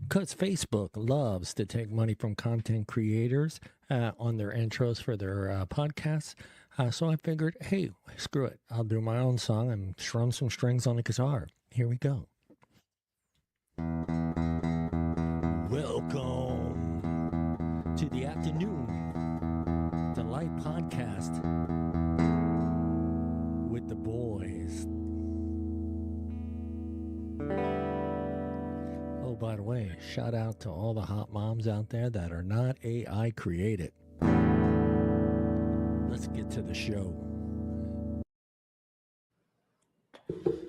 Because Facebook loves to take money from content creators on their intros for their podcasts. So I figured, hey, screw it. I'll do my own song and strum some strings on the guitar. Here we go. Welcome to the Afternoon Delight Podcast with the boys. Oh, by the way, shout out to all the hot moms out there that are not AI created. Let's get to the show.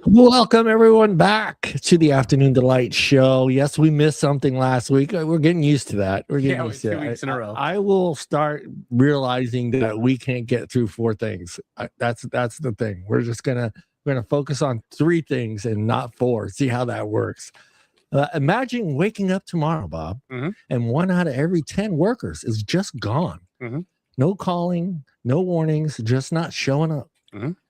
Welcome everyone back to the Afternoon Delight Show. Yes, we missed something last week. We're getting used to that. We're getting used to 2 weeks in a row. I will start realizing that we can't get through 4 things. That's the thing. We're gonna focus on 3 things and not 4. See how that works. Imagine waking up tomorrow, Bob, and 1 out of every 10 workers is just gone. No calling, no warnings, just not showing up.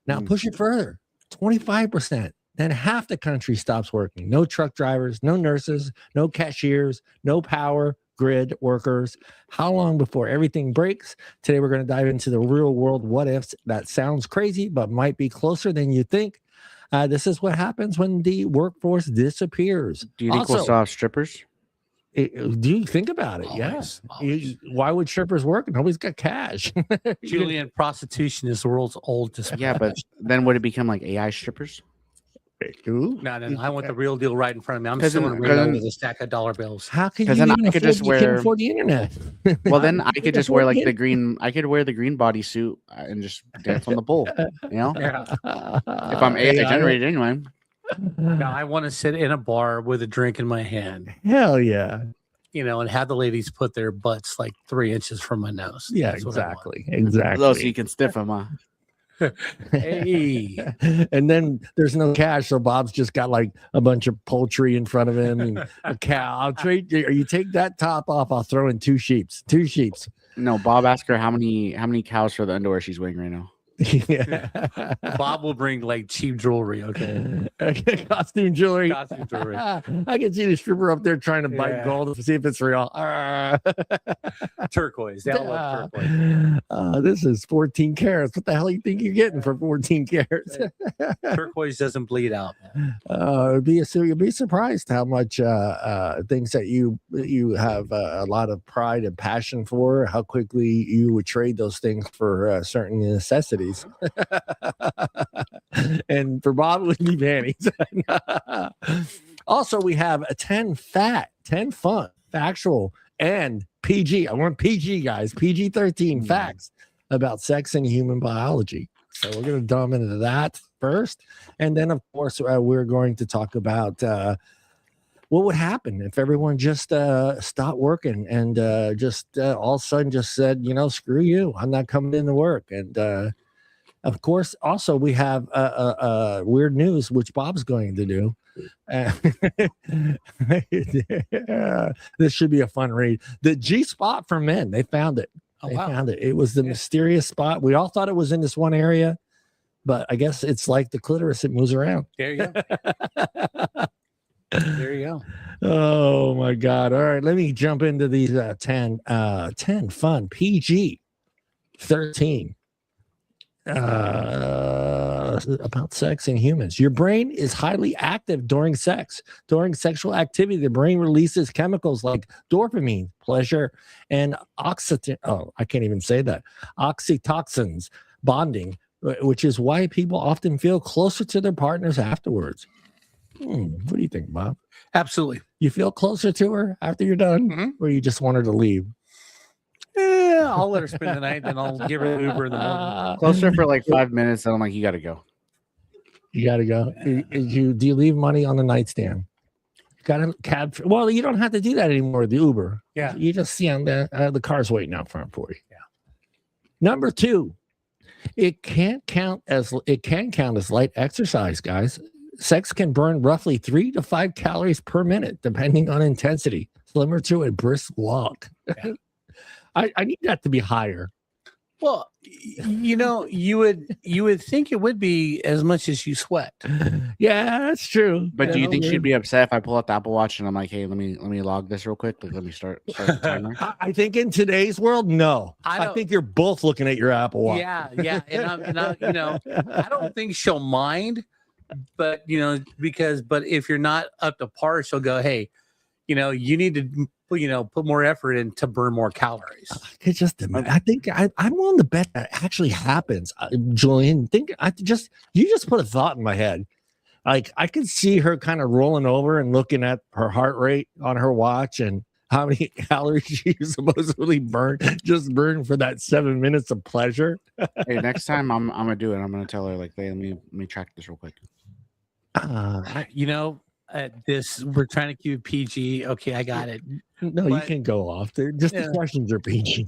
Now push it further. 25%. Then half the country stops working. No truck drivers, no nurses, no cashiers, no power grid workers. How long before everything breaks? Today we're going to dive into the real world what ifs. That sounds crazy, but might be closer than you think. This is what happens when the workforce disappears. Do you think we'll still have strippers? Do you think about it? Always. Why would strippers work? Nobody's got cash. Julian, prostitution is the world's oldest. Yeah, but then would it become like AI strippers? No, I want the real deal right in front of me. I'm still in real with a stack of dollar bills. How can you Because then even I could just you can't wear- afford the internet? Well, then I could just wear like the green. I could wear the green bodysuit and just dance on the pole. You know, Yeah. if I'm AI generated anyway. Now, I want to sit in a bar with a drink in my hand, Hell yeah. and have the ladies put their butts like 3 inches from my nose. Yeah, That's what I want. exactly. So you can stiff them, huh? Hey. And then there's no cash, so Bob's just got like a bunch of poultry in front of him and a cow. I'll trade you. Or you take that top off, I'll throw in 2 sheeps. 2 sheeps. No, Bob asked her how many cows for the underwear she's wearing right now. Yeah. Bob will bring like cheap jewelry. Okay. Costume jewelry. Costume jewelry. I can see the stripper up there trying to bite Yeah. gold to see if it's real. Turquoise. They all love turquoise. This is 14 carats. What the hell do you think you're getting for 14 carats? Turquoise doesn't bleed out, man. You'll be surprised how much things that you have a lot of pride and passion for, how quickly you would trade those things for certain necessities. And for Bob, it would be panties. Also, we have a 10 fat, 10 fun, factual, and PG. I want PG, guys. PG-13 facts about sex and human biology. So we're going to dive into that first. And then, of course, we're going to talk about what would happen if everyone just stopped working and just all of a sudden just said, screw you. I'm not coming into work. And of course, also, we have weird news, which Bob's going to do. This should be a fun read. The G spot for men. They found it. They found it. It was the mysterious spot. We all thought it was in this one area, but I guess it's like the clitoris. It moves around. There you go. There you go. Oh, my God. All right. Let me jump into these 10 fun PG 13. About sex in humans. Your brain is highly active during sex. During sexual activity, the brain releases chemicals like dopamine, pleasure, and oxytocin. Oh, I can't even say that. Oxytocins, bonding, which is why people often feel closer to their partners afterwards. What do you think, Bob? Absolutely. You feel closer to her after you're done, or you just want her to leave? Yeah, I'll let her spend the night, then I'll give her the Uber in the morning. Closer for like 5 minutes, and I'm like, you got to go. You got to go. Do you leave money on the nightstand? Got a cab? Well, you don't have to do that anymore with the Uber. Yeah. You just see the car's waiting out front for you. Yeah. Number 2, it can count as light exercise, guys. Sex can burn roughly 3 to 5 calories per minute, depending on intensity, similar to a brisk walk. Yeah. I need that to be higher. Well, you would think it would be as much as you sweat. Yeah, that's true. But do you think she'd be upset if I pull out the Apple Watch and I'm like, hey, let me log this real quick? Like, let me start the timer. I think in today's world, no. I think you're both looking at your Apple Watch. Yeah, and I don't think she'll mind, but but if you're not up to par, she'll go, hey, you need to put more effort in to burn more calories. I think I'm willing to bet that actually happens. Julian, you just put a thought in my head. Like I could see her kind of rolling over and looking at her heart rate on her watch and how many calories she supposedly burn for that 7 minutes of pleasure. Hey, next time I'm gonna do it. I'm gonna tell her like, hey, let me track this real quick. We're trying to keep it PG. Okay, I got it. No, you can go off there. The questions are PG.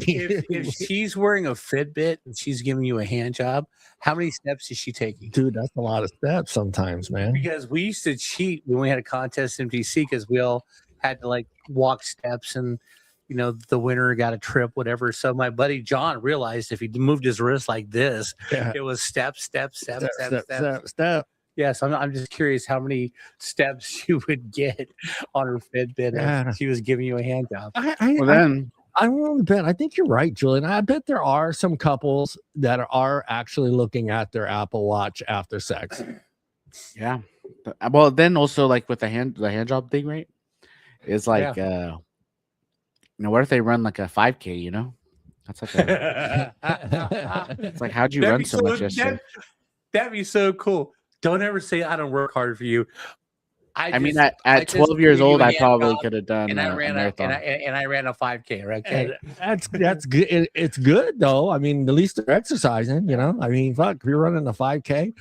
If she's wearing a Fitbit and she's giving you a hand job, how many steps is she taking? Dude, that's a lot of steps sometimes, man. Because we used to cheat when we had a contest in DC because we all had to like walk steps and the winner got a trip, whatever. So my buddy John realized if he moved his wrist like this, it was step. Yeah, so I'm just curious how many steps you would get on her Fitbit if she was giving you a hand job. I'm willing to bet. I think you're right, Julian. I bet there are some couples that are actually looking at their Apple Watch after sex. Yeah. Well, then also like with the hand job thing, right? It's like, what if they run like a 5K? That's like it's like, how'd you run so much yesterday? That'd be so cool. Don't ever say I don't work hard for you. I mean, at 12 years old, I probably could have done. And I ran a 5K, right? Okay. That's good. It's good though. I mean, at least they're exercising. I mean, fuck, if you're running a 5K.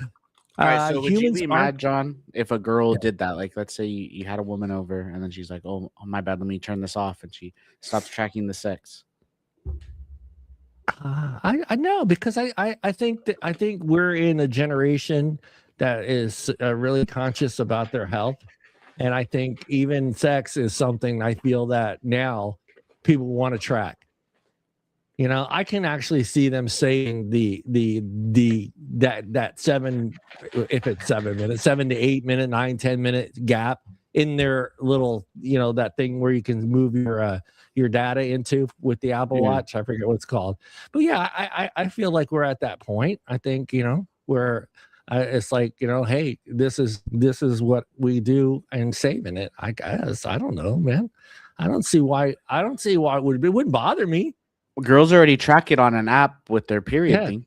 All right, so would you be mad, John, if a girl did that? Like, let's say you had a woman over, and then she's like, "Oh, my bad, let me turn this off," and she stops tracking the sex. I know because I think we're in a generation that is really conscious about their health, and I think even sex is something I feel that now people want to track. I can actually see them saying that 7, if it's 7 minutes, 7 to 8 minute, 9-10 minute gap in their little, that thing where you can move your data into with the Apple Watch. I forget what it's called, but yeah, I feel like we're at that point. I think where it's like hey, this is what we do and saving it. I guess I don't know, man. I don't see why it wouldn't bother me. Girls already track it on an app with their period thing.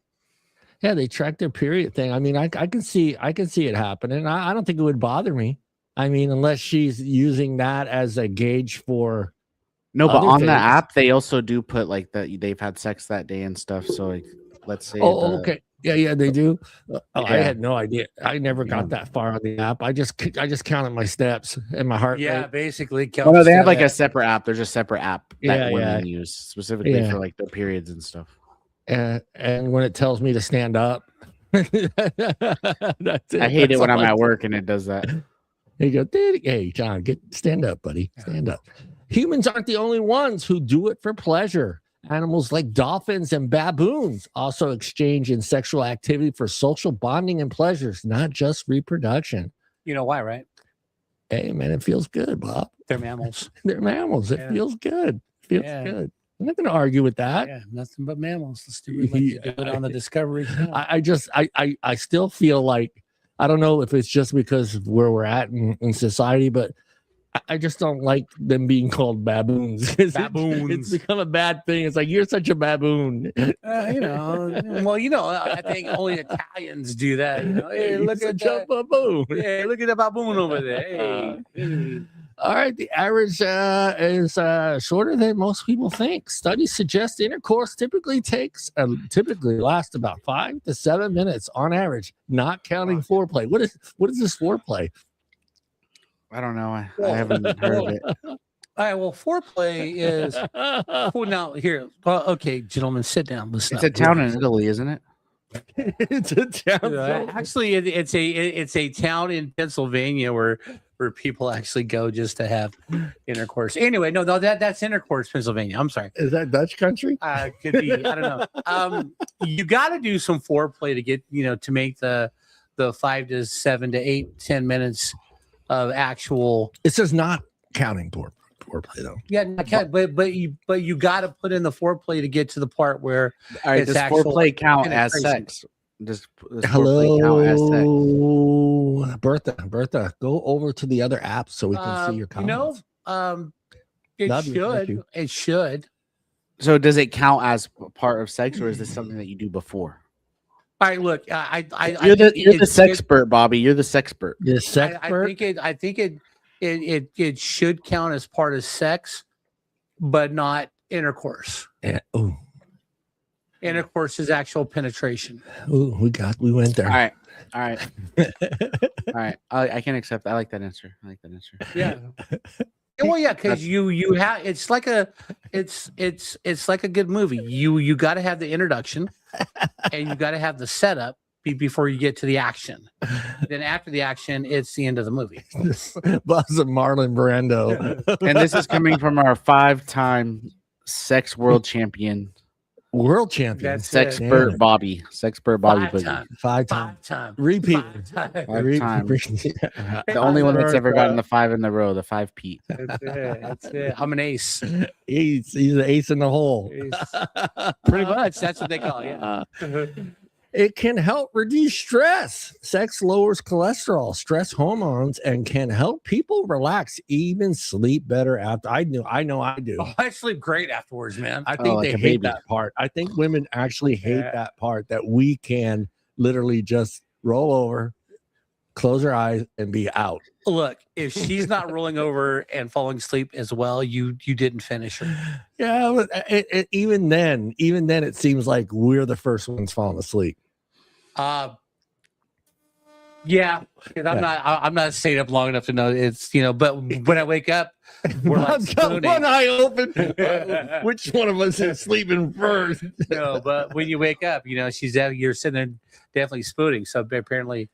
Yeah, they track their period thing. I mean, I can see it happening. I don't think it would bother me. I mean, unless she's using that as a gauge for. No, but on the app, they also do put like that they've had sex that day and stuff. So like, let's say. Okay. Yeah, they do. I had no idea. I never got that far on the app. I just counted my steps and my heart rate. Yeah, basically. Oh, no, they have like a separate app. There's a separate app that women use specifically for like their periods and stuff. And when it tells me to stand up, that's it. I hate it when I'm at work and it does that. You go, hey, John, stand up, buddy. Stand up. Humans aren't the only ones who do it for pleasure. Animals like dolphins and baboons also exchange in sexual activity for social bonding and pleasures, not just reproduction. You know why, right? Hey, man, it feels good, Bob. They're mammals. They're mammals. It feels good. Good. I'm not going to argue with that. Yeah, nothing but mammals. Let's do it on the Discovery Channel. I still feel like, I don't know if it's just because of where we're at in society, but I just don't like them being called baboons. It's become a bad thing. It's like, you're such a baboon. I think only Italians do that. Hey, look at that baboon. Yeah, look at the baboon over there. Hey. All right, the average is shorter than most people think. Studies suggest intercourse typically lasts about 5 to 7 minutes on average, not counting foreplay. What is this foreplay? I don't know. I haven't heard of it. All right. Well, foreplay is. Well, now here. Well, okay, gentlemen, sit down. Listen. It's a town in Italy, isn't it? It's a town. Actually, it's a town in Pennsylvania where people actually go just to have intercourse. Anyway, no, that's intercourse, Pennsylvania. I'm sorry. Is that Dutch country? Could be. I don't know. You got to do some foreplay to get to make the 5 to 7 to 8, 10 minutes of actual. It says not counting foreplay though. Yeah, but you got to put in the foreplay to get to the part where. All right, does foreplay count as sex? Does foreplay count as sex? Bertha, go over to the other app so we can see your comments. It should. So does it count as part of sex, or is this something that you do before? All right, look, You're the sexpert, Bobby. You're the sexpert. The sexpert. I think it should count as part of sex, but not intercourse. Yeah. Oh. Intercourse is actual penetration. Ooh, we went there. All right. I can accept. I like that answer. Yeah. Well, yeah, because you have it's like a good movie. You got to have the introduction, and you got to have the setup before you get to the action. Then after the action, it's the end of the movie. Buzz and Marlon Brando, and this is coming from our 5-time sex world champion. World champion, sexpert Bobby, five time repeat, the only one that's ever gotten the 5 in the row, the 5 Pete. That's it. I'm an ace. He's an ace in the hole. Pretty much, that's what they call it. Yeah. It can help reduce stress. Sex lowers cholesterol, stress hormones, and can help people relax, even sleep better after. I know I do. Oh, I sleep great afterwards, man. I think they hate that part. I think women actually hate that part, that we can literally just roll over, close our eyes, and be out. Look, if she's not rolling over and falling asleep as well, you didn't finish her. Yeah, but even then, it seems like we're the first ones falling asleep. Yeah, because I'm not staying up long enough to know it's but when I wake up, we're like spooning. One eye open. Which one of us is sleeping first? No, but when you wake up, you're sitting there definitely spooning. So apparently.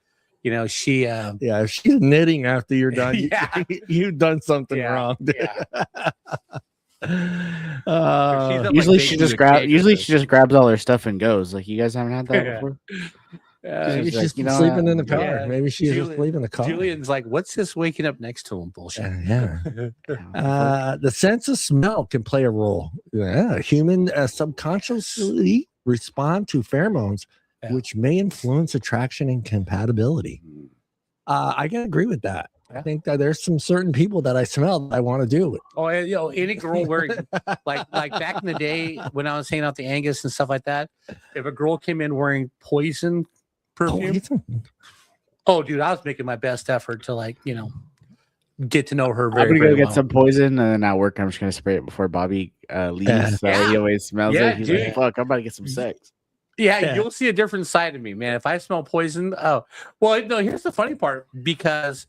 She if she's knitting after you're done, you've done something wrong. Usually she just grabs all her stuff and goes. Like, you guys haven't had that before? Maybe she's sleeping in the car. Yeah. Maybe she's just sleeping in the car. Julian's like, what's this waking up next to him bullshit? The sense of smell can play a role. Human subconsciously respond to pheromones, which may influence attraction and compatibility. I can agree with that. I think that there's some certain people that I smell that I want to do. Oh, any girl wearing like back in the day when I was hanging out the Angus and stuff like that. If a girl came in wearing poison perfume, oh, dude, I was making my best effort to get to know her. I'm gonna go get some poison, and then at work I'm just gonna spray it before Bobby leaves. So he always smells it. He's like, "Fuck, I'm about to get some sex." Yeah, you'll see a different side of me, man. If I smell poison, no. Here's the funny part, because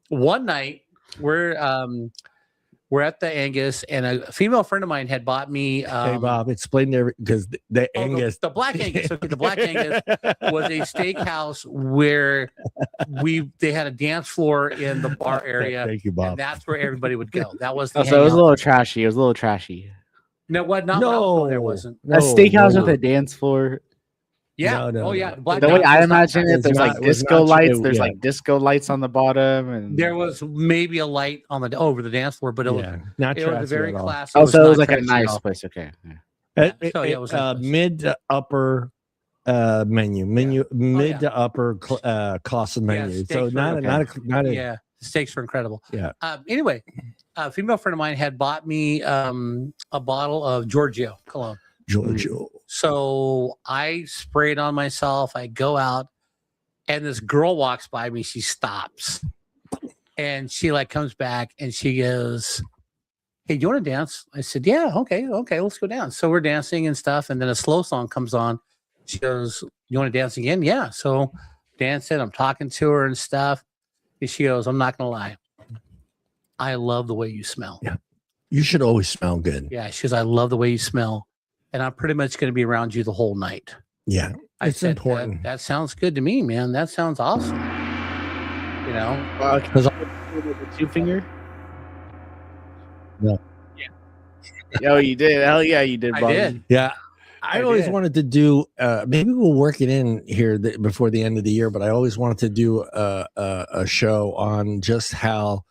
one night we're at the Angus, and a female friend of mine had bought me. Hey, Bob, explain there, because the Angus, the Black Angus. Okay, the Black Angus was a steakhouse where they had a dance floor in the bar area. Thank you, Bob. And that's where everybody would go. That was. So it was a little trashy. No, what? No, there wasn't. A steakhouse with a dance floor. Yeah. No. Oh, yeah. The way I imagine it, there's like disco lights. There's like disco lights on the bottom, and there was maybe a light on over the dance floor, but it was a very classic. Oh, so it was like a nice place. Okay. It was mid to upper menu, mid to upper cost of menu. So not a steaks were incredible. Yeah. Anyway, a female friend of mine had bought me a bottle of Giorgio cologne. Giorgio. So I spray it on myself. I go out, and this girl walks by me. She stops, and she comes back, and she goes, "Hey, do you want to dance?" I said, "Yeah, okay, let's go down." So we're dancing and stuff, and then a slow song comes on. She goes, "You want to dance again?" Yeah. So dancing, I'm talking to her and stuff. And she goes, "I'm not gonna lie, I love the way you smell." Yeah, you should always smell good. Yeah, she goes, "I love the way you smell, and I'm pretty much going to be around you the whole night." Yeah, I it's said, important. That sounds good to me, man. That sounds awesome. You know, Because the 2-finger. No. Yo, you did. Hell yeah, you did, I Bobby. did. Yeah. I always did. wanted to do, maybe we'll work it in here before the end of the year, but I always wanted to do a show on just how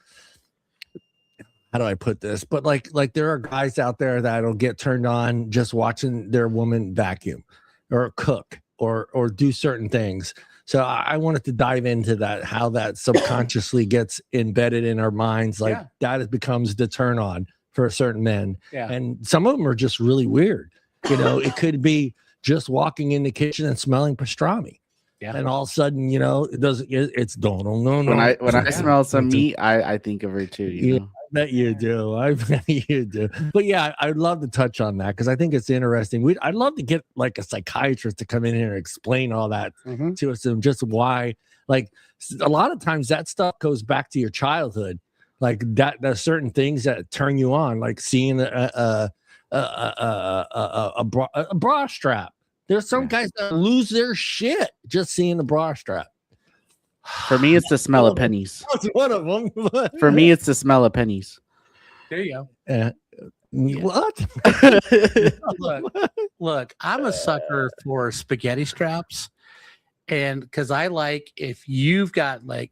do I put this? But like there are guys out there that'll get turned on just watching their woman vacuum or cook or do certain things. So I wanted to dive into that, how that subconsciously gets embedded in our minds. Like that becomes the turn on for certain men. Yeah. And some of them are just really weird. You know, it could be just walking in the kitchen and smelling pastrami. Yeah. And all of a sudden, you know, it's no. When I smell some meat, I think of her too. You know? I bet you do. I bet you do. But yeah, I'd love to touch on that because I think it's interesting. I'd love to get like a psychiatrist to come in here and explain all that to us and just why. Like a lot of times that stuff goes back to your childhood. Like that, there's certain things that turn you on, like seeing a bra strap. There's some guys that lose their shit just seeing the bra strap. For me, it's the smell of pennies. That's one of them. For me, it's the smell of pennies. There you go. What? Look, I'm a sucker for spaghetti straps. And because I like, if you've got like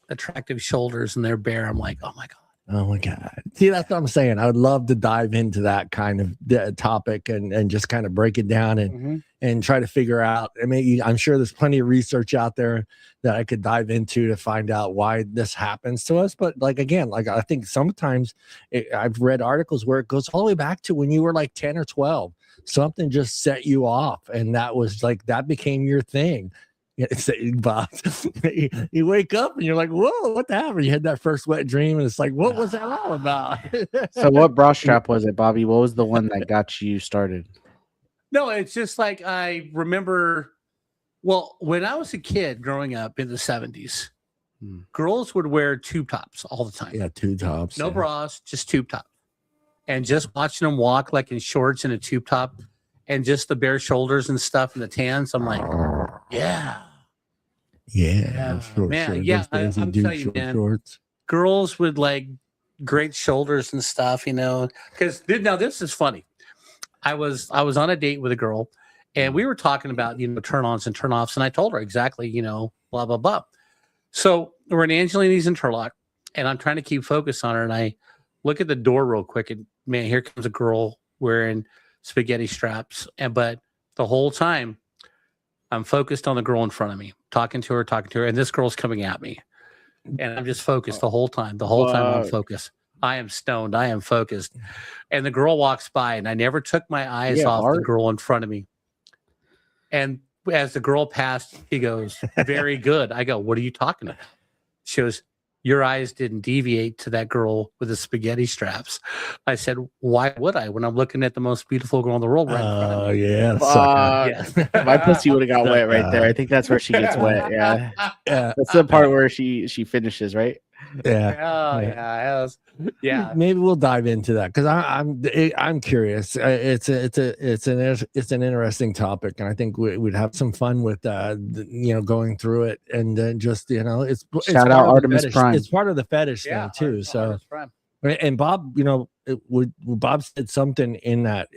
attractive shoulders and they're bare, I'm like, oh my God. Oh my God. See, that's what I'm saying. I would love to dive into that kind of topic and just kind of break it down and try to figure out. I mean, I'm sure there's plenty of research out there that I could dive into to find out why this happens to us. But like, again, like I think sometimes I've read articles where it goes all the way back to when you were like 10 or 12, something just set you off. And that was like, that became your thing. You wake up and you're like, whoa, what happened? You had that first wet dream and it's like, what was that all about? So what bra strap was it, Bobby? What was the one that got you started? No, it's just like I remember, well, when I was a kid growing up in the 70s, girls would wear tube tops all the time. Yeah, tube tops. No bras, just tube top. And just watching them walk like in shorts and a tube top and just the bare shoulders and stuff and the tans, I'm like, yeah. Yeah, man. Yeah, I'm telling you, man. Shorts. Girls with like great shoulders and stuff, you know. Because now this is funny. I was on a date with a girl, and we were talking about turn-ons and turn-offs, and I told her exactly blah blah blah. So we're in Angelini's Interlock, and I'm trying to keep focus on her, and I look at the door real quick, and man, here comes a girl wearing spaghetti straps, but the whole time I'm focused on the girl in front of me, talking to her, and this girl's coming at me. And I'm just focused the whole time. The whole time I'm focused. I am stoned. I am focused. And the girl walks by, and I never took my eyes off the girl in front of me. And as the girl passed, he goes, very good. I go, what are you talking about? She goes, your eyes didn't deviate to that girl with the spaghetti straps. I said, why would I when I'm looking at the most beautiful girl in the world right in front of me? Yeah. My pussy would have got wet right there. I think that's where she gets wet. Yeah. That's the part where she finishes, right? Yeah. Maybe we'll dive into that because I'm curious. It's an interesting topic, and I think we'd have some fun with going through it, and then just it's shout out Artemis Prime. It's part of the fetish thing too. So, and Bob, Bob said something in that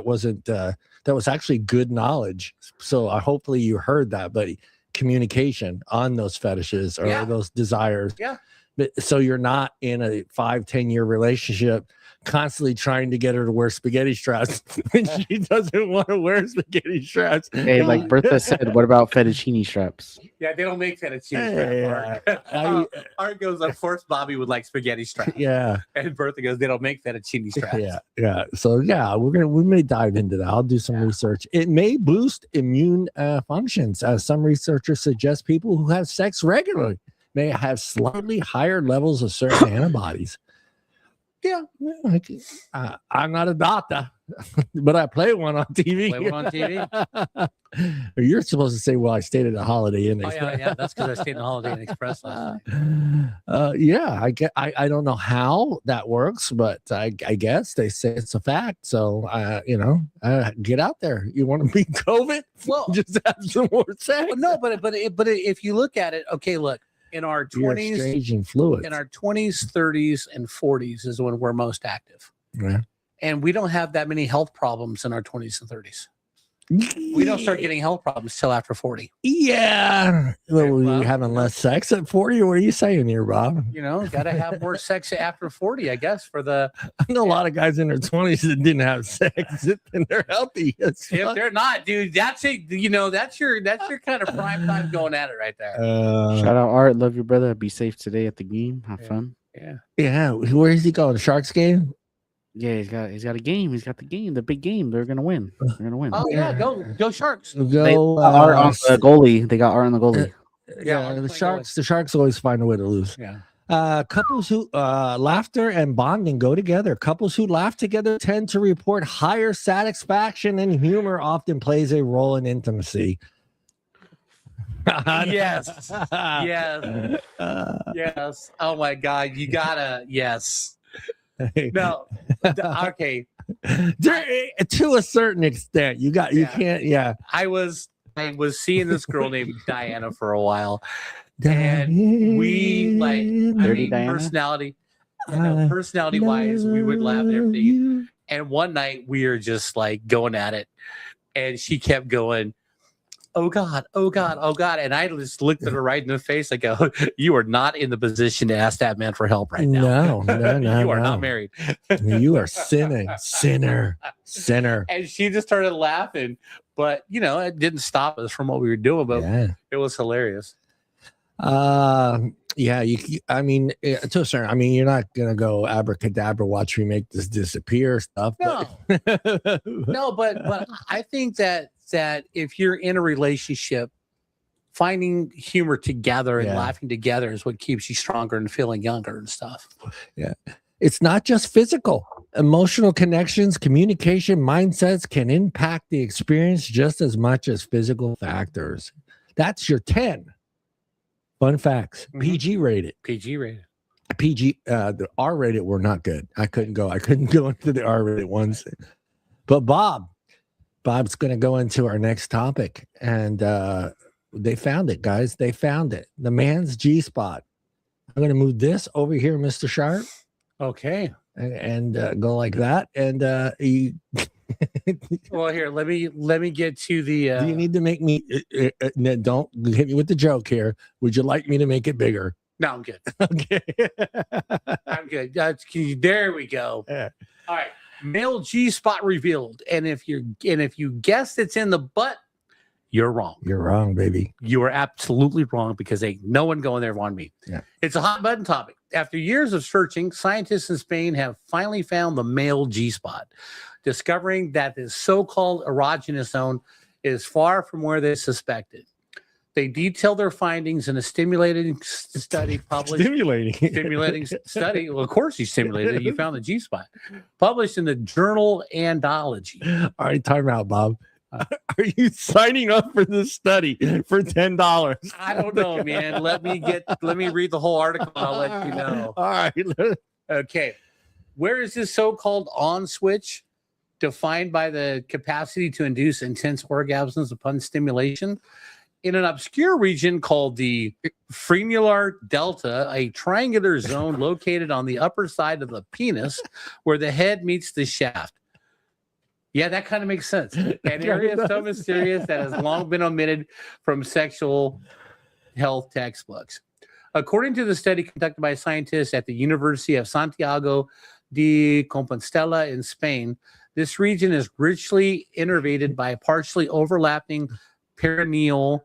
wasn't that was actually good knowledge. So hopefully you heard that, but communication on those fetishes or those desires. Yeah. So you're not in a 5-10 year relationship constantly trying to get her to wear spaghetti straps when she doesn't want to wear spaghetti straps. Hey, like Bertha said, what about fettuccine straps? Yeah, they don't make fettuccine straps. Art goes, of course, Bobby would like spaghetti straps. Yeah. And Bertha goes, they don't make fettuccine straps. Yeah. So we may dive into that. I'll do some research. It may boost immune functions, as some researchers suggest people who have sex regularly may have slightly higher levels of certain antibodies. Yeah. I'm not a doctor, but I play one on TV. Play one on TV. You're supposed to say, "Well, I stayed at a Holiday Inn." Oh yeah, that's because I stayed in the Holiday Inn Express last night. Yeah, I don't know how that works, but I guess they say it's a fact. So, get out there. You want to beat COVID? Well, just have some more sex. Well, no, but if you look at it, okay, look, in our 20s, exchanging fluids. In our 20s, 30s, and 40s is when we're most active. Yeah. And we don't have that many health problems in our 20s and 30s. We don't start getting health problems till after 40. Yeah. Well, we're having less sex at 40. What are you saying here, Bob? Got to have more sex after 40, I guess. I know a lot of guys in their 20s that didn't have sex and they're healthy. If they're not, dude, that's it. That's your kind of prime time going at it right there. Shout out Art, love your brother. Be safe today at the game. Have fun. Yeah. Where is he going? The Sharks game? Yeah, he's got a game. He's got the game, the big game. They're gonna win. They're gonna win. Oh yeah, go Sharks. Go Art on the goalie. They got Art on the goalie. Yeah, the Sharks always find a way to lose. Yeah. Couples who laughter and bonding go together. Couples who laugh together tend to report higher satisfaction, and humor often plays a role in intimacy. Yes. Yes. Yes. Oh my God. You gotta. Yes. No. Okay. To a certain extent, you can't. Yeah. I was seeing this girl named Diana for a while, and we personality wise, we would laugh at everything. And one night we were just like going at it, and she kept going, "Oh God, oh God, oh God." And I just looked at her right in the face. I go, "You are not in the position to ask that man for help right now. No. You are not married. You are sinning, sinner." And she just started laughing, but it didn't stop us from what we were doing. But it was hilarious. Yeah. I mean, to a certain. I mean, you're not gonna go abracadabra, watch me make this disappear stuff. No, no, but I think that if you're in a relationship, finding humor together and laughing together is what keeps you stronger and feeling younger and stuff. Yeah. It's not just physical. Emotional connections, communication, mindsets can impact the experience just as much as physical factors. That's your 10 fun facts. PG rated. The R rated were not good. I couldn't go into the R rated ones. But Bob's going to go into our next topic, and they found it, guys. They found it. The man's G-spot. I'm going to move this over here, Mr. Sharp. Okay. And go like that. And well, here, let me get to the. Do you need to make me? Don't hit me with the joke here. Would you like me to make it bigger? No, I'm good. Okay. I'm good. There we go. Yeah. All right. Male G spot revealed, and if you guessed it's in the butt, you're wrong. You're wrong, baby. You are absolutely wrong, because ain't no one going there on me. Yeah. It's a hot button topic. After years of searching, scientists in Spain have finally found the male G spot, discovering that this so-called erogenous zone is far from where they suspected. They detailed their findings in a stimulating study published. Stimulating study. Well, of course you stimulated it. You found the G spot. Published in the journal Andology. All right, time out, Bob. Are you signing up for this study for $10? I don't know, man. Let me read the whole article. I'll let you know. All right. Okay. Where is this so-called on switch? Defined by the capacity to induce intense orgasms upon stimulation. In an obscure region called the frenular delta, a triangular zone located on the upper side of the penis where the head meets the shaft. Yeah, that kind of makes sense. An area so mysterious that has long been omitted from sexual health textbooks. According to the study conducted by scientists at the University of Santiago de Compostela in Spain, this region is richly innervated by partially overlapping perineal,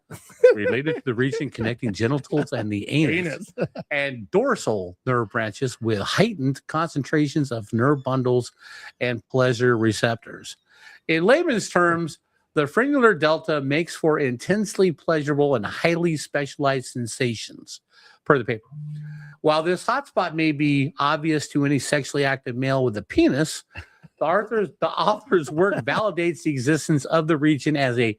related to the region connecting genitals and the anus, and dorsal nerve branches with heightened concentrations of nerve bundles and pleasure receptors. In layman's terms, the frenular delta makes for intensely pleasurable and highly specialized sensations, per the paper. While this hotspot may be obvious to any sexually active male with a penis, the author's work validates the existence of the region as a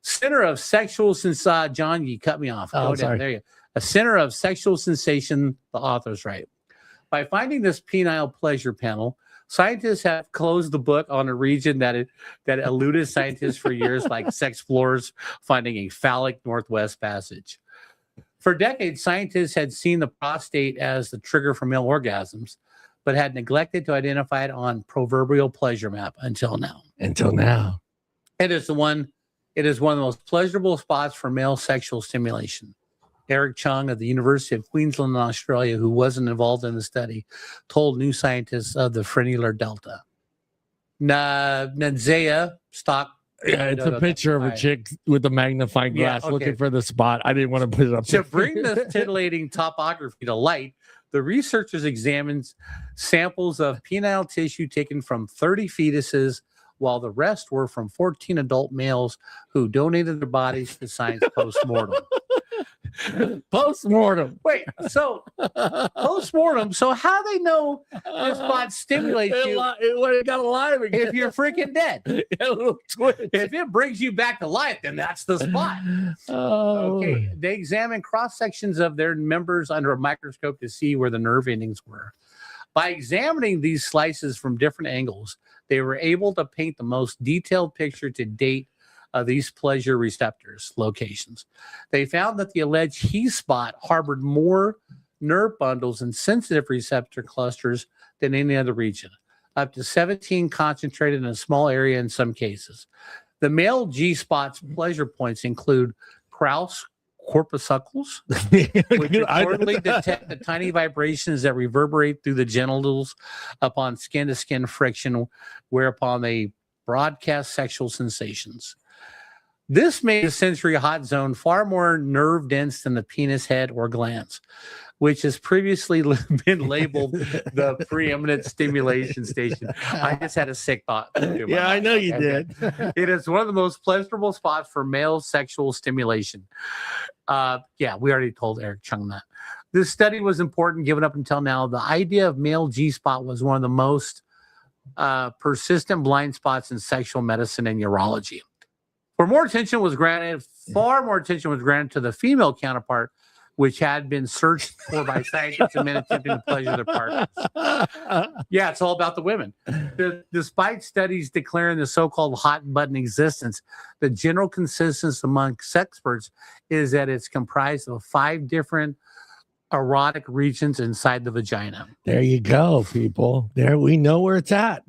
center of sexual sensation. John, you cut me off. Oh, sorry. There you go. A center of sexual sensation, the author's right. By finding this penile pleasure panel, scientists have closed the book on a region that eluded scientists for years, like sex explorers finding a phallic Northwest Passage. For decades, scientists had seen the prostate as the trigger for male orgasms, but had neglected to identify it on proverbial pleasure map until now. Until now. It is one of the most pleasurable spots for male sexual stimulation. Eric Chung of the University of Queensland in Australia, who wasn't involved in the study, told New Scientist of the frenular delta. Nunez stock. Yeah, it's a picture of a chick with a magnifying glass looking for the spot. I didn't want to put it up. To bring this titillating topography to light, the researchers examined samples of penile tissue taken from 30 fetuses, while the rest were from 14 adult males who donated their bodies to science post-mortem. Post-mortem. Wait, so post-mortem. So how they know this spot stimulates you when it got alive again. if you're freaking dead? A little twitch. If it brings you back to life, then that's the spot. Oh. Okay. They examined cross sections of their members under a microscope to see where the nerve endings were. By examining these slices from different angles, they were able to paint the most detailed picture to date of these pleasure receptors locations. They found that the alleged he spot harbored more nerve bundles and sensitive receptor clusters than any other region, up to 17 concentrated in a small area in some cases. The male G spot's pleasure points include Krauss corpuscles, which reportedly detect the tiny vibrations that reverberate through the genitals upon skin-to-skin friction, whereupon they broadcast sexual sensations. This made the sensory hot zone far more nerve dense than the penis head or glans, which has previously been labeled the preeminent stimulation station. I just had a sick thought. Yeah, I know you did. It is one of the most pleasurable spots for male sexual stimulation. Yeah, we already told Eric Chung that. This study was important given up until now. The idea of male G-spot was one of the most persistent blind spots in sexual medicine and urology. Far more attention was granted to the female counterpart, which had been searched for by scientists and men attempting to pleasure their partners. Yeah, it's all about the women. Despite studies declaring the so-called hot button existence, the general consensus amongst experts is that it's comprised of 5 different erotic regions inside the vagina. There you go, people. There, we know where it's at.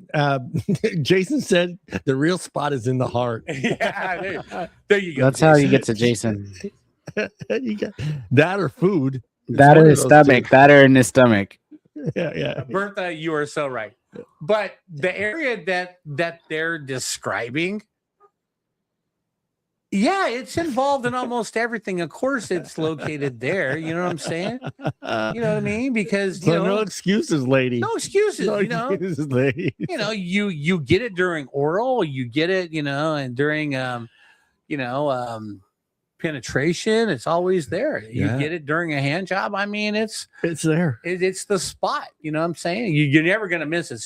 Jason said the real spot is in the heart. Yeah, there you go. That's how you get to Jason. You got that or food. That or his stomach. That or in his stomach. Yeah. Bertha, you are so right. But the area that they're describing, yeah, it's involved in almost everything. Of course, it's located there. You know what I'm saying? You know what I mean? Because no excuses, lady. No excuses. No excuses, lady. You get it during oral. You get it, and during penetration. It's always there. You get it during a hand job. I mean, it's there. It's the spot. You know what I'm saying? You're never gonna miss it.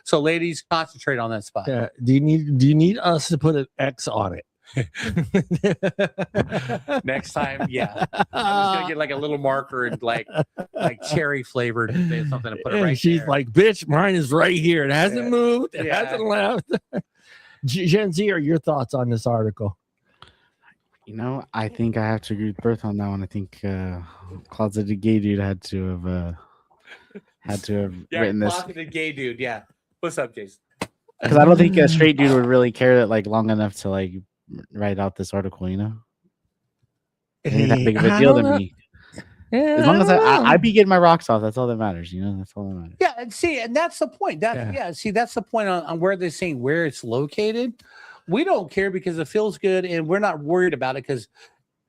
So ladies, concentrate on that spot. Yeah. Do you need us to put an X on it? Next time, yeah. I'm just gonna get like a little marker and like cherry flavored something to put it right. She's there. like, bitch, mine is right here. It hasn't moved. It hasn't left. Gen Z, are your thoughts on this article? I think I have to agree with Berth on that one. I think closeted gay dude had to have written this. Closeted gay dude, yeah. What's up, Jason? Because I don't think a straight dude would really care that long enough to write out this article. It ain't that big of a deal to me. Yeah, as long as I'd be getting my rocks off, that's all that matters. That's all that matters. Yeah, and that's the point. That's the point on where they're saying where it's located. We don't care because it feels good, and we're not worried about it because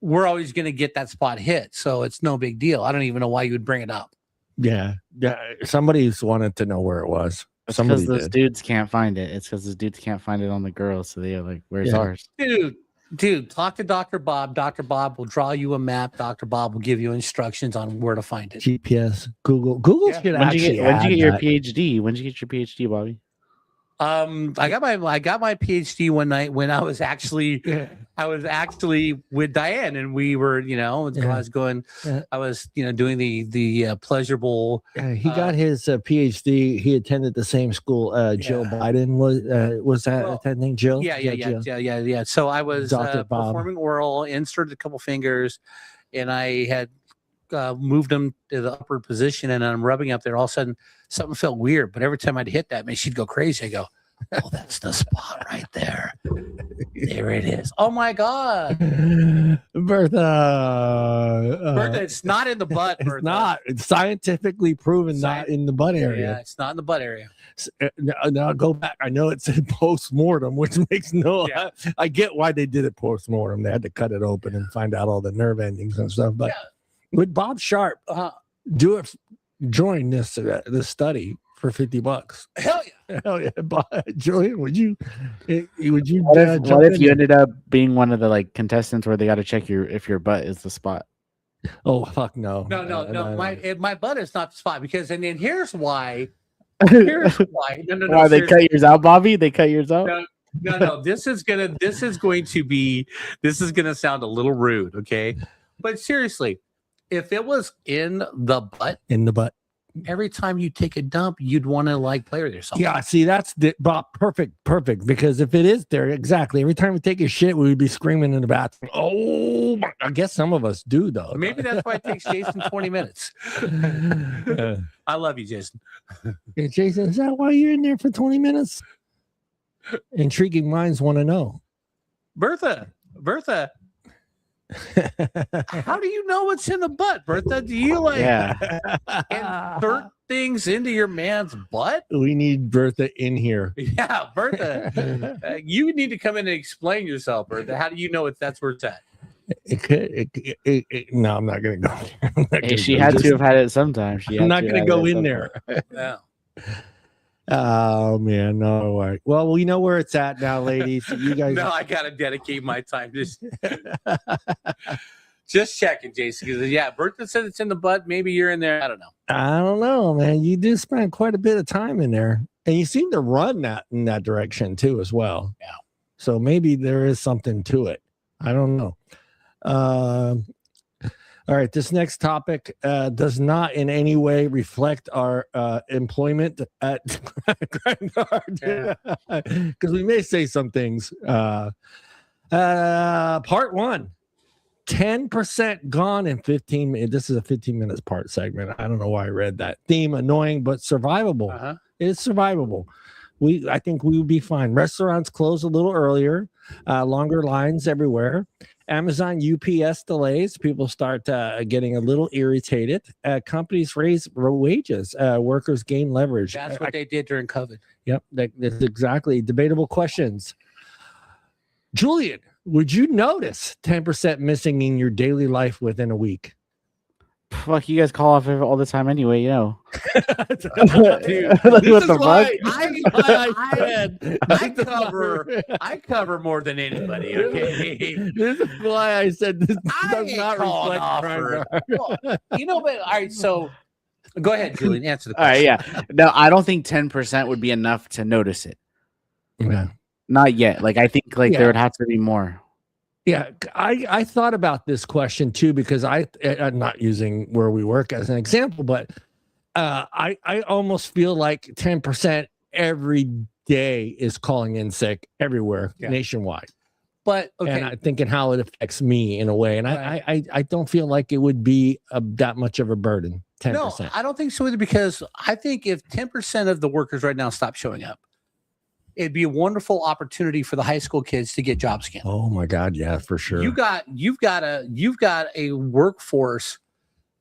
we're always going to get that spot hit. So it's no big deal. I don't even know why you would bring it up. Yeah. Somebody's wanted to know where it was. Because those dudes can't find it. It's because the dudes can't find it on the girls. So they're like, "Where's ours?" Dude, Dude, talk to Dr. Bob. Dr. Bob will draw you a map. Dr. Bob will give you instructions on where to find it. GPS, Google Yeah. should When did actually. you get your add that. PhD? When did you get your PhD, Bobby? I got my PhD one night when I was actually with Diane, and we were, I was going, I was, doing the pleasurable. He got his PhD. He attended the same school Jill Biden was attending. Jill. Yeah. So I was Dr. Bob. performing oral, inserted a couple fingers, and I had moved them to the upward position, and I'm rubbing up there. All of a sudden, something felt weird, but every time I'd hit that, man, she'd go crazy. I go, oh, that's the spot right there. There it is. Oh my God, Bertha, it's not in the butt. Bertha. It's not. It's scientifically proven not in the butt area. Yeah, it's not in the butt area. Now go back. I know it said post-mortem, which makes no. Yeah. I get why they did it post-mortem. They had to cut it open and find out all the nerve endings and stuff. But with Bob Sharp, join this study for $50. Hell yeah! Hell yeah! Julian, would you? What if you ended up being one of the contestants where they got to check if your butt is the spot? Oh fuck no! No. My butt is not the spot because, and then here's why. Here's why. No. Why they cut yours out, Bobby? They cut yours out. No. This is gonna sound a little rude, okay? But seriously, if it was in the butt, every time you take a dump, you'd want to play with yourself. Yeah, see, that's perfect. Because if it is there, exactly. Every time we take a shit, we would be screaming in the bathroom. Oh, I guess some of us do though. Maybe that's why it takes Jason 20 minutes. I love you, Jason. Hey, Jason, is that why you're in there for 20 minutes? Intriguing minds want to know. Bertha. How do you know what's in the butt, Bertha? Do you insert things into your man's butt? We need Bertha in here. Yeah, Bertha. You need to come in and explain yourself, Bertha. How do you know that's where it's at? No, I'm not gonna go. Hey, she had to have had it sometime. I'm not gonna go in there. No. Oh man, no way. Well, we know where it's at now, ladies. You guys. No, I gotta dedicate my time just checking, Jason. Because Bertha said it's in the butt. Maybe you're in there. I don't know, man. You do spend quite a bit of time in there, and you seem to run in that direction too, as well. Yeah. So maybe there is something to it. I don't know. All right, this next topic does not in any way reflect our employment at Grindard, because we may say some things. Part 1, 10% gone in 15 minutes. This is a 15 minutes part segment. I don't know why I read that. Theme, annoying, but survivable. It's survivable. I think we would be fine. Restaurants close a little earlier, longer lines everywhere. Amazon UPS delays. People start getting a little irritated. Companies raise wages. Workers gain leverage. That's what they did during COVID. Yep, that's exactly. Debatable questions. Julian, would you notice 10% missing in your daily life within a week? Fuck, you guys call off all the time anyway, Dude, what the fuck? I cover more than anybody. Okay, this is why I said this does not reflect. Well, but all right. So, go ahead, Julian. Answer the question. All right, yeah. No, I don't think 10% would be enough to notice it. Yeah. Not yet. I think there would have to be more. Yeah, I thought about this question too, because I'm not using where we work as an example, but I almost feel like 10% every day is calling in sick everywhere nationwide. But okay, and I'm thinking how it affects me in a way, and I don't feel like it would be that much of a burden. 10%. No, I don't think so either, because I think if 10% of the workers right now stop showing up, it'd be a wonderful opportunity for the high school kids to get jobs again. Oh my God, yeah, for sure. You've got a workforce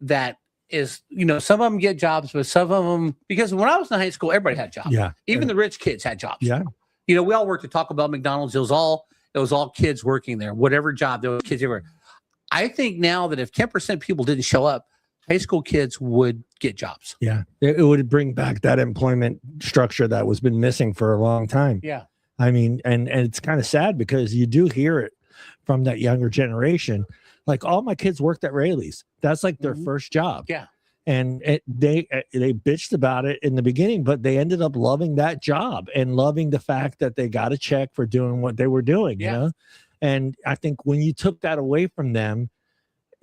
that is, some of them get jobs, but some of them, because when I was in high school, everybody had jobs. Yeah, even the rich kids had jobs. Yeah, we all worked at Taco Bell, McDonald's. It was all kids working there. Whatever job, there were kids everywhere. I think now that if 10% people didn't show up, high school kids would get jobs. Yeah, it would bring back that employment structure that was been missing for a long time. Yeah, I mean, and it's kind of sad because you do hear it from that younger generation. Like all my kids worked at Rayleigh's. That's like their first job. Yeah. And they bitched about it in the beginning, but they ended up loving that job and loving the fact that they got a check for doing what they were doing, you know? And I think when you took that away from them,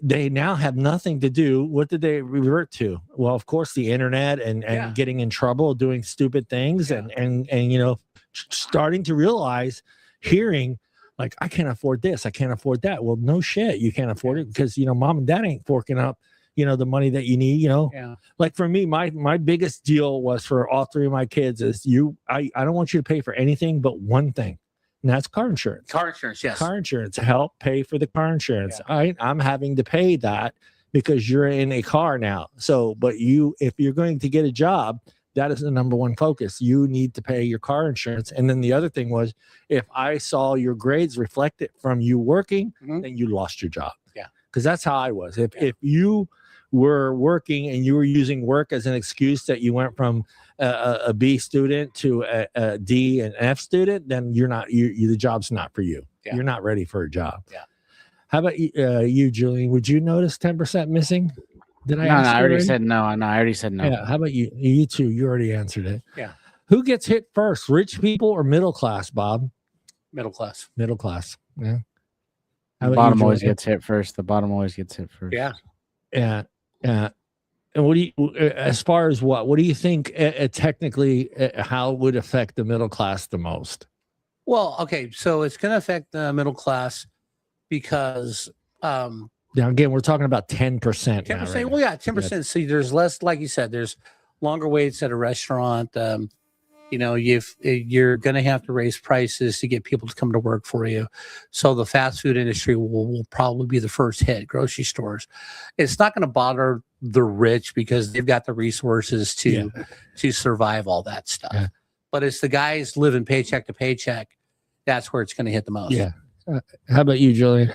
they now have nothing to do. What did they revert to? Well, of course, the internet and getting in trouble, doing stupid things, and you know, starting to realize, hearing like, I can't afford this, I can't afford that. Well, no shit, you can't afford it because, you know, mom and dad ain't forking up, you know, the money that you need, you know. Like for me, my biggest deal was for all three of my kids is I don't want you to pay for anything but one thing. And that's car insurance. Car insurance, yes. Car insurance, help pay for the car insurance. I'm having to pay that because you're in a car now. So, but if you're going to get a job, that is the number one focus. You need to pay your car insurance. And then the other thing was, if I saw your grades reflected from you working, then you lost your job. Yeah. Because that's how I was. If you were working and you were using work as an excuse that you went from a B student to a D and F student, then the job's not for you. You're not ready for a job. How about you, Julian? Would you notice 10% missing? Did I? I already said no. No, I already said no. Yeah. How about you? You too. You already answered it. Yeah. Who gets hit first, rich people or middle class, Bob? Middle class. Middle class. Yeah. The bottom always gets hit first. The bottom always gets hit first. Yeah. Yeah. Yeah. And what do you, as far as what do you think technically how it would affect the middle class the most? Well, okay, so it's going to affect the middle class because now again, we're talking about 10%. 10%. Now, right? Well, yeah, 10%. Yeah. See, there's less, like you said, there's longer waits at a restaurant. You know, you're going to have to raise prices to get people to come to work for you. So the fast food industry will probably be the first hit. Grocery stores, it's not going to bother the rich because they've got the resources to survive all that stuff. Yeah. But it's the guys living paycheck to paycheck. That's where it's going to hit the most. Yeah. How about you, Julian?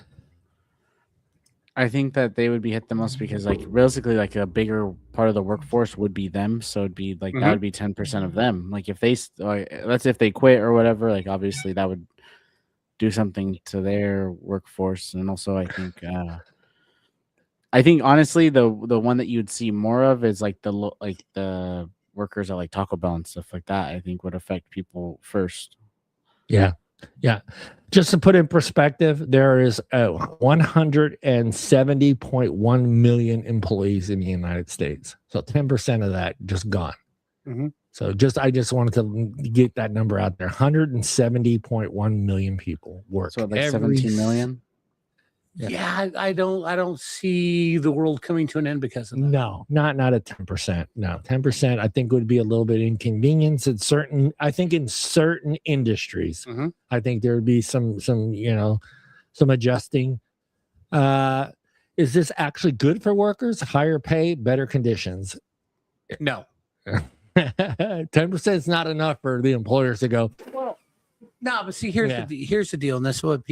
I think that they would be hit the most because, like, realistically, like a bigger part of the workforce would be them. So it'd be like that would be 10% of them. Like if they, let's say if they quit or whatever, like obviously that would do something to their workforce. And also, I think honestly, the one that you'd see more of is like the workers at like Taco Bell and stuff like that. I think would affect people first. Yeah. Yeah. Just to put in perspective, there is 170.1 million employees in the United States. So 10% of that just gone. So I just wanted to get that number out there. 170.1 million people work. So like 17 million. Yeah, I don't see the world coming to an end because of that. No, not at 10%. No, 10% I think would be a little bit inconvenience in certain industries. I think there would be some adjusting. Is this actually good for workers? Higher pay, better conditions? No. 10% is not enough for the employers to go, well, no, but see, here's the deal, and this is what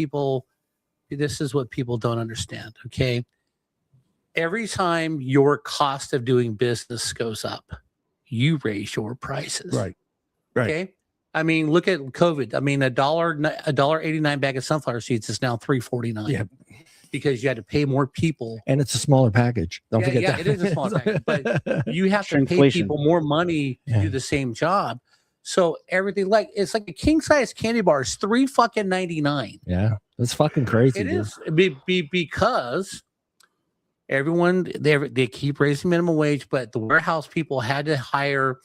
people don't understand. Okay. Every time your cost of doing business goes up, you raise your prices. Right. Okay. I mean, look at COVID. I mean, $1.89 bag of sunflower seeds is now $3.49. Yeah. Because you had to pay more people. And it's a smaller package. Don't forget that. Yeah, it is a smaller package. But you have to pay people more money to do the same job. So everything, like, it's like a king size candy bar is $3.99. Yeah. That's fucking crazy. It is because everyone they keep raising minimum wage, but the warehouse people had to hire.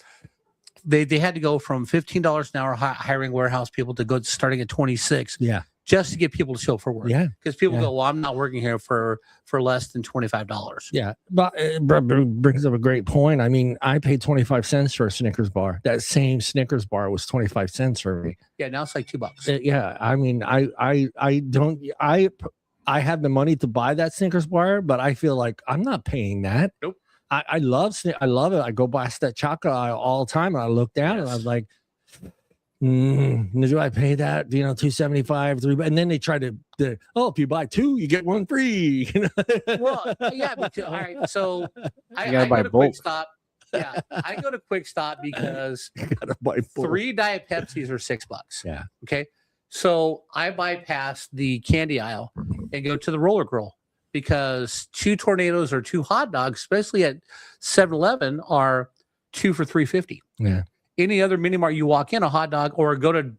They had to go from $15 an hour hiring warehouse people to go starting at 26. Yeah, just to get people to show for work. Yeah, because people go, well, I'm not working here for less than $25. Yeah, but it brings up a great point. I mean, I paid 25 cents for a Snickers bar. That same Snickers bar was 25 cents for me. Yeah, now it's like $2. Yeah, I mean, I have the money to buy that Snickers bar, but I feel like I'm not paying that. Nope. I love it. I go past that chocolate aisle all the time, and I look down and I'm like, do I pay that? $2.75, $3, and then they try to if you buy two, you get one free. Well, yeah, but all right. So I gotta buy go to both. Quick Stop. Yeah, I go to Quick Stop because you gotta buy 3 Diet Pepsis are $6. Yeah. Okay. So I bypass the candy aisle and go to the roller grill because 2 tornadoes or 2 hot dogs, especially at 7-Eleven, are 2 for $3.50. Yeah. Any other mini mart you walk in, a hot dog, or go to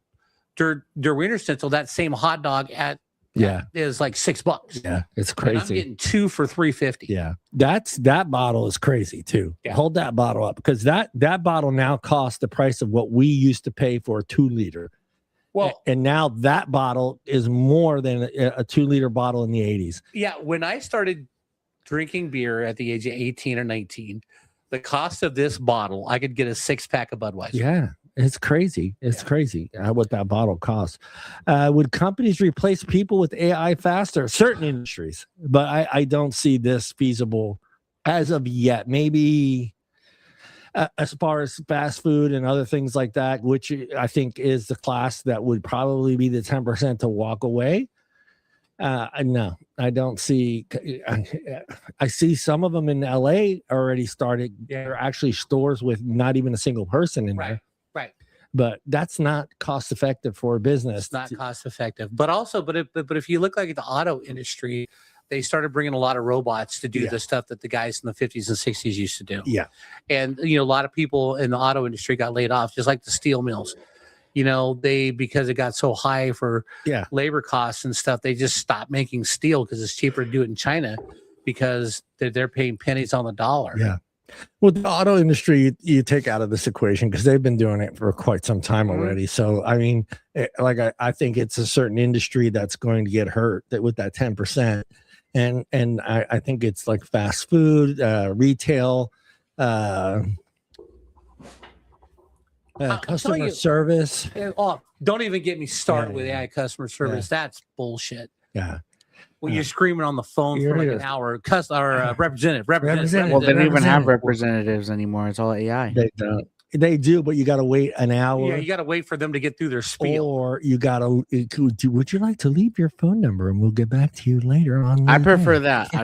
Der Wiener Schnitzel, that same hot dog is like $6. Yeah, it's And I'm crazy. getting 2 for $3.50. Yeah, that bottle is crazy too. Yeah. Hold that bottle up because that bottle now costs the price of what we used to pay for a 2-liter. Well, And now that bottle is more than a 2-liter bottle in the 80s. yeah, when I started drinking beer at the age of 18 or 19, the cost of this bottle, I could get a 6-pack of Budweiser. Yeah, it's crazy. It's crazy what that bottle costs. Would companies replace people with AI faster? Certain industries, but I don't see this feasible as of yet. Maybe as far as fast food and other things like that, which I think is the class that would probably be the 10% to walk away. No, I don't see. I see some of them in LA already started. They're actually stores with not even a single person in there. Right. But that's not cost effective for a business. It's not cost effective. But also, but if you look like at the auto industry, they started bringing a lot of robots to do the stuff that the guys in the 50s and 60s used to do. Yeah. And a lot of people in the auto industry got laid off, just like the steel mills. Because it got so high for labor costs and stuff, they just stopped making steel because it's cheaper to do it in China because they're paying pennies on the dollar. Yeah. Well, the auto industry, you take out of this equation because they've been doing it for quite some time already. So, I mean, I think it's a certain industry that's going to get hurt with that 10%. And I think it's like fast food, retail, customer service. Oh, don't even get me started with AI customer service. That's bullshit. Yeah. Well, you're screaming on the phone for like an hour. Representative. Well, they don't even have representatives anymore. It's all AI. They don't. They do, but you got to wait an hour. Yeah, you got to wait for them to get through their spiel. Or you got to. Would you like to leave your phone number and we'll get back to you later on? I prefer that. I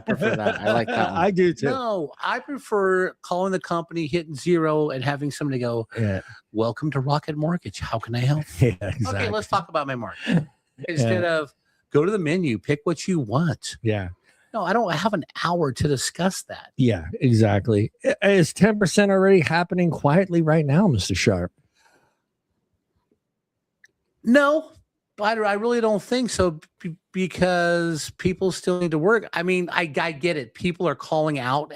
like that one. I do too. No, I prefer calling the company, hitting 0, and having somebody go, "Welcome to Rocket Mortgage. How can I help?" Yeah, exactly. Okay, let's talk about my mortgage instead of go to the menu, pick what you want. Yeah. No, I don't have an hour to discuss that. Yeah, exactly. Is 10% already happening quietly right now, Mr. Sharp? No, I really don't think so because people still need to work. I mean, I get it. People are calling out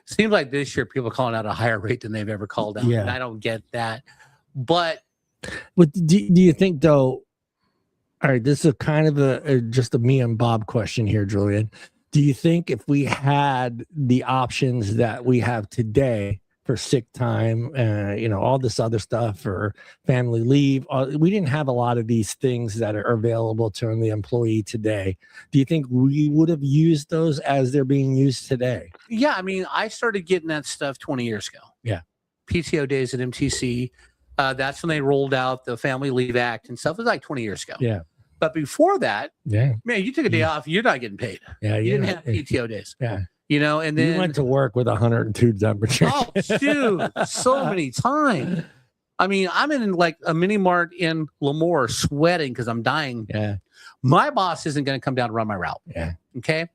seems like this year people are calling out at a higher rate than they've ever called out. Yeah. And I don't get that. But do you think, though, all right, this is kind of just a me and Bob question here, Julian. Do you think if we had the options that we have today for sick time, all this other stuff for family leave, we didn't have a lot of these things that are available to the employee today. Do you think we would have used those as they're being used today? Yeah, I mean, I started getting that stuff 20 years ago. Yeah. PTO days at MTC. That's when they rolled out the Family Leave Act and stuff. It was like 20 years ago. Yeah. But before that, man, you took a day off, you're not getting paid. Yeah, you didn't have PTO days. Yeah. And then you went to work with 102 temperature. Oh, dude, so many times. I mean, I'm in like a mini mart in Lemoore sweating because I'm dying. Yeah. My boss isn't going to come down to run my route. Yeah. Okay.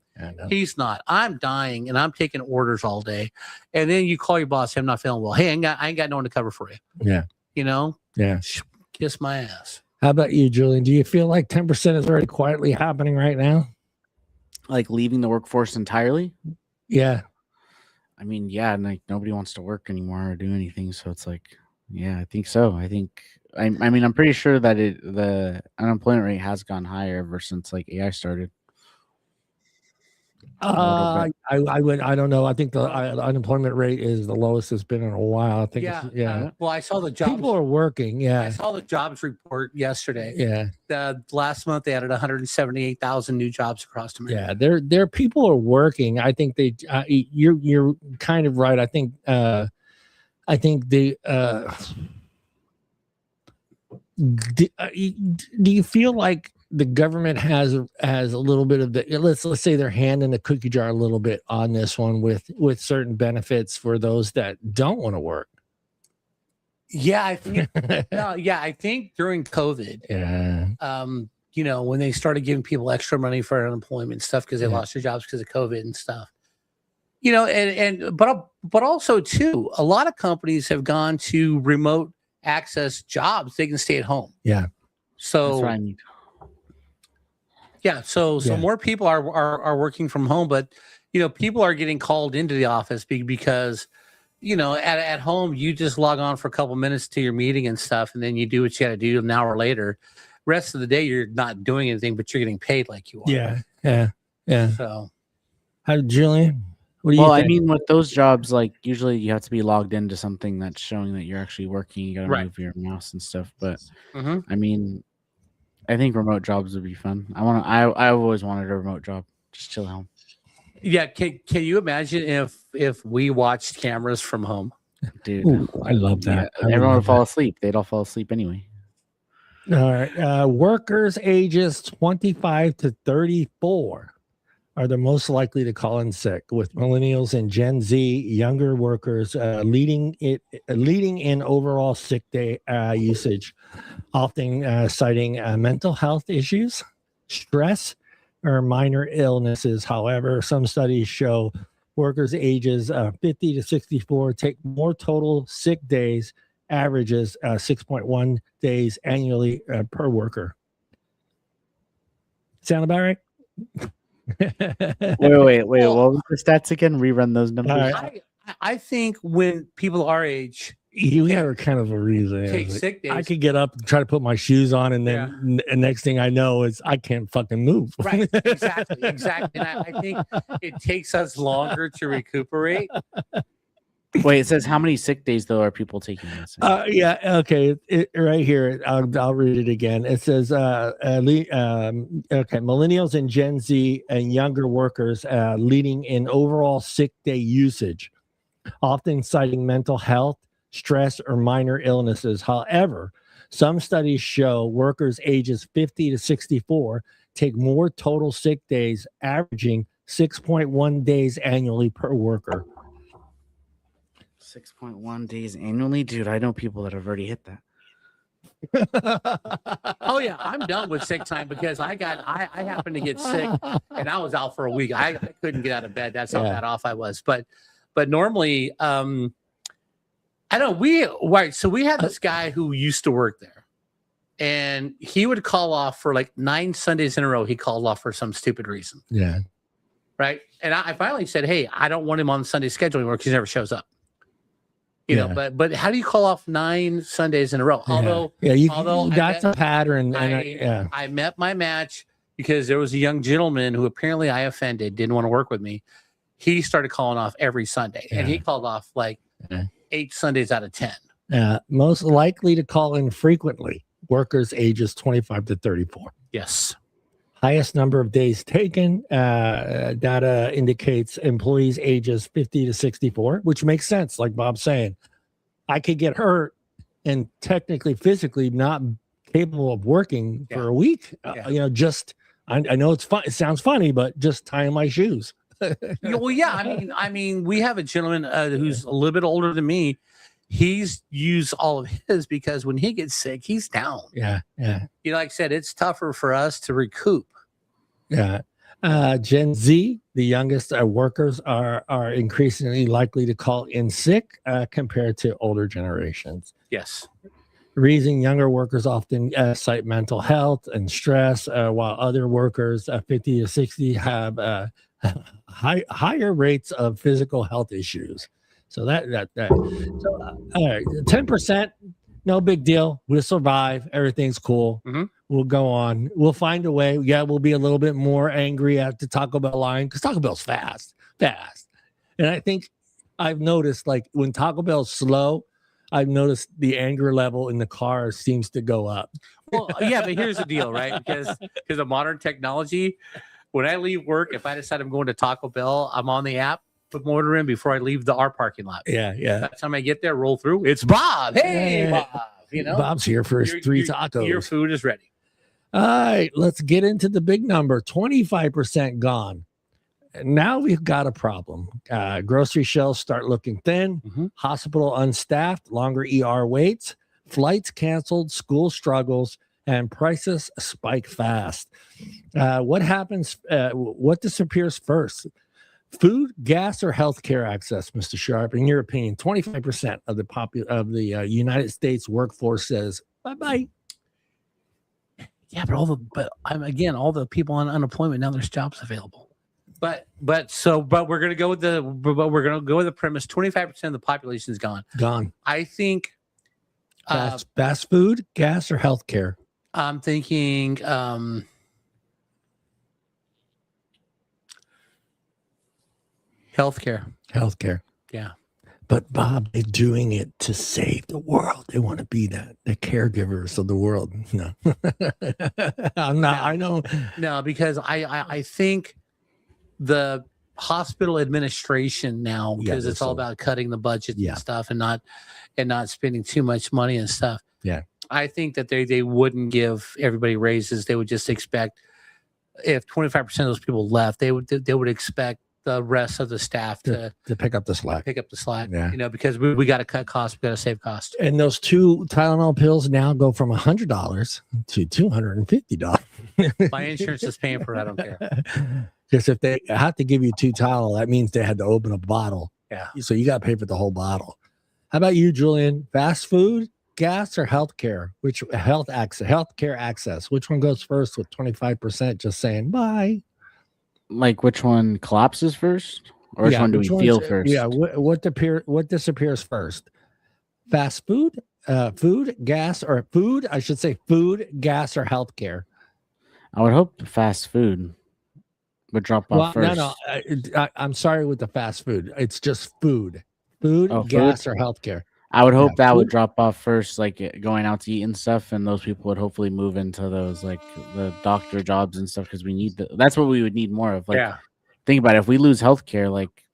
He's not. I'm dying and I'm taking orders all day. And then you call your boss, hey, I'm not feeling well. Hey, I ain't got no one to cover for you. Yeah. Yeah. Kiss my ass. How about you, Julian? Do you feel like 10% is already quietly happening right now? Like leaving the workforce entirely? Yeah. I mean, like nobody wants to work anymore or do anything. So it's like, yeah, I think so. I mean, I'm pretty sure that the unemployment rate has gone higher ever since like AI started. I don't know. I think the unemployment rate is the lowest it's been in a while. I think. Well, I saw the jobs. People are working. Yeah. I saw the jobs report yesterday. Yeah. Last month they added 178,000 new jobs across America. Yeah. There people are working. I think you're kind of right. I think they do you feel like the government has a little bit of the let's say their hand in the cookie jar a little bit on this one with certain benefits for those that don't want to work? Yeah, I think I think during COVID, You know, when they started giving people extra money for unemployment stuff because they lost their jobs because of COVID and stuff. You know, but also too, a lot of companies have gone to remote access jobs. They can stay at home. Yeah. So That's what I need. yeah, so more people are working from home, but you know, people are getting called into the office because you know, at home you just log on for a couple minutes to your meeting and stuff, and then you do what you got to do. An hour later, rest of the day you're not doing anything, but you're getting paid like you are. Yeah. So, how, Julian? What do you Well, think? I mean, with those jobs, like usually you have to be logged into something that's showing that you're actually working. You got to move your mouse and stuff. But I mean, I think remote jobs would be fun. I've always wanted a remote job. Just chill at home. Yeah, can you imagine if we watched cameras from home? Dude, Ooh, I love that. Yeah, everyone would fall asleep. They'd all fall asleep anyway. All right. Workers ages 25 to 34 are the most likely to call in sick, with millennials and Gen Z younger workers leading in overall sick day usage, often citing mental health issues, stress, or minor illnesses. However, some studies show workers ages 50 to 64 take more total sick days, averages 6.1 days annually per worker. Sound about right? Wait. What was the stats again? Rerun those numbers. I think when people our age, you have kind of a reason. Take sick days. I could get up and try to put my shoes on, and then next thing I know is I can't fucking move. Right, exactly. And I think it takes us longer to recuperate. Wait, it says how many sick days though are people taking this? Yeah, okay. Right here, I'll read it again. It says, millennials and Gen Z and younger workers leading in overall sick day usage, often citing mental health, stress, or minor illnesses. However, some studies show workers ages 50 to 64 take more total sick days, averaging 6.1 days annually per worker. 6.1 days annually, dude. I know people that have already hit that. Oh yeah, I'm done with sick time because I happened to get sick and I was out for a week. I couldn't get out of bed. That's how bad off I was. But normally, I know so we had this guy who used to work there, and he would call off for like 9 Sundays in a row. He called off for some stupid reason. Yeah. Right. And I finally said, hey, I don't want him on the Sunday schedule anymore because he never shows up. You know, but how do you call off 9 Sundays in a row? Although that's a pattern. And I met my match because there was a young gentleman who apparently I offended, didn't want to work with me. He started calling off every Sunday, and he called off like 8 Sundays out of 10. Most likely to call in frequently, workers ages 25 to 34. Yes. Highest number of days taken. Data indicates employees ages 50 to 64, which makes sense. Like Bob's saying, I could get hurt and technically, physically not capable of working for a week. You know, just I know it's fun. It sounds funny, but just tying my shoes. Well, yeah. I mean, we have a gentleman who's a little bit older than me. He's used all of his because when he gets sick, he's down. Yeah. You know, like I said, it's tougher for us to recoup. Yeah. Gen Z, the youngest workers, are increasingly likely to call in sick compared to older generations. Yes. Reason younger workers often cite mental health and stress, while other workers 50 to 60 have higher rates of physical health issues. So all right, 10%, no big deal. We'll survive. Everything's cool. We'll go on. We'll find a way. Yeah, we'll be a little bit more angry at the Taco Bell line because Taco Bell's fast. And I think I've noticed, like, when Taco Bell's slow, I've noticed the anger level in the car seems to go up. Well, yeah, but here's the deal, right? Because of modern technology, when I leave work, if I decide I'm going to Taco Bell, I'm on the app, put my order in before I leave our parking lot. Yeah. By the time I get there, roll through, it's Bob. Hey, Bob. You know, Bob's here for his 3 tacos. Your food is ready. All right, let's get into the big number. 25% gone. Now we've got a problem. Grocery shelves start looking thin. Hospital unstaffed. Longer ER waits. Flights canceled. School struggles. and prices spike fast. What happens? What disappears first? Food, gas, or healthcare access, Mr. Sharp? In your opinion, 25% of the United States workforce says bye-bye. Yeah, but all the people on unemployment now, there's jobs available. But we're gonna go with the premise: 25% of the population is gone. Gone. I think Fast food, gas, or healthcare? I'm thinking healthcare. Healthcare. Yeah. But Bob, they're doing it to save the world. They want to be the caregivers of the world. No, I'm not. I know. No, because I think the hospital administration now, because it's all about cutting the budget and stuff, and not spending too much money and stuff. Yeah, I think that they wouldn't give everybody raises. They would just expect, if 25% of those people left, they would expect the rest of the staff to pick up the slack. Yeah. Because we got to cut costs, we got to save costs. And those 2 Tylenol pills now go from $100 to $250. My insurance is paying for it. I don't care. Because if they have to give you 2 Tylenol, that means they had to open a bottle. Yeah. So you got to pay for the whole bottle. How about you, Julian? Fast food, gas, or healthcare? Which healthcare access? Which one goes first with 25% just saying bye? Like, which one collapses first, or which one do we feel first? Yeah, what disappears first? Fast food, food, gas, or food? I should say food, gas, or healthcare. I would hope fast food would drop off first. No, I'm sorry with the fast food. It's just food, gas, or healthcare. I would hope that would drop off first, like going out to eat and stuff, and those people would hopefully move into those, like the doctor jobs and stuff, because we need that's what we would need more of. Like, think about it. If we lose healthcare, like,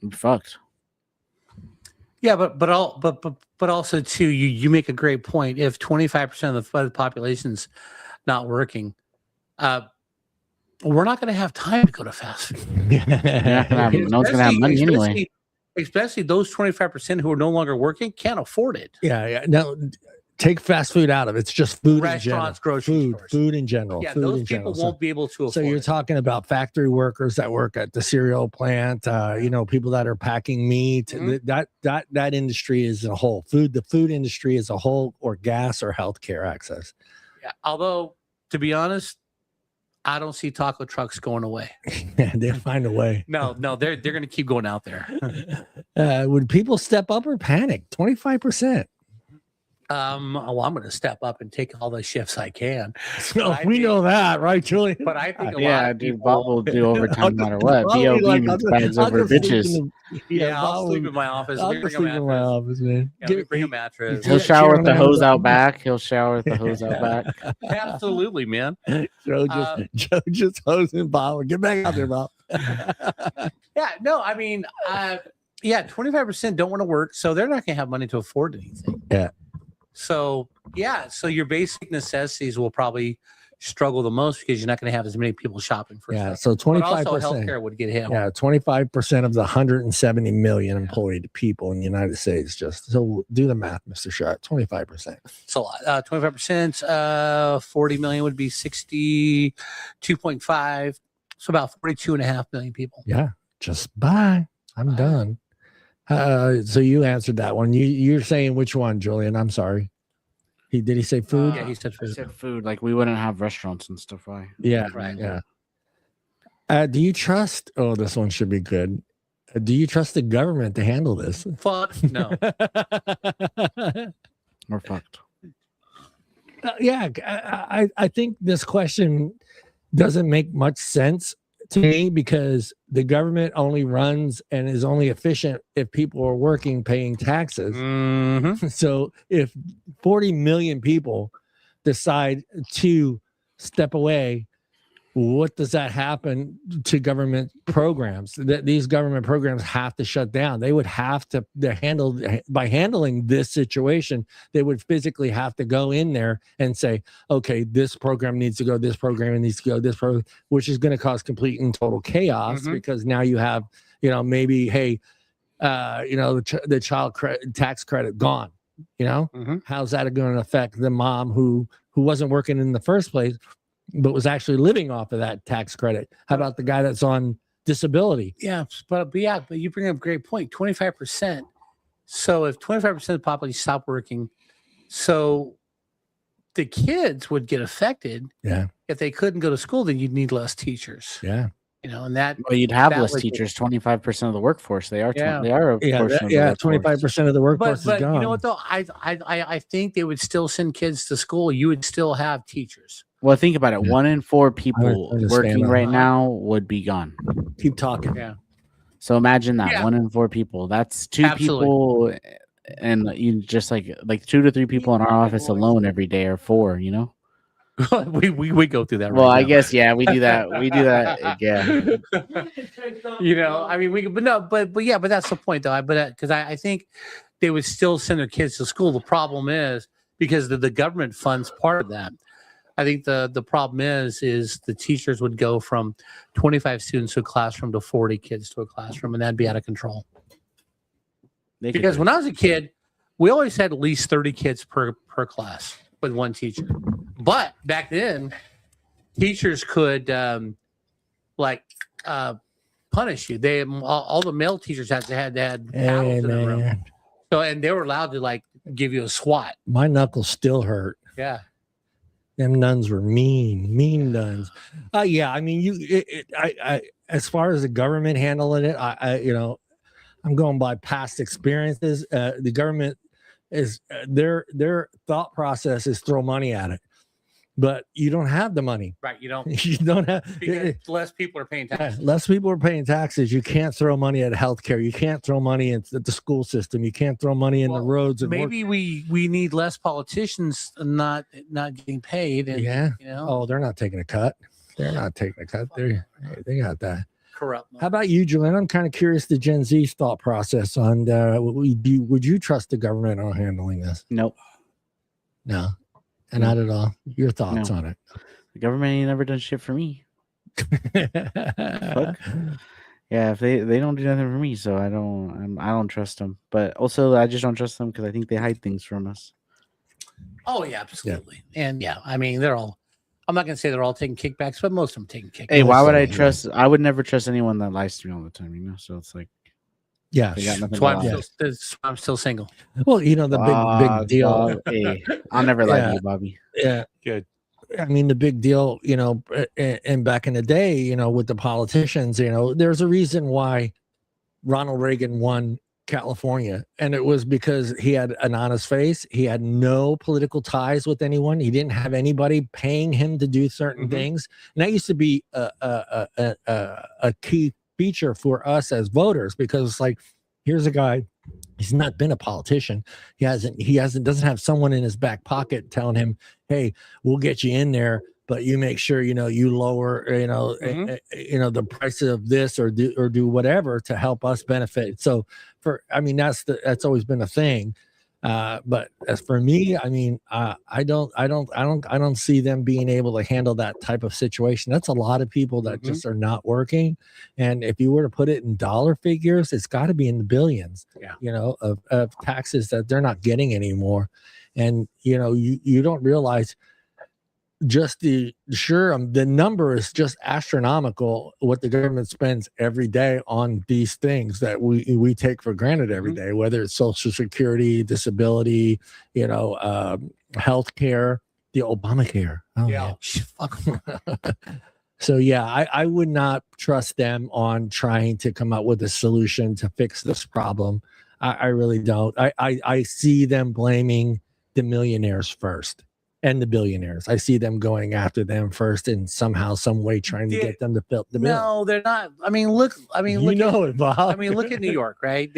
we're fucked. Yeah, but also too, you make a great point. If 25% of the population's not working, we're not going to have time to go to fast food. No one's going to have money anyway. Especially those 25% who are no longer working can't afford it. Yeah. No, take fast food out of it. It's just food. Restaurants, grocery stores. Food in general. Yeah, those people won't be able to afford. So you're talking about factory workers that work at the cereal plant. People that are packing meat. Mm-hmm. That industry is a whole. The food industry as a whole, or gas, or healthcare access. Yeah. Although, to be honest, I don't see taco trucks going away. Yeah, they'll find a way. No, they're going to keep going out there. Would people step up or panic? 25%. Well, I'm going to step up and take all the shifts I can. So we know that, right, Julian? But I think dude, Bob will do overtime no matter what. B.O.B. fights over bitches. I'll sleep in my office. I'll sleep in my office, man. Yeah, bring a mattress. He'll shower with the hose out back. Absolutely, man. Joe just hosing Bob. Get back out there, Bob. Yeah, no, I mean, 25% don't want to work, so they're not going to have money to afford anything. Yeah. So your basic necessities will probably struggle the most, because you're not going to have as many people shopping for stuff. So 25%. Also, healthcare would get hit. Yeah, 25% of the 170 million employed people in the United States. So do the math, Mr. Sharp. 25%. It's a lot. 25%, 40 million would be 62.5. So about 42.5 million people. Yeah, just bye. I'm done. So you answered that one. You're saying which one, Julian? I'm sorry. Did he say food? Yeah, he said food. I said food. Like, we wouldn't have restaurants and stuff, right? Yeah, right. Yeah. Do you trust? Oh, this one should be good. Do you trust the government to handle this? Fuck no. We're fucked. I think this question doesn't make much sense to me, because the government only runs and is only efficient if people are working, paying taxes. Mm-hmm. So if 40 million people decide to step away, what does that happen to government programs? These government programs have to shut down. They would have to handling this situation. They would physically have to go in there and say, okay, this program needs to go, this program needs to go, this program, which is going to cause complete and total chaos. Mm-hmm. Because now you have, maybe, hey, the child tax credit gone. How's that going to affect the mom who wasn't working in the first place, but was actually living off of that tax credit? How about the guy that's on disability? Yeah, but you bring up a great point. 25%. So if 25% of the population stopped working, so the kids would get affected. Yeah. If they couldn't go to school, then you'd need less teachers. Yeah. And that. Well, you'd have less teachers. 25% of the workforce. They are. They are a portion of the workforce. 25% of the workforce but is gone. You know what though? I think they would still send kids to school. You would still have teachers. Well, think about it. 1 in 4 people working right now would be gone. Keep talking. Yeah. So imagine that 1 in 4 people. That's 2 people, and you just like 2 to 3 people in our office alone every day, or 4. we go through that. Well, right I now. guess we do that. We do that. Yeah. I mean, but that's the point though. Because I think they would still send their kids to school. The problem is because the government funds part of that. I think the problem is the teachers would go from 25 students to a classroom to 40 kids to a classroom, and that'd be out of control. Because when I was a kid, we always had at least 30 kids per class with one teacher. But back then, teachers could punish you. They all the male teachers had paddles in the room. So and they were allowed to give you a swat. My knuckles still hurt. Yeah. Them nuns were mean nuns. Yeah, I mean, I as far as the government handling it, I'm going by past experiences. The government is their thought process is throw money at it, but you don't have the money. Right, you don't. You don't have because less people are paying taxes. Less people are paying taxes. You can't throw money at healthcare. You can't throw money into the school system. You can't throw money in the roads. And maybe we need less politicians not getting paid. And, Oh, they're not taking a cut. They're not taking a cut. They got that. Corrupt. How about you, Julian? I'm kind of curious the Gen Z's thought process on would you trust the government on handling this? Nope. No. And not at all. Your thoughts on it? The government ain't never done shit for me. Fuck. Yeah, if they don't do nothing for me, so I don't trust them. But also, I just don't trust them because I think they hide things from us. Oh yeah, absolutely. Yeah. And I mean, they're all. I'm not gonna say they're all taking kickbacks, but most of them taking kickbacks. Hey, why would I trust? I would never trust anyone that lies to me all the time. So it's like. Yeah, that's why I'm still single. Well, the big deal. Hey, I'll never lie to you, Bobby. Yeah, good. I mean, the big deal, and back in the day, with the politicians, there's a reason why Ronald Reagan won California, and it was because he had an honest face. He had no political ties with anyone. He didn't have anybody paying him to do certain things, and that used to be a key feature for us as voters, because it's like, here's a guy, he's not been a politician, doesn't have someone in his back pocket telling him, hey, we'll get you in there, but you make sure you lower the price of this or do whatever to help us benefit. So that's always been a thing. But as for me, I mean, I don't see them being able to handle that type of situation. That's a lot of people that just are not working. And if you were to put it in dollar figures, it's got to be in the billions, of taxes that they're not getting anymore. And, you don't realize just the number is just astronomical what the government spends every day on these things that we take for granted every day, whether it's Social Security, disability, health care, the Obamacare. So I would not trust them on trying to come up with a solution to fix this problem. I really don't. I see them blaming the millionaires first. And the billionaires. I see them going after them first and somehow, some way trying to get them to fill the bill. No, they're not. I mean, look it, Bob. I mean, look at New York, right?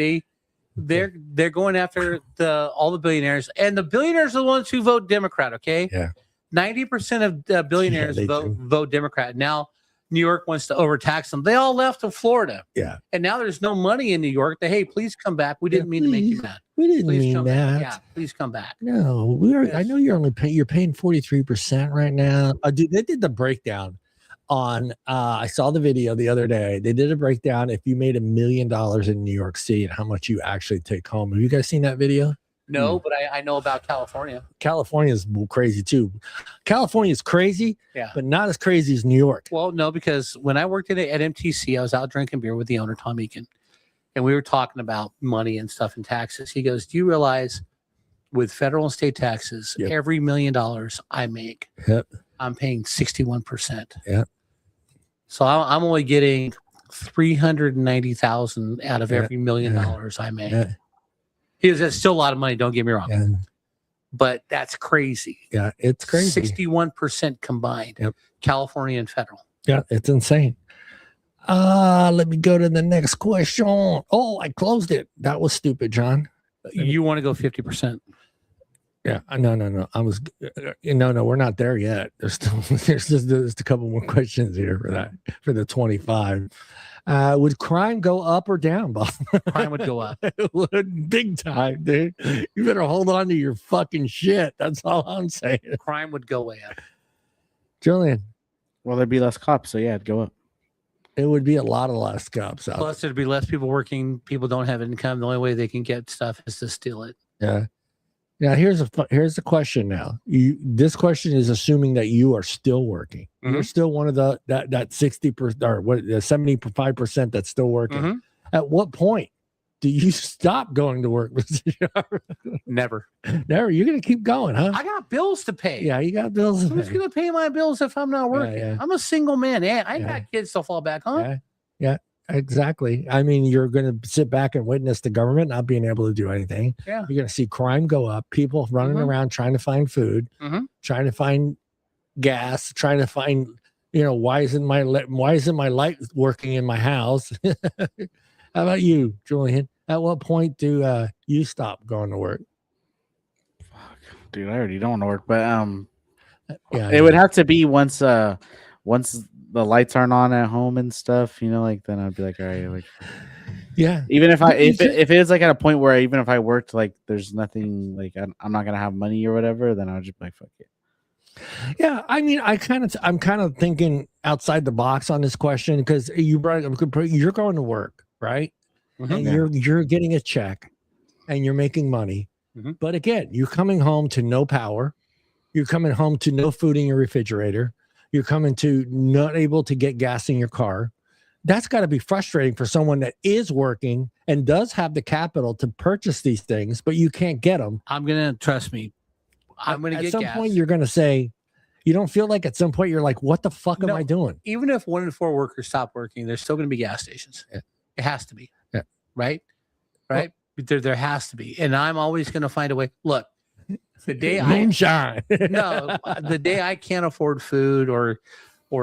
They're going after all the billionaires, and the billionaires are the ones who vote Democrat. Okay. Yeah. 90% of the billionaires vote Democrat. Now, New York wants to overtax them. They all left to Florida. Yeah. And now there's no money in New York. Hey, please come back. We didn't mean to make you mad. We didn't mean that. Yeah, please come back. No, I know you're paying 43% right now. Dude, they did the breakdown on. I saw the video the other day. They did a breakdown if you made $1 million in New York City and how much you actually take home. Have you guys seen that video? No, but I know about California. California is crazy too. California is crazy, but not as crazy as New York. Well, no, because when I worked at MTC, I was out drinking beer with the owner, Tom Eakin, and we were talking about money and stuff and taxes. He goes, "Do you realize with federal and state taxes, every $1 million I make, I'm paying 61%. Yeah. So I'm only getting 390,000 out of every $1 million I make. Yeah. That's still a lot of money. Don't get me wrong. Yeah. But that's crazy. Yeah, it's crazy. 61% combined. Yep. California and federal. Yeah, it's insane. Let me go to the next question. Oh, I closed it. That was stupid, John. You want to go 50%? Yeah, no. I was no, we're not there yet. There's just a couple more questions here for that, for the 25. Would crime go up or down, Bob? Crime would go up. It would, big time, dude. You better hold on to your fucking shit. That's all I'm saying. Crime would go way up. Julian. Well, there'd be less cops, so yeah, it'd go up. It would be a lot of less cops out. Plus, there'd be less people working. People don't have income. The only way they can get stuff is to steal it. Yeah. Now here's a question. Now this question is assuming that you are still working. Mm-hmm. You're still one of that 60% or what 75% that's still working. Mm-hmm. At what point do you stop going to work? Never. You're gonna keep going, huh? I got bills to pay. Yeah, you got bills to pay. Who's gonna pay my bills if I'm not working? Yeah. I'm a single man, and I got kids to fall back on. Yeah. Exactly. I mean, you're going to sit back and witness the government not being able to do anything. Yeah. You're going to see crime go up, people running around trying to find food, trying to find gas, trying to find, why isn't my light working in my house? How about you, Julian? At what point do you stop going to work? Fuck, dude, I already don't want to work, but it would have to be once the lights aren't on at home and stuff, then I'd be like, all right, like, yeah. Even if it is like at a point where even if I worked, like, there's nothing, like, I'm not gonna have money or whatever, then I'll just be like, fuck it. Yeah, I mean, I'm kind of thinking outside the box on this question because you're going to work, right? Mm-hmm. And you're getting a check, and you're making money, but again, you're coming home to no power, you're coming home to no food in your refrigerator. You're coming to not able to get gas in your car. That's got to be frustrating for someone that is working and does have the capital to purchase these things, but you can't get them. I'm going to trust me. I'm going to get gas. At some point, you're going to say, you don't feel like at some point you're like, what the fuck am I doing? Even if 1 in 4 workers stop working, there's still going to be gas stations. Yeah. It has to be. Yeah. Right? Well, there has to be. And I'm always going to find a way. Look. The day the day I can't afford food or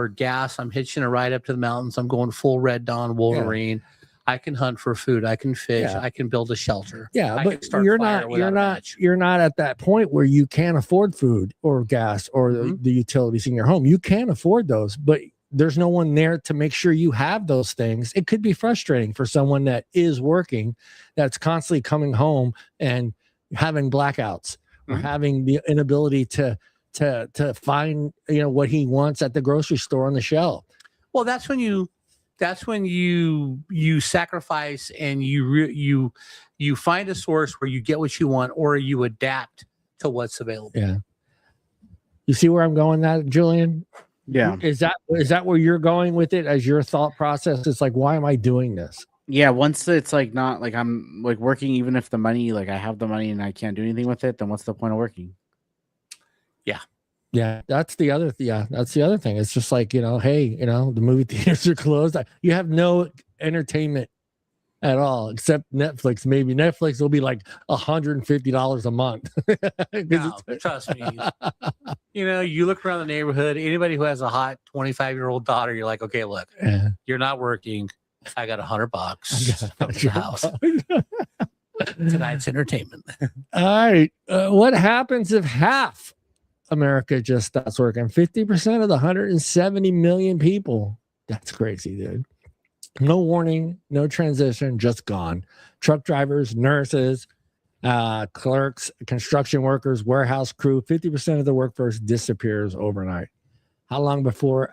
gas, I'm hitching a ride up to the mountains. I'm going full Red Dawn Wolverine. Yeah. I can hunt for food. I can fish. Yeah. I can build a shelter. Yeah, but you're not at that point where you can't afford food or gas or the utilities in your home. You can't afford those, but there's no one there to make sure you have those things. It could be frustrating for someone that is working, that's constantly coming home and having blackouts. Or having the inability to find what he wants at the grocery store on the shelf. Well, that's when you sacrifice and you find a source where you get what you want or you adapt to what's available. Yeah. You see where I'm going, that Julian? Yeah. Is that where you're going with it as your thought process? It's like, why am I doing this? Yeah, once it's like not like I'm like working, even if the money, like I have the money and I can't do anything with it, then what's the point of working? Yeah, that's the other thing. It's just like, hey, the movie theaters are closed. You have no entertainment at all except Netflix. Maybe Netflix will be like $150 a month. No, trust me. You look around the neighborhood, anybody who has a hot 25-year-old daughter, you're like, okay, look, you're not working. I got $100 from the house. Tonight's entertainment. All right. What happens if half America just stops working? 50% of the 170 million people. That's crazy, dude. No warning, no transition, just gone. Truck drivers, nurses, clerks, construction workers, warehouse crew, 50% of the workforce disappears overnight. How long before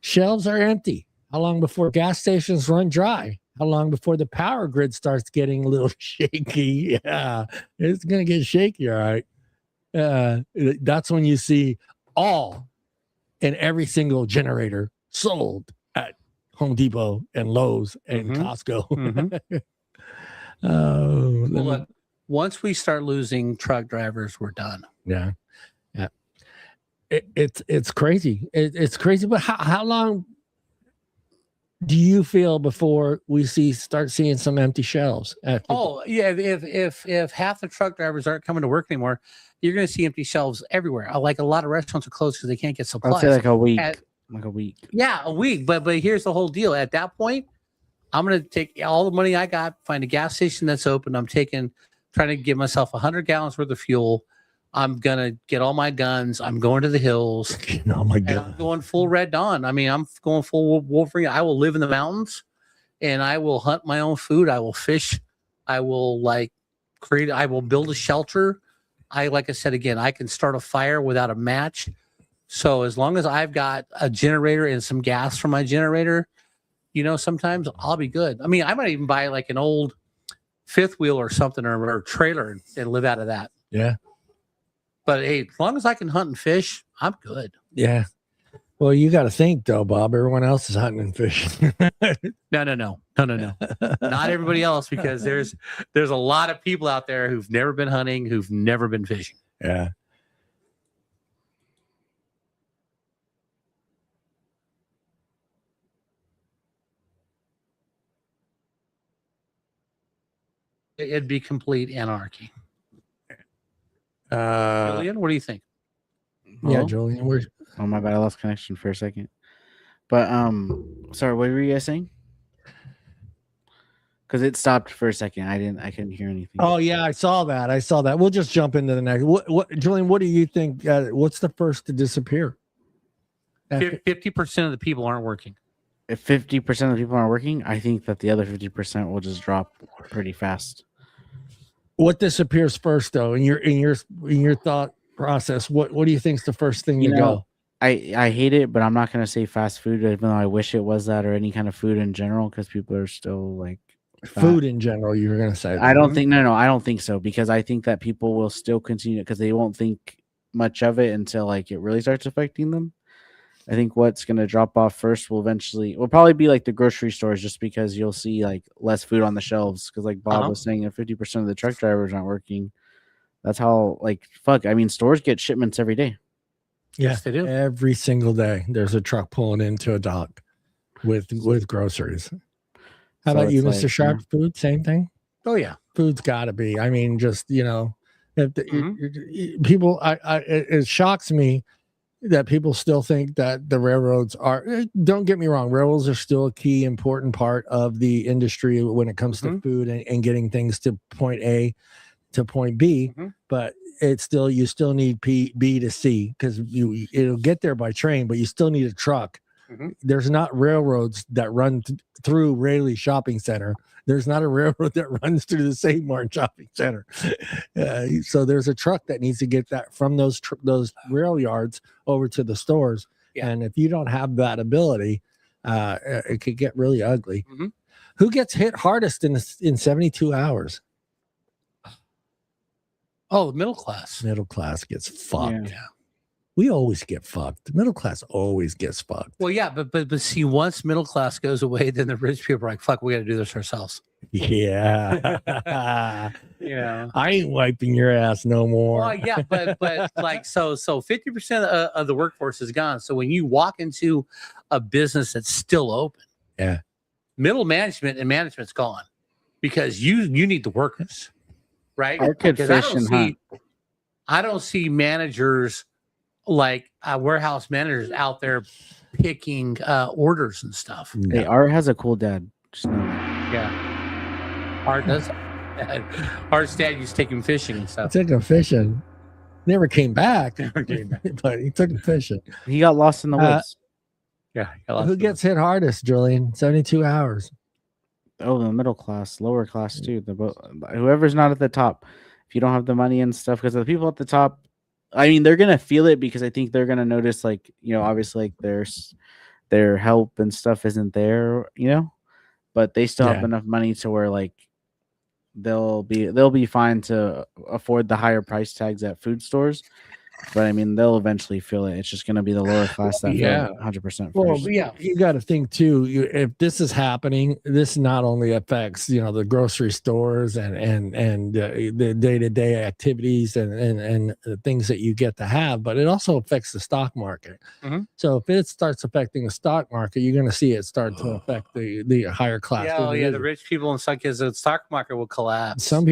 shelves are empty? How long before gas stations run dry? how long before the power grid starts getting a little shaky? Yeah, it's gonna get shaky, all right. That's when you see all and every single generator sold at Home Depot and Lowe's and Costco. Well, look, once we start losing truck drivers, we're done. Yeah. It's crazy. It's crazy. But how long do you feel before we start seeing some empty shelves? Oh yeah, if half the truck drivers aren't coming to work anymore, you're going to see empty shelves everywhere. Like a lot of restaurants are closed because they can't get supplies. I'll say like a week. Yeah, a week. But here's the whole deal. At that point, I'm going to take all the money I got, find a gas station that's open. I'm trying to give myself 100 gallons worth of fuel. I'm going to get all my guns. I'm going to the hills. Oh my God. I'm going full Red Dawn. I mean, I'm going full Wolverine. I will live in the mountains and I will hunt my own food. I will fish. I will I will build a shelter. Like I said, again, I can start a fire without a match. So as long as I've got a generator and some gas from my generator, sometimes I'll be good. I mean, I might even buy like an old fifth wheel or something or trailer and live out of that. Yeah. But hey, as long as I can hunt and fish, I'm good. Yeah. Well, you got to think though, Bob. Everyone else is hunting and fishing. No. Not everybody else, because there's a lot of people out there who've never been hunting, who've never been fishing. Yeah. It'd be complete anarchy. Uh, Julian, what do you think? Yeah, Hello? Julian. Oh my bad, I lost connection for a second. But sorry, what were you guys saying? Because it stopped for a second. I couldn't hear anything. Oh yeah, I saw that. We'll just jump into the next. What Julian? What do you think? What's the first to disappear? 50% of the people aren't working. If 50% of the people aren't working, I think that the other 50% will just drop pretty fast. What disappears first, though, in your thought process? What do you think's the first thing to go? I hate it, but I'm not gonna say fast food, even though I wish it was that, or any kind of food in general, because people are still like food in general. You were gonna say? I don't think no, I don't think so, because I think that people will still continue because they won't think much of it until like it really starts affecting them. I think what's going to drop off first will probably be like the grocery stores, just because you'll see like less food on the shelves. Because like Bob was saying, if 50% of the truck drivers aren't working, that's how I mean, stores get shipments every day. Yes, they do. Every single day, there's a truck pulling into a dock with groceries. How about you, Mr. Sharp? Yeah. Food, same thing. Oh yeah, food's got to be. I mean, just people. It shocks me that people still think that the railroads are. Don't get me wrong, railroads are still a key important part of the industry when it comes to food and getting things to point A to point B, but it's still, you still need B to C, because it'll get there by train, but you still need a truck. There's not railroads that run through Rayleigh Shopping Center. There's not a railroad that runs through the St. Martin Shopping Center. So there's a truck that needs to get that from those rail yards over to the stores. Yeah. And if you don't have that ability, it could get really ugly. Who gets hit hardest in 72 hours? Oh, the middle class. Middle class gets fucked. Yeah. We always get fucked. The middle class always gets fucked. Well, yeah, but see, once middle class goes away, then the rich people are like, fuck, we got to do this ourselves. Yeah. Yeah. I ain't wiping your ass no more. Well, yeah, but like, so 50% of the workforce is gone. So when you walk into a business that's still open, yeah, middle management and management's gone, because you need the workers, right? I don't see managers like warehouse managers out there picking orders and stuff. Hey, Art has a cool dad. Just know that. Yeah, Art does. Art's dad used to take him fishing and stuff. Took him fishing. Never came back. But he took him fishing. He got lost in the woods. Yeah. Who gets hit hardest, Julian? 72 hours. Oh, the middle class, lower class too. Whoever's not at the top. If you don't have the money and stuff, because the people at the top, I mean, they're gonna feel it, because I think they're gonna notice, like, obviously, like their help and stuff isn't there, but they still have Yeah. enough money to where like they'll be fine to afford the higher price tags at food stores. But I mean, they'll eventually feel it. It's just going to be the lower class that Yeah. feel 100% Well, first. yeah. you got to think too. If this is happening, this not only affects the grocery stores and the day-to-day activities and the things that you get to have, but it also affects the stock market. Mhm. So if it starts affecting the stock market, you're going to see it start to affect the higher class. Yeah, the individuals. rich people and stuff, because the stock market will collapse. Some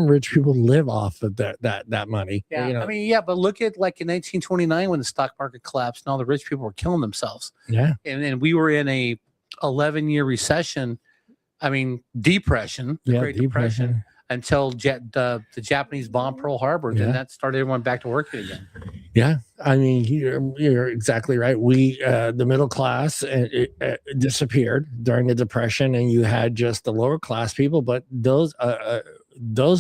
rich people live off of that money. Yeah, I mean, but look at like in 1929 when the stock market collapsed and all the rich people were killing themselves. Yeah, And we were in a 11-year recession. I mean, depression, the Great Depression, until the Japanese bombed Pearl Harbor. Then that started everyone back to work again. Yeah, I mean, you're exactly right. We the middle class disappeared during the Depression, and you had just the lower class people. But those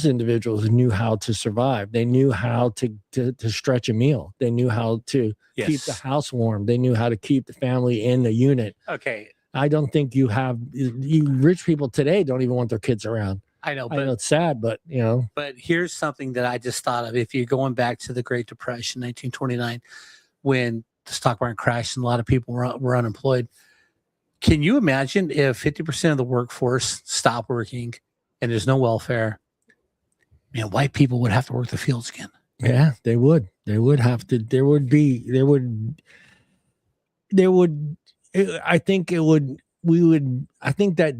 individuals knew how to survive. They knew how to stretch a meal. They knew how to keep the house warm. They knew how to keep the family in the unit. Okay, I don't think you rich people today don't even want their kids around. I know it's sad, but But here's something that I just thought of. If you're going back to the Great Depression, 1929, when the stock market crashed and a lot of people were unemployed, can you imagine if 50% of the workforce stopped working and there's no welfare? Man, white people would have to work the fields again. Yeah, they would. They would have to. I think it would. We would. I think that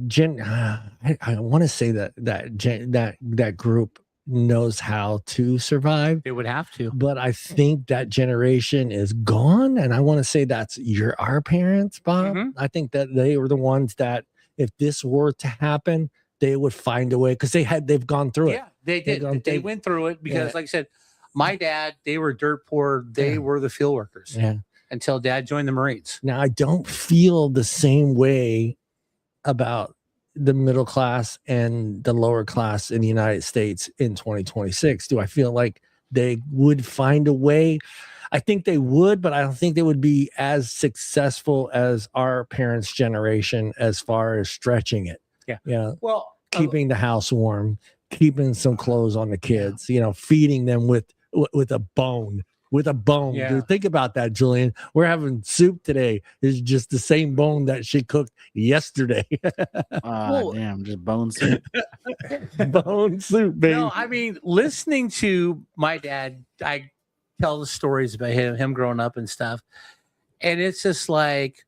I want to say that group knows how to survive. They would have to. But I think that generation is gone, and I want to say that's our parents, Bob. Mhm. I think that they were the ones that, if this were to happen, they would find a way, because they've gone through it. Yeah, they did. They went through it because, like I said, my dad, they were dirt poor. They were the field workers. Yeah. Until Dad joined the Marines. Now, I don't feel the same way about the middle class and the lower class in the United States in 2026. Do I feel like they would find a way? I think they would, but I don't think they would be as successful as our parents' generation as far as stretching it. Yeah. Well, keeping the house warm, keeping some clothes on the kids, feeding them with a bone. Dude, think about that, Julian. We're having soup today. It's just the same bone that she cooked yesterday. Damn, just bone soup. Bone soup, baby. No, I mean, listening to my dad, I tell the stories about him growing up and stuff, and it's just like,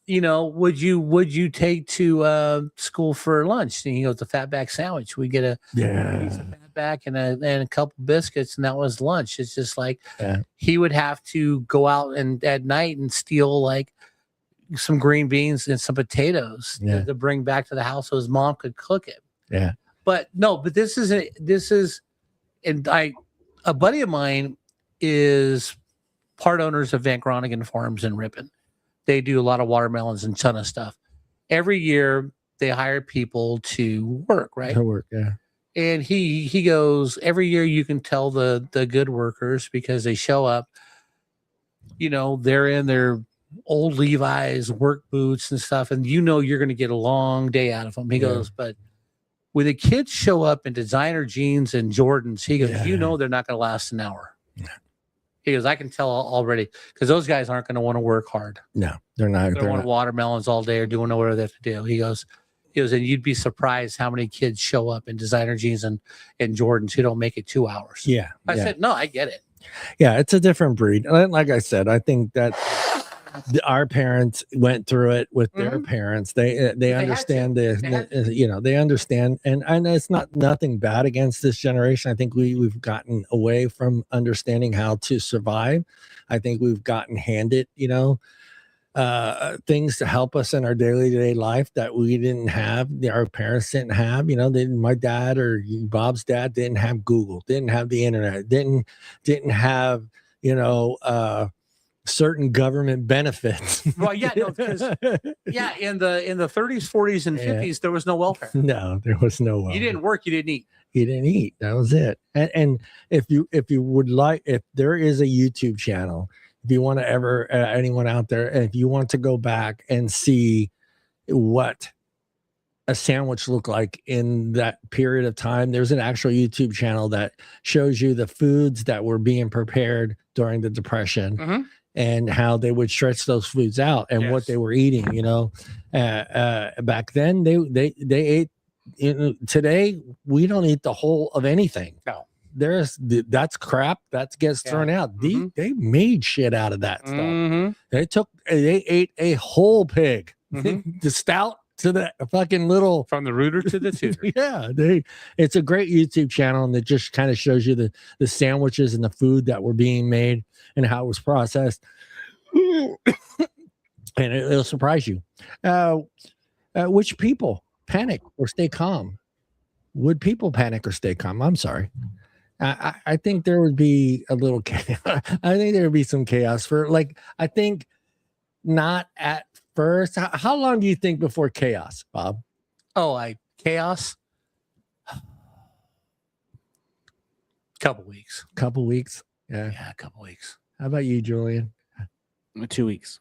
would you take to school for lunch? And he goes, the fatback sandwich. We get a piece of fatback and a couple biscuits, and that was lunch. It's just like he would have to go out and at night and steal like some green beans and some potatoes to bring back to the house so his mom could cook it. Yeah. But this is a buddy of mine is part owners of Van Groningen Farms in Ripon. They do a lot of watermelons and ton of stuff. Every year they hire people to work, right? To work, yeah. And he goes, every year you can tell the good workers because they show up, they're in their old Levi's work boots and stuff, and you're going to get a long day out of them. He goes, but when the kids show up in designer jeans and Jordans, he goes, they're not going to last an hour. Yeah. He goes, I can tell already, because those guys aren't going to want to work hard. No, they're not. They want watermelons all day or doing whatever they have to do. He goes, and you'd be surprised how many kids show up in designer jeans and Jordans who don't make it 2 hours. Yeah. I said, no, I get it. Yeah, it's a different breed. Like I said, I think that our parents went through it with their parents. They understand they understand, and it's nothing bad against this generation. I think we've gotten away from understanding how to survive. I think we've gotten handed things to help us in our day life that we didn't have, our parents didn't have. My dad or Bob's dad didn't have Google, didn't have the internet, didn't have certain government benefits. Well, in the 30s, 40s, and 50s, there was no welfare. No, there was no welfare. You didn't work, you didn't eat. You didn't eat. That was it. And if you would like, if there is a YouTube channel, if you want to anyone out there, if you want to go back and see what a sandwich look like in that period of time. There's an actual YouTube channel that shows you the foods that were being prepared during the Depression and how they would stretch those foods out and what they were eating. You know, back then they ate. You know, today we don't eat the whole of anything. No. That's crap that gets thrown out. They made shit out of that stuff. They ate a whole pig, the stout to the fucking little, from the rooter to the tutor. It's a great YouTube channel, and it just kind of shows you the sandwiches and the food that were being made and how it was processed. And it'll surprise you. Which people panic or stay calm? Would people panic or stay calm? I'm sorry. I think there would be a little chaos. I think there would be some chaos for, like, I think not at first. How long do you think before chaos, Bob? Chaos? Couple weeks. Yeah, a couple weeks. How about you, Julian? 2 weeks.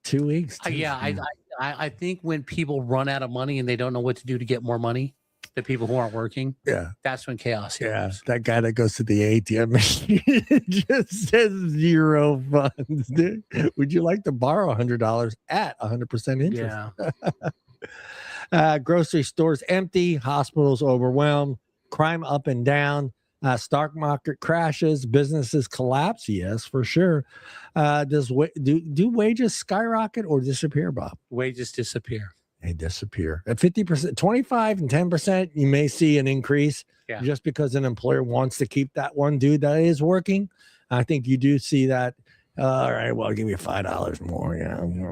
2 weeks? I think when people run out of money and they don't know what to do to get more money, the people who aren't working, that's when chaos hits. Yeah, that guy that goes to the ATM machine just says zero funds. Dude. Would you like to borrow $100 at 100% interest? Yeah. Grocery stores empty, hospitals overwhelmed, crime up and down, stock market crashes, businesses collapse. Yes, for sure. Do wages skyrocket or disappear, Bob? Wages disappear. They disappear at 50%, 25 and 10%. You may see an increase just because an employer wants to keep that one dude that is working. I think you do see that. All right, well, I'll give you $5 more,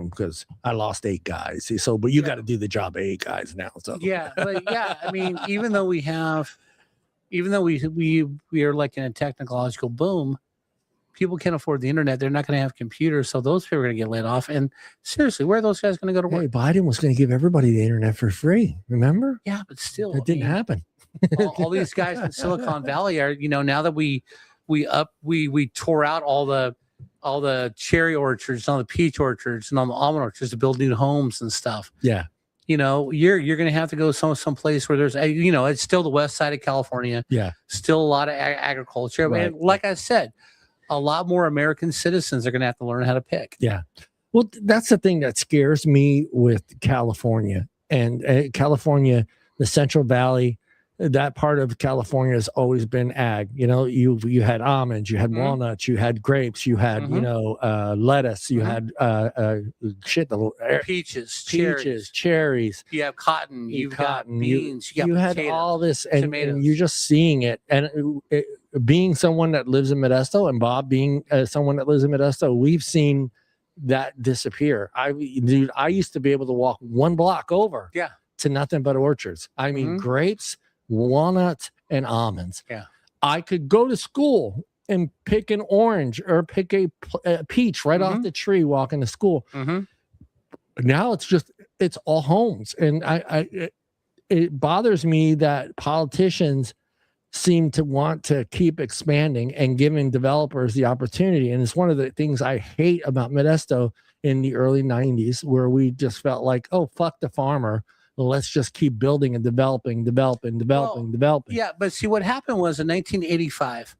because I lost 8 guys. So, but you got to do the job of 8 guys now. So I mean, even though we are like in a technological boom, people can't afford the internet. They're not going to have computers, so those people are going to get laid off. And seriously, where are those guys going to go to work? Hey, Biden was going to give everybody the internet for free. Remember? Yeah, but still, it didn't happen. all these guys in Silicon Valley are, now that we tore out all the cherry orchards, all the peach orchards, and all the almond orchards to build new homes and stuff. Yeah. You're going to have to go some place where there's it's still the west side of California. Yeah. Still a lot of agriculture. Right. And like I said, a lot more American citizens are going to have to learn how to pick. Yeah. Well, that's the thing that scares me with California. And California, the Central Valley, that part of California has always been ag. You had almonds, you had walnuts, you had grapes, you had lettuce, you had peaches, cherries. You have cotton, you've got beans, you had potatoes, all this, and you're just seeing it. And being someone that lives in Modesto, and Bob being someone that lives in Modesto, we've seen that disappear. I used to be able to walk 1 block over to nothing but orchards. I mean, grapes, walnuts, and almonds. Yeah. I could go to school and pick an orange or pick a peach right off the tree walking to school. Now it's all homes. And it bothers me that politicians seem to want to keep expanding and giving developers the opportunity. And it's one of the things I hate about Modesto in the early 90s, where we just felt like, oh, fuck the farmer. Let's just keep building and developing. Yeah, but see, what happened was in 1985,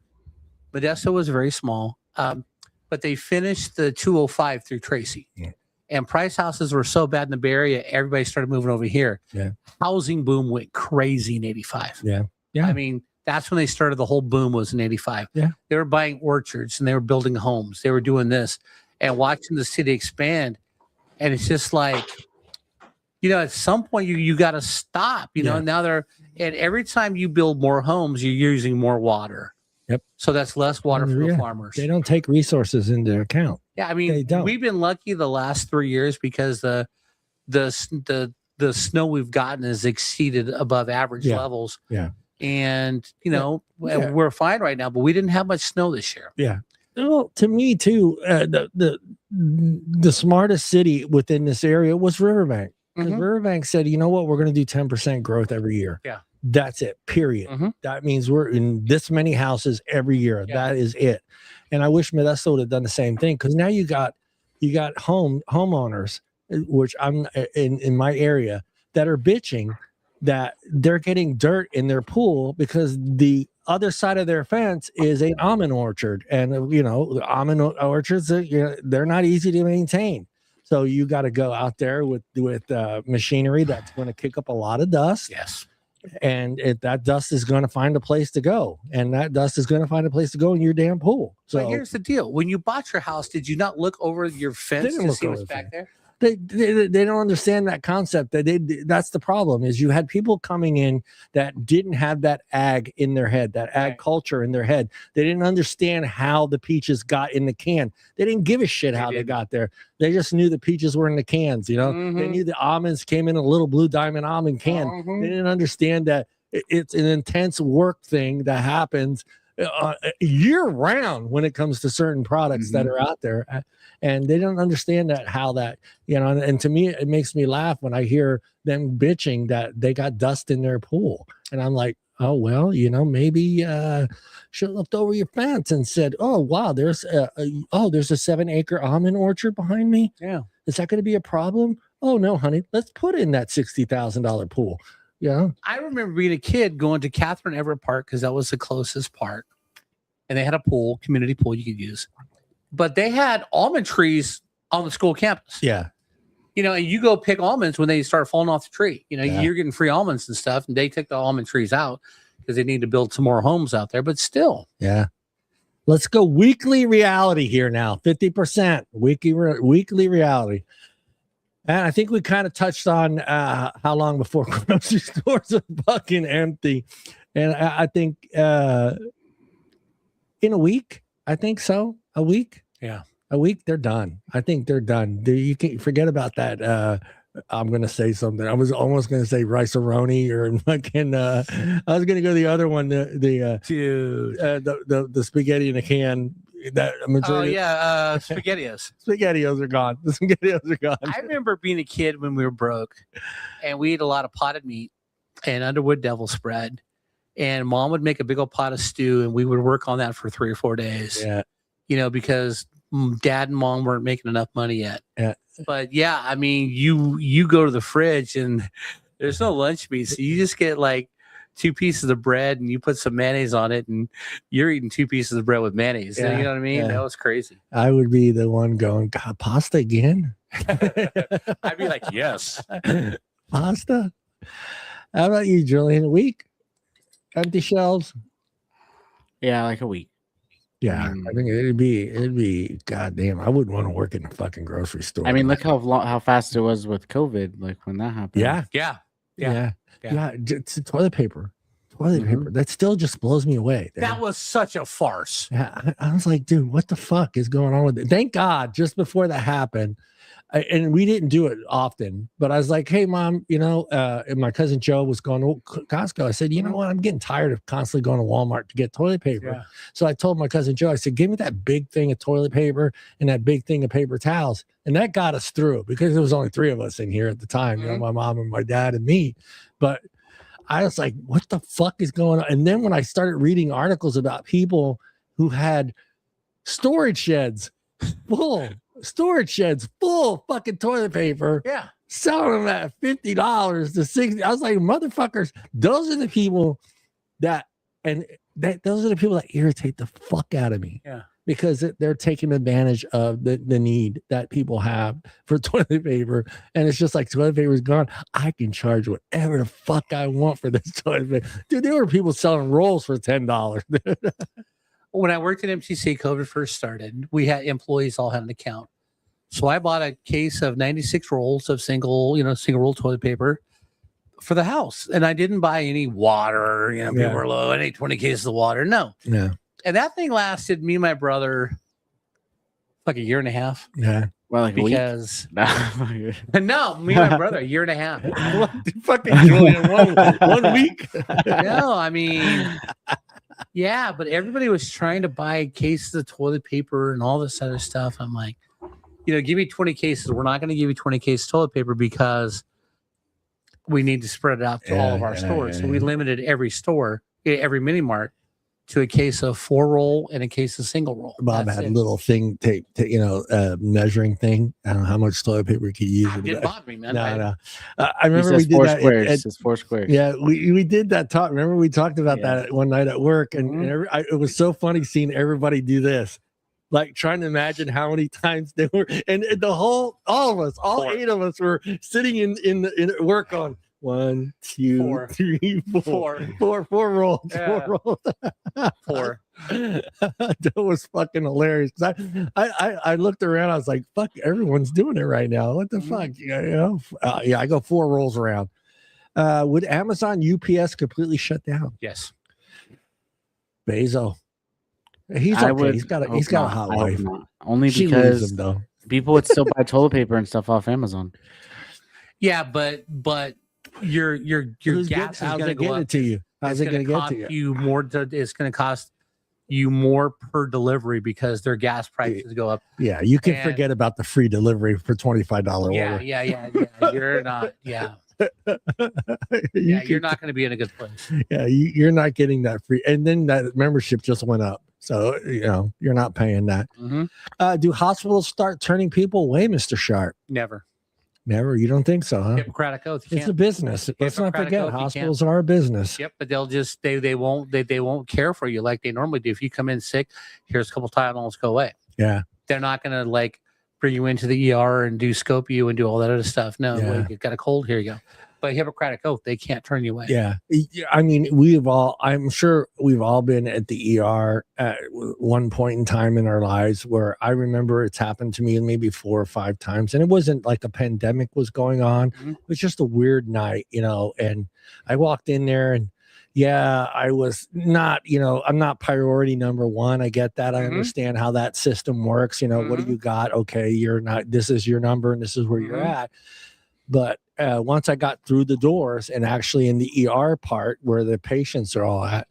Modesto was very small, but they finished the 205 through Tracy. Yeah. And price houses were so bad in the Bay Area, everybody started moving over here. Yeah. Housing boom went crazy in 85. Yeah. Yeah. I mean, that's when they started. The whole boom was in 85. Yeah. They were buying orchards and they were building homes. They were doing this and watching the city expand. And it's just like, at some point you got to stop, and now and every time you build more homes, you're using more water. Yep. So that's less water for the farmers. They don't take resources into account. Yeah. I mean, we've been lucky the last 3 years because the snow we've gotten has exceeded above average levels. Yeah. And, we're fine right now, but we didn't have much snow this year. Yeah. Well, to me too, the smartest city within this area was Riverbank. Because Riverbank said, you know what, we're going to do 10% growth every year. Yeah. That's it, period. That means we're in this many houses every year. Yeah. That is it. And I wish Modesto would have done the same thing, because now you got homeowners, which I'm in my area, that are bitching that they're getting dirt in their pool because the other side of their fence is an almond orchard, and the almond orchards, they're not easy to maintain. So you got to go out there with machinery that's going to kick up a lot of dust. Yes. And that dust is going to find a place to go, and that dust is going to find a place to go in your damn pool. So but here's the deal: when you bought your house, did you not look over your fence to see what's back there? They don't understand that concept. That's the problem. Is you had people coming in that didn't have that ag in their head, that ag culture in their head. They didn't understand how the peaches got in the can. They didn't give a shit how they got there. They just knew the peaches were in the cans. They knew the almonds came in a little blue diamond almond can. They didn't understand that it's an intense work thing that happens year round when it comes to certain products that are out there, and they don't understand and to me it makes me laugh when I hear them bitching that they got dust in their pool, and I'm like, oh well, maybe should have looked over your fence and said, oh wow, there's a 7-acre almond orchard behind me. Is that going to be a problem? Oh no, honey, let's put in that $60,000 pool. Yeah. I remember being a kid going to Catherine Everett Park because that was the closest park. And they had a pool, community pool you could use. But they had almond trees on the school campus. Yeah. And you go pick almonds when they start falling off the tree. You're getting free almonds and stuff. And they took the almond trees out because they need to build some more homes out there. But still. Yeah. Let's go weekly reality here now. 50% weekly reality. And I think we kind of touched on how long before grocery stores are fucking empty. And I think in a week, I think so. A week? Yeah. A week, they're done. I think they're done. You can forget about that. I'm going to say something. I was almost going to say rice-a-roni or fucking, I was going to go the other one, the spaghetti in a can. SpaghettiOs. SpaghettiOs are gone. The SpaghettiOs are gone. I remember being a kid when we were broke, and we ate a lot of potted meat and Underwood devil spread, and Mom would make a big old pot of stew, and we would work on that for 3 or 4 days. Yeah, because Dad and Mom weren't making enough money yet. Yeah, but yeah, I mean, you go to the fridge and there's no lunch meat, so you just get like 2 pieces of bread and you put some mayonnaise on it, and you're eating 2 pieces of bread with mayonnaise. You know what I mean? Yeah. That was crazy. I would be the one going, God, pasta again? I'd be like, yes. Pasta? How about you, Julian? A week? Empty shelves? Yeah, like a week. Yeah, I think it'd be goddamn. I wouldn't want to work in a fucking grocery store. I mean, look how fast it was with COVID, like when that happened. Yeah. It's toilet paper. That still just blows me away. That was such a farce. Yeah, I was like, dude, what the fuck is going on with it? Thank God, just before that happened, and we didn't do it often, but I was like, hey, Mom, and my cousin Joe was going to Costco. I said, you know what? I'm getting tired of constantly going to Walmart to get toilet paper. Yeah. So I told my cousin Joe, I said, give me that big thing of toilet paper and that big thing of paper towels. And that got us through because there was only 3 of us in here at the time, my mom and my dad and me. But I was like, what the fuck is going on? And then when I started reading articles about people who had storage sheds full fucking toilet paper, selling them at $50 to $60. I was like, motherfuckers, those are the people that irritate the fuck out of me. Yeah. Because they're taking advantage of the need that people have for toilet paper. And it's just like, toilet paper is gone. I can charge whatever the fuck I want for this toilet paper. Dude, there were people selling rolls for $10. When I worked at MTC, COVID first started, we had employees all had an account. So I bought a case of 96 rolls of single roll toilet paper for the house. And I didn't buy any water. People were low. I need 20 cases of water. No. Yeah. And that thing lasted me and my brother like a year and a half. Yeah. Well, like because a week? No, me and my brother, a year and a half. Fucking Julian, one week. No, I mean, yeah, but everybody was trying to buy cases of toilet paper and all this other stuff. I'm like, give me 20 cases. We're not going to give you 20 cases of toilet paper because we need to spread it out to all of our stores. So we limited every store, every mini mart to a case of 4-roll and a case of single roll. Bob That's had a it. little thing, tape, measuring thing. I don't know how much toilet paper he could use. It didn't bother me, man. No. I He remember says we did four that. squares. It's 4 squares. Yeah, we did that talk. Remember we talked about Yeah. that one night at work, and, Mhm. it was so funny seeing everybody do this, like trying to imagine how many times they were, and all of us, all 4. 8 of us were sitting in work on 1, 2, 4. 3, 4 rolls, Yeah. 4 rolls. 4. That was fucking hilarious. I looked around. I was like, "Fuck, everyone's doing it right now. What the Mhm. fuck?" Yeah, I go 4 rolls around. Would Amazon UPS completely shut down? Yes. Bezos. He's I okay. would He's got a hope hot not. I hope wife. not. Only She leaves because him though. people would still buy toilet paper and stuff off Amazon. Yeah, but your gas is How's going to it go getting up. it to you? How's It's it going going to to get cost to you? you more. It's going to cost you more per delivery because their gas prices go up. Yeah, you can And- forget about the free delivery for $25 Yeah, order. yeah. You're not. Yeah, you're not going to be in a good place. Yeah, you're not getting that free, and then that membership just went up, so you're not paying that. Mm-hmm. Do hospitals start turning people away, Mr. Sharp? Never. Never. You don't think so, huh? Hippocratic oath. You It's a can't. business. Let's not Hippocratic forget, oath, you hospitals are a business. Yep, but they'll just they won't care for you like they normally do. If you come in sick, here's a couple Tylenols, go away. Yeah. They're not going to like bring you into the ER and do scope you and do all that other stuff. No, Yeah. wait, you've got a cold. Here you go. But Hippocratic oath, they can't turn you away. Yeah. I mean, I'm sure we've all been at the ER at one point in time in our lives where I remember it's happened to me maybe 4 or 5 times. And it wasn't like a pandemic was going on. Mhm. It was just a weird night, and I walked in there and I was not, I'm not priority number 1. I get that. I Mhm. understand how that system works. What do Mhm. you got? Okay. You're not, this is your number and this is where you're Mhm. at. But once I got through the doors and actually in the ER part where the patients are all at,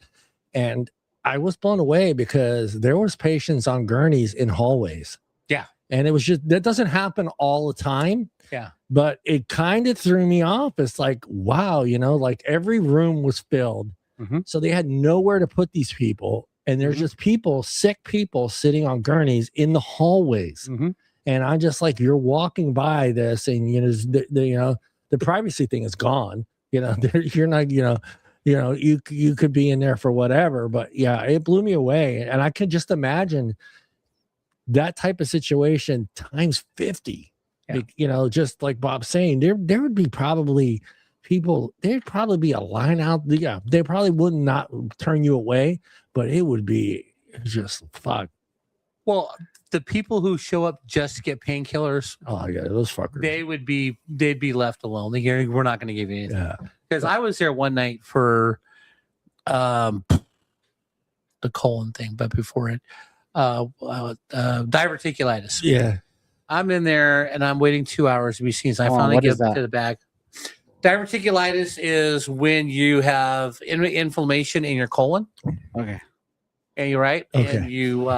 and I was blown away because there was patients on gurneys in hallways. Yeah. And it was just, that doesn't happen all the time. Yeah. But it kind of threw me off. It's like, wow, like every room was filled. Mhm. So they had nowhere to put these people. And there's Mhm. just sick people sitting on gurneys in the hallways. Mhm. And I'm just like, you're walking by this, and the privacy thing is gone. You're not, you could be in there for whatever. But yeah, it blew me away, and I could just imagine that type of situation times 50. Yeah. Just like Bob's saying, there would be probably people. There'd probably be a line out. Yeah, they probably would not turn you away, but it would be just fuck. Well, the people who show up just to get painkillers, Oh yeah, those fuckers. they'd be left alone. We're not going to give you anything. Yeah. Because I was there one night for the colon thing, but before it, diverticulitis. Yeah. I'm in there and I'm waiting 2 hours to be seen. So I finally what get is that? to the back. Diverticulitis is when you have inflammation in your colon. Okay. And you're right. Okay. And you,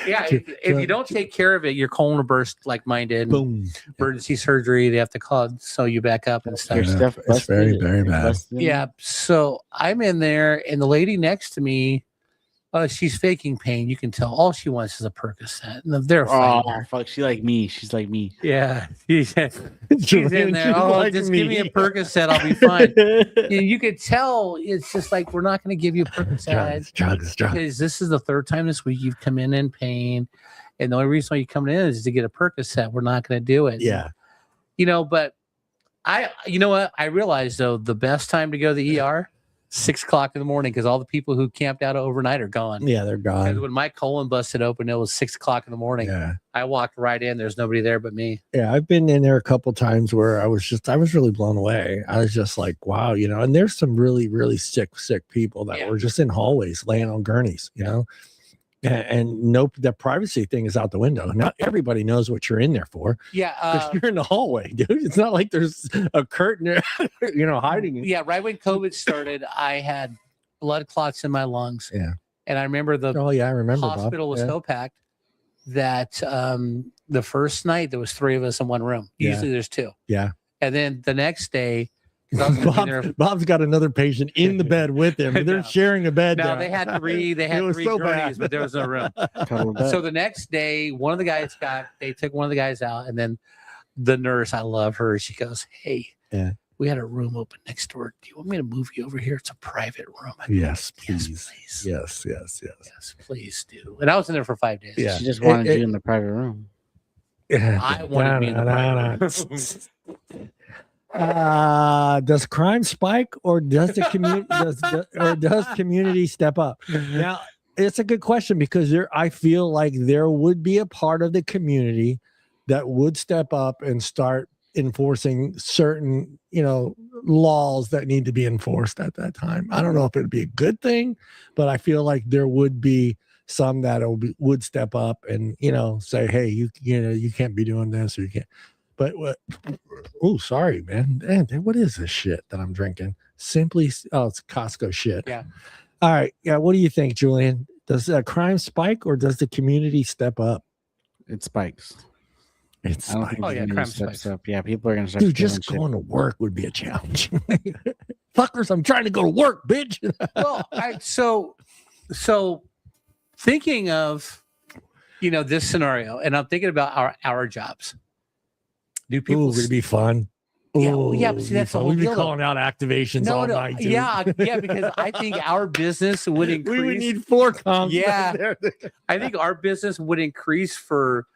if you don't take care of it, your colon will burst like mine did. Boom. Emergency surgery. They have to sew you back up and stuff. Your Yeah, stuff it's very, busted? very It's bad. busted? Yeah. So I'm in there, and the lady next to me, she's faking pain. You can tell all she wants is a Percocet. And they're Oh fighting. fuck! She's like me. She's like me. Yeah. She's in there. She's Oh, like just me. give me a Percocet. I'll be fine. And you could tell it's just like, we're not going to give you a Percocet. Drugs. Because this is the 3rd time this week you've come in pain. And the only reason why you come in is to get a Percocet. We're not going to do it. Yeah. But you know what? I realized though, the best time to go to the ER, 6 o'clock in the morning, because all the people who camped out overnight are gone. Yeah, they're Because gone. when my colon busted open, it was 6 o'clock in the morning. Yeah. I walked right in. There's nobody there but me. Yeah. I've been in there a couple times where I was really blown away. I was just like, wow, and there's some really, really sick people that Yeah. were just in hallways laying on gurneys, and nope, the privacy thing is out the window. Not everybody knows what you're in there for. Yeah. Because you're in the hallway, dude. It's not like there's a curtain there, hiding. Yeah. Right when COVID started, I had blood clots in my lungs. Yeah. And I remember the Oh yeah, I remember. hospital Bob. was Yeah. so packed that the first night there was 3 of us in one room. Yeah. Usually there's 2. Yeah. And then the next day 'cause I was gonna be there. Bob's got another patient in the bed with him. They're No. sharing a bed. No, now. they had three. They had It was three so gurneys, bad. but there was no room. So the next day, one of the guys they took one of the guys out, and then the nurse, I love her. She goes, "Hey, Yeah. we had a room open next door. Do you want me to move you over here? It's a private room." I go, Yes, yes, please. please. Yes. Please do. And I was in there for 5 days. Yeah. She just wanted you in the private room. I wanted to be in the private room. Does crime spike or does the community does community step up? Now, it's a good question because I feel like there would be a part of the community that would step up and start enforcing certain, laws that need to be enforced at that time. I don't know if it would be a good thing, but I feel like there would be some that would step up and, say, hey, you can't be doing this or you can't. But oh, sorry, man. What is this shit that I'm drinking? It's Costco shit. Yeah. All right. Yeah. What do you think, Julian? Does crime spike or does the community step up? It spikes. It's I don't think the crime steps spikes. up. Yeah, people are gonna start. Dude, just going to work would be a challenge. Fuckers, I'm trying to go to work, bitch. Well, so thinking of, this scenario, and I'm thinking about our jobs. Do people? Ooh, it'd be fun. Yeah, Ooh, well, yeah, but see, that's the whole we'd be deal, though. calling out activations all night. Dude. Yeah, because I think our business would increase. We would need 4 comps. Yeah. I think our business would increase for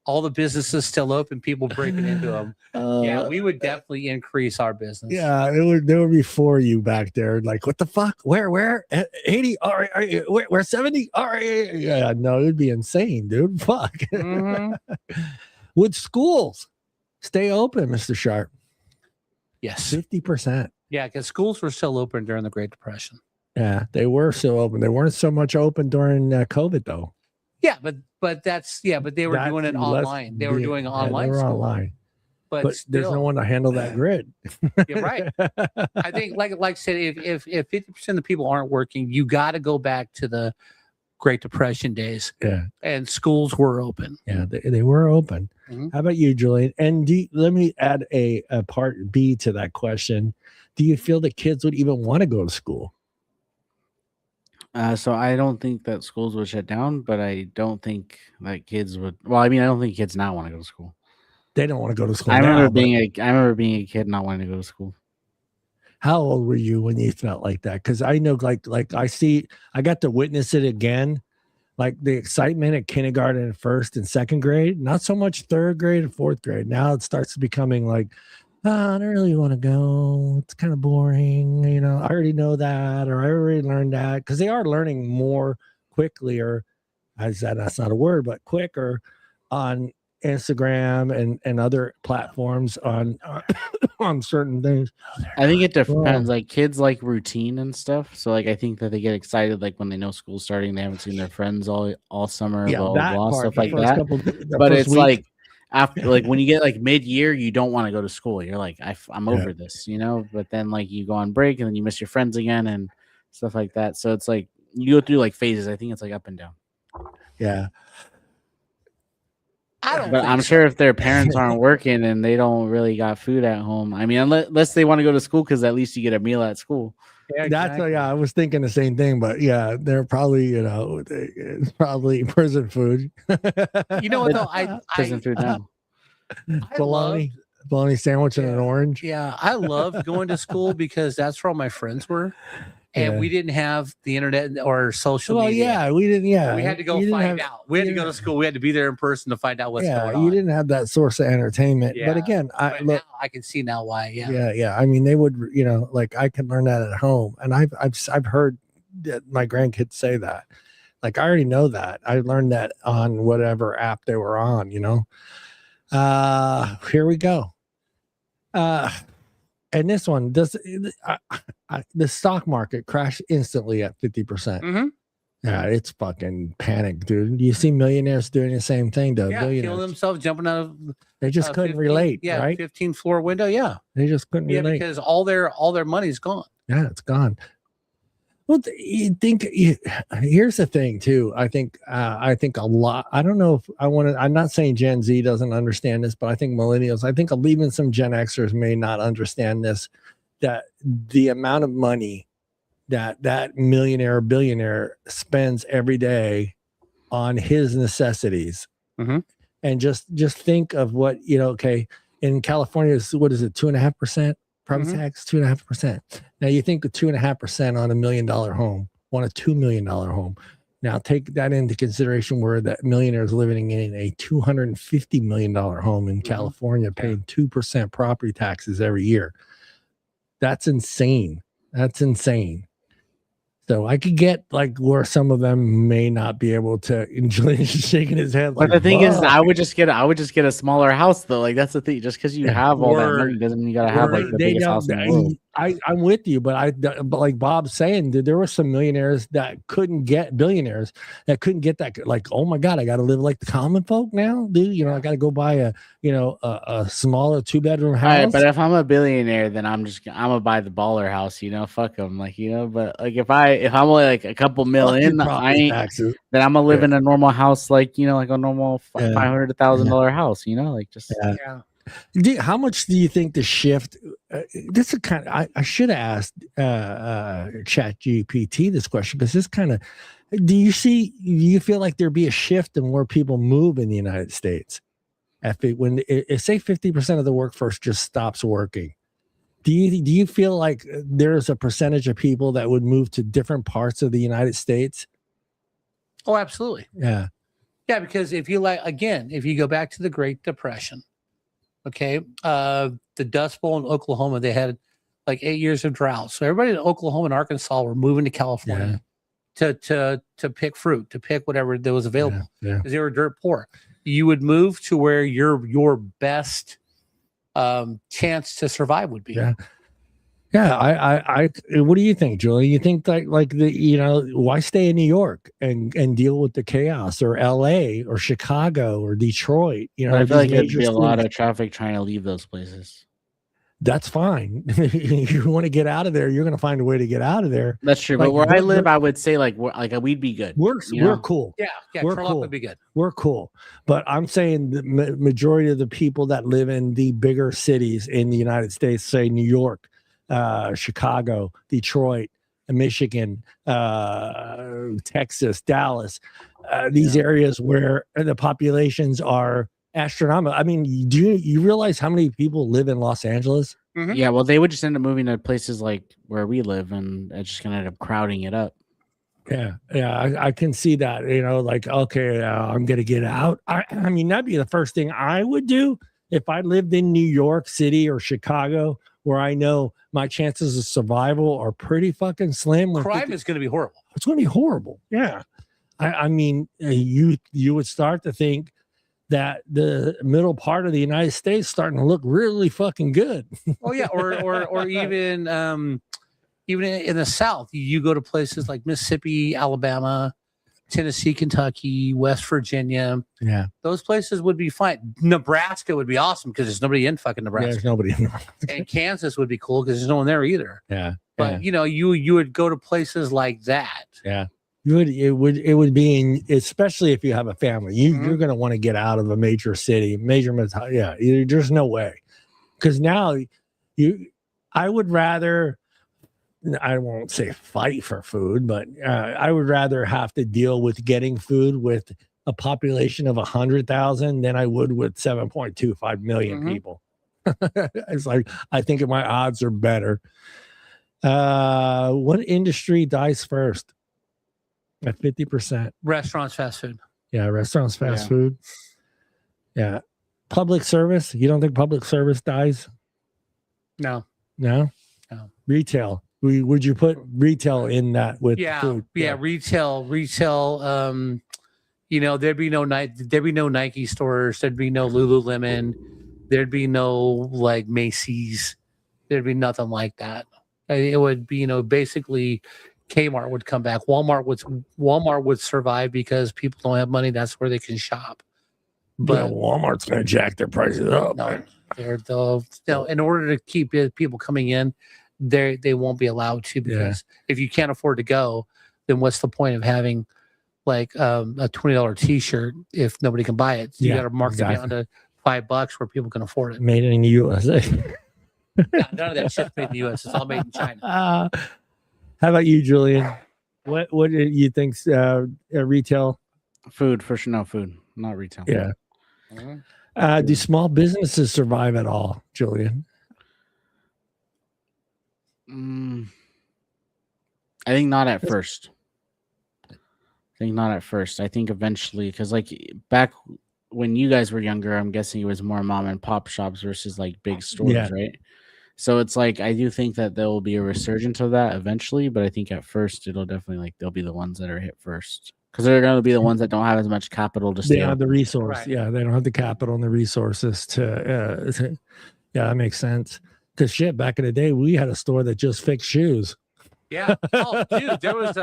all the businesses still open, people breaking into them. Yeah, we would definitely increase our business. Yeah, there would be 4 of you back there. Like, what the fuck? Where? 80? All right, we're 70? All right. Yeah, no, it would be insane, dude. Fuck. Mhm. Would schools stay open, Mr. Sharp? Yes. 50%. Yeah, because schools were still open during the Great Depression. Yeah, they were still open. They weren't so much open during COVID, though. Yeah, but they were doing it online. They were doing online. They were school. online. But there's no one to handle that grid. You're right. I think, like I said, if 50% of the people aren't working, you got to go back to the Great Depression days. Yeah, and schools were open. Yeah, they were open. Mm-hmm. How about you, Julian? And let me add a part B to that question. Do you feel that kids would even want to go to school? So I don't think that schools would shut down, but I don't think that kids would. Well, I mean, I don't think kids now want to go to school. They don't want to go to school. I remember being a kid not wanting to go to school. How old were you when you felt like that? Because I know, like I got to witness it again, like the excitement at kindergarten and first and second grade. Not so much third grade and fourth grade. Now it starts becoming like, I don't really want to go. It's kind of boring. I already know that, or I already learned that, because they are learning more quickly, or that's not a word, but quicker on Instagram and other platforms on certain things. I think it depends. Like, kids like routine and stuff. So like, I think that they get excited like when they know school's starting, they haven't seen their friends all summer, stuff like that. But it's like after, like when you get like mid-year, you don't want to go to school. You're like, I'm over this, But then like you go on break and then you miss your friends again and stuff like that. So it's like you go through like phases. I think it's like up and down. Yeah. I'm sure if their parents aren't working and they don't really got food at home, I mean, unless they want to go to school, because at least you get a meal at school. Yeah, exactly. I was thinking the same thing, but yeah, they're probably, it's probably prison food. You know what though? Prison food now. Bologna sandwich and an orange. Yeah, I loved going to school because that's where all my friends were. And we didn't have the internet or social media. Yeah, we didn't. Yeah, we had to go find out. We had to go to school. We had to be there in person to find out what's going on. You didn't have that source of entertainment. Yeah. But again, now I can see now why. Yeah. I mean, they would, like I can learn that at home, and I've heard my grandkids say that. Like, I already know that. I learned that on whatever app they were on. Here we go. And this one does the stock market crashed instantly at 50%. Mm-hmm. Yeah, it's fucking panic, dude. You see millionaires doing the same thing, though. Yeah, killing themselves, jumping out of. They just couldn't relate. Yeah, right? 15th floor window. Yeah, they just couldn't relate because all their money's gone. Yeah, it's gone. Well, you think here's the thing too. I think a lot. I don't know if I want to. I'm not saying Gen Z doesn't understand this, but I think millennials. I think even some Gen Xers may not understand this that the amount of money that millionaire or billionaire spends every day on his necessities. Mm-hmm. And just think of what, okay, in California, what is it, 2.5% property tax, 2.5%. Now you think of 2.5% on $1 million home, on a $2 million home. Now take that into consideration where that millionaire is living in a $250 million home in California, paying 2% property taxes every year. That's insane. So I could get like where some of them may not be able to. Julian's shaking his head. But the thing is, I would just get a smaller house though. Like that's the thing. Just because you have all that money doesn't mean you gotta have like the biggest house in the world. I'm with you, but like Bob's saying, there were some millionaires that couldn't get billionaires that couldn't get that. Like, oh my God, I got to live like the common folk now, dude. I got to go buy a smaller 2-bedroom house. All right, but if I'm a billionaire, then I'm gonna buy the baller house. Fuck them. Like But like if I'm only like a couple million, then I'm gonna live in a normal house, like like a normal $500,000 house. Like just How much do you think the shift? This is kind of I should have asked ChatGPT this question because this kind of. Do you feel like there'd be a shift in where people move in the United States? If say 50% of the workforce just stops working, do you feel like there's a percentage of people that would move to different parts of the United States? Oh, absolutely. Yeah. Yeah, because if you go back to the Great Depression, okay, the Dust Bowl in Oklahoma, they had like 8 years of drought. So everybody in Oklahoma and Arkansas were moving to California to pick fruit, to pick whatever that was available because they were dirt poor. You would move to where your best chance to survive would be. Yeah, I what do you think, Julian? You think like why stay in New York and deal with the chaos, or LA or Chicago or Detroit? I feel like there'd be a lot of traffic trying to leave those places. That's fine. You want to get out of there, you're going to find a way to get out of there. That's true. But where I live, I would say we'd be good. We're cool. Yeah, we're cool. Would be good. We're cool. But I'm saying the majority of the people that live in the bigger cities in the United States, say New York, Chicago, Detroit, Michigan, Texas, Dallas, these areas where the populations are astronomical. I mean, do you realize how many people live in Los Angeles? Mm-hmm. Yeah, well, they would just end up moving to places like where we live, and it's just gonna end up crowding it up. Yeah, I can see that. Like, okay, I'm gonna get out. I mean, that'd be the first thing I would do if I lived in New York City or Chicago, where I know my chances of survival are pretty fucking slim. Crime is going to be horrible. It's going to be horrible. Yeah, I mean, you would start to think that the middle part of the United States starting to look really fucking good. Oh yeah, or even in the South, you go to places like Mississippi, Alabama, Tennessee, Kentucky, West Virginia. Yeah, those places would be fine. Nebraska would be awesome because there's nobody in fucking Nebraska. Yeah, there's nobody in Nebraska. And Kansas would be cool because there's no one there either. Yeah, but you would go to places like that. Yeah. It would be especially if you have a family, you're going to want to get out of a major city, there's no way, because now I would rather, I won't say fight for food, but I would rather have to deal with getting food with a population of 100,000 than I would with 7.25 million people. It's like, I think my odds are better. What industry dies first? At 50%. Restaurants, fast food. Yeah, restaurants, fast food. Yeah. Public service. You don't think public service dies? No. Retail. Would you put retail in that with food? Yeah, retail. There'd be no Nike stores, there'd be no Lululemon, there'd be no like Macy's, there'd be nothing like that. It would be, basically Kmart would come back. Walmart would survive because people don't have money. That's where they can shop. But Walmart's going to jack their prices up. In order to keep people coming in, they won't be allowed to, because if you can't afford to go, then what's the point of having like a $20 T-shirt if nobody can buy it? So you got to mark it down to $5 where people can afford it. Made in the USA. No, none of that shit's made in the U.S. It's all made in China. How about you, Julian? What do you think's retail? Food for sure. No food, not retail. Yeah. Mhm. Do small businesses survive at all, Julian? I think not at first. I think eventually, because like back when you guys were younger, I'm guessing it was more mom and pop shops versus like big stores, Yeah. right? So it's like I do think that there will be a resurgence of that eventually, but I think at first it'll definitely like they'll be the ones that are hit first because they're going to be the ones that don't have as much capital to They stay don't have the open. resource. Right. Yeah, they don't have the capital and the resources to yeah, that makes sense. Because shit, back in the day, we had a store that just fixed shoes. Yeah. Oh, dude, there was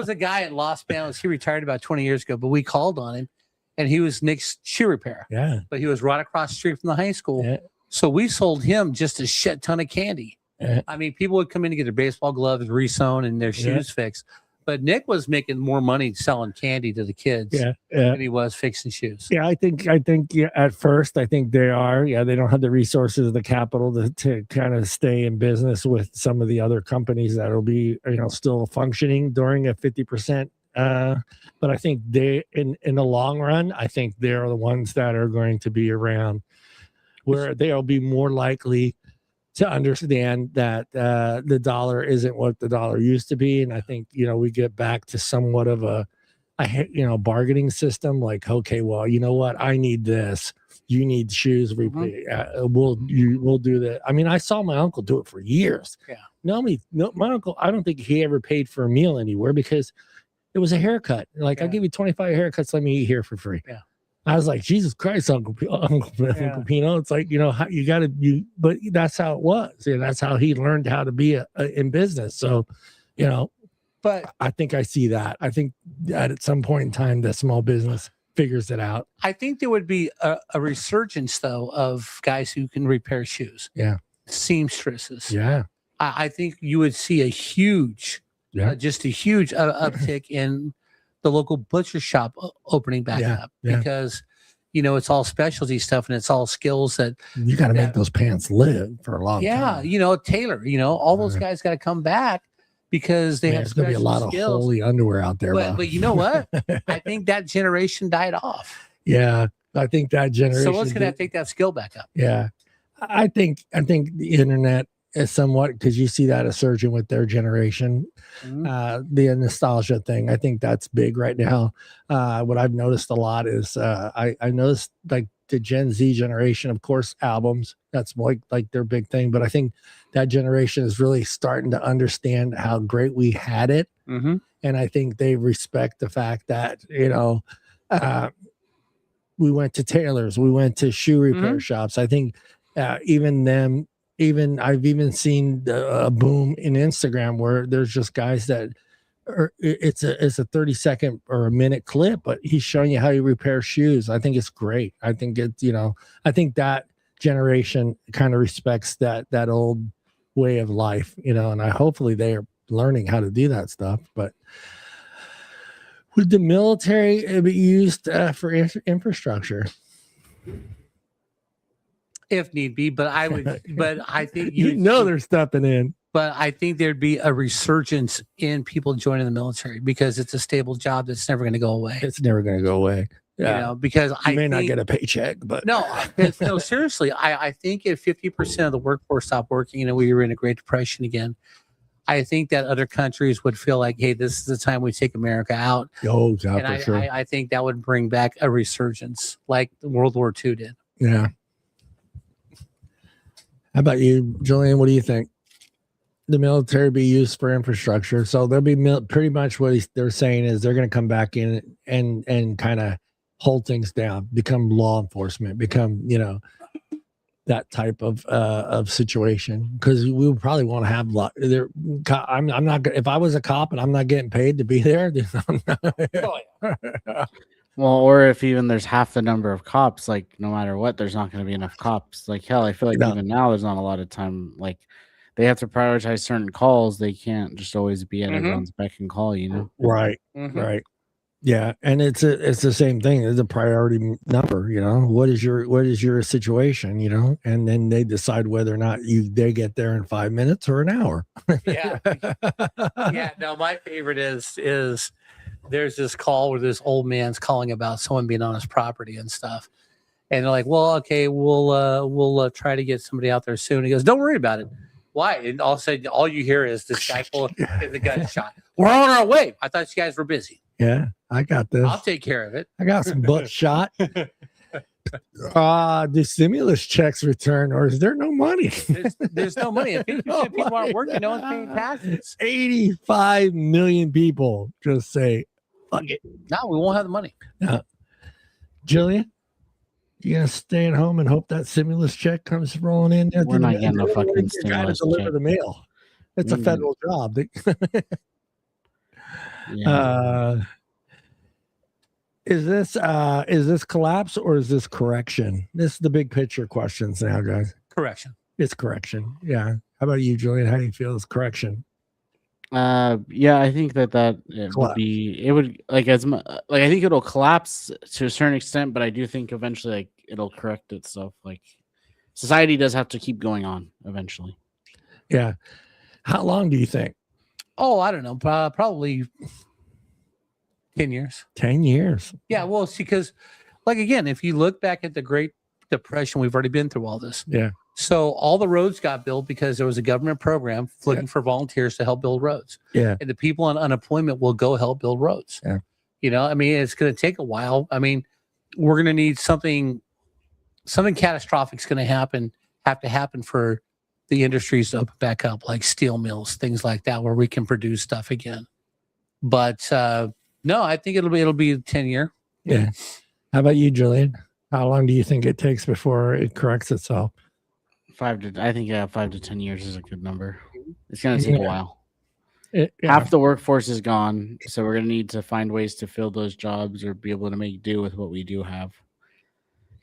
a guy in Los Angeles. He retired about 20 years ago, but we called on him, and he was Nick's shoe repair. Yeah. But he was right across the street from the high school. Yeah. So we sold him just a shit ton of candy. Yeah. I mean, people would come in to get their baseball gloves re-sewn and their shoes fixed. But Nick was making more money selling candy to the kids than he was fixing shoes. Yeah, I think yeah, at first, I think they are. Yeah, they don't have the resources, the capital to kind of stay in business with some of the other companies that'll be, still functioning during a 50%. But I think they, in the long run, I think they're the ones that are going to be around, where they'll be more likely to understand that the dollar isn't what the dollar used to be. And I think, we get back to somewhat of a bargaining system. Like, okay, well, you know what? I need this. You need shoes. We'll do that. I mean, I saw my uncle do it for years. Yeah. No, my uncle, I don't think he ever paid for a meal anywhere because it was a haircut. Like, I'll give you 25 haircuts. Let me eat here for free. Yeah. I was like, Jesus Christ, Uncle Pino. It's like, you got to, but that's how it was. And that's how he learned how to be in business. So, but I think I see that. I think that at some point in time, the small business figures it out. I think there would be a resurgence, though, of guys who can repair shoes. Yeah. Seamstresses. Yeah. I think you would see a huge, just a huge uptick in the local butcher shop opening back up because it's all specialty stuff and it's all skills that you got to make those pants live for a long time. Tailor, all those guys got to come back because they have there's gonna be a lot of holy underwear out there. But you know what? I think that generation died off. Yeah, I think that generation. So what's gonna take that skill back up? Yeah, I think the internet is somewhat, because you see that a surging with their generation. The nostalgia thing, I think that's big right now. What I've noticed a lot is I noticed like the Gen Z generation, of course, albums, that's like their big thing, but I think that generation is really starting to understand how great we had it. And I think they respect the fact that we went to tailors, we went to shoe repair shops. I think I've even seen a boom in Instagram where there's just guys that it's a 30-second or a minute clip, but he's showing you how you repair shoes. I think it's great. I think I think that generation kind of respects that old way of life, and hopefully they are learning how to do that stuff. But would the military be used for infrastructure? If need be, but I think they're stepping in. But I think there'd be a resurgence in people joining the military because it's a stable job that's never going to go away. It's never going to go away. Yeah. Because I may not get a paycheck, but no, seriously, I think if 50% of the workforce stopped working, we were in a Great Depression again. I think that other countries would feel like, hey, this is the time we take America out. Oh, God, and for sure. I think that would bring back a resurgence like World War II did. Yeah. How about you, Julian? What do you think? The military be used for infrastructure, so there'll be pretty much what they're saying is they're going to come back in and kind of hold things down, become law enforcement, become that type of situation, because we would probably want to have there. I'm not. If I was a cop and I'm not getting paid to be there, well, or if even there's half the number of cops, like no matter what, there's not going to be enough cops. Like hell, I feel like even now there's not a lot of time. Like they have to prioritize certain calls. They can't just always be at everyone's beck and call. Right, right. Yeah, and it's the same thing. It's a priority number. What is your situation? And then they decide whether or not they get there in 5 minutes or an hour. Yeah. Yeah. No, my favorite is there's this call where this old man's calling about someone being on his property and stuff. And they're like, well, okay, we'll try to get somebody out there soon. He goes, don't worry about it. Why? And all of a sudden, all you hear is this guy get the gunshot. We're on our way. I thought you guys were busy. Yeah, I got this. I'll take care of it. I got some butt shot. The stimulus checks return, or is there no money? There's no money. If 50% of people aren't working, no one's paying taxes. 85 million people just say, fuck it. No, we won't have the money. Julian, you gonna stay at home and hope that stimulus check comes rolling in? We're not getting no fucking stimulus check. Deliver the mail. It's a federal job. Is this collapse or is this correction? This is the big picture questions now, guys. Correction. It's correction. Yeah. How about you, Julian? How do you feel? It's correction. Yeah, I think that would be. It would I think it'll collapse to a certain extent, but I do think eventually it'll correct itself. Like society does have to keep going on eventually. Yeah. How long do you think? Oh, I don't know. Probably 10 years. 10 years. Yeah. Well, see, because again, if you look back at the Great Depression, we've already been through all this. Yeah. So all the roads got built because there was a government program looking for volunteers to help build roads. Yeah. And the people on unemployment will go help build roads. Yeah. It's going to take a while. We're going to need something catastrophic is going to have to happen for the industries to open back up, like steel mills, things like that, where we can produce stuff again. But no, I think it'll be a 10-year. Yeah. How about you, Julian? How long do you think it takes before it corrects itself? 5 to 10 years is a good number. It's going to take a while. Half the workforce is gone, so we're going to need to find ways to fill those jobs or be able to make do with what we do have.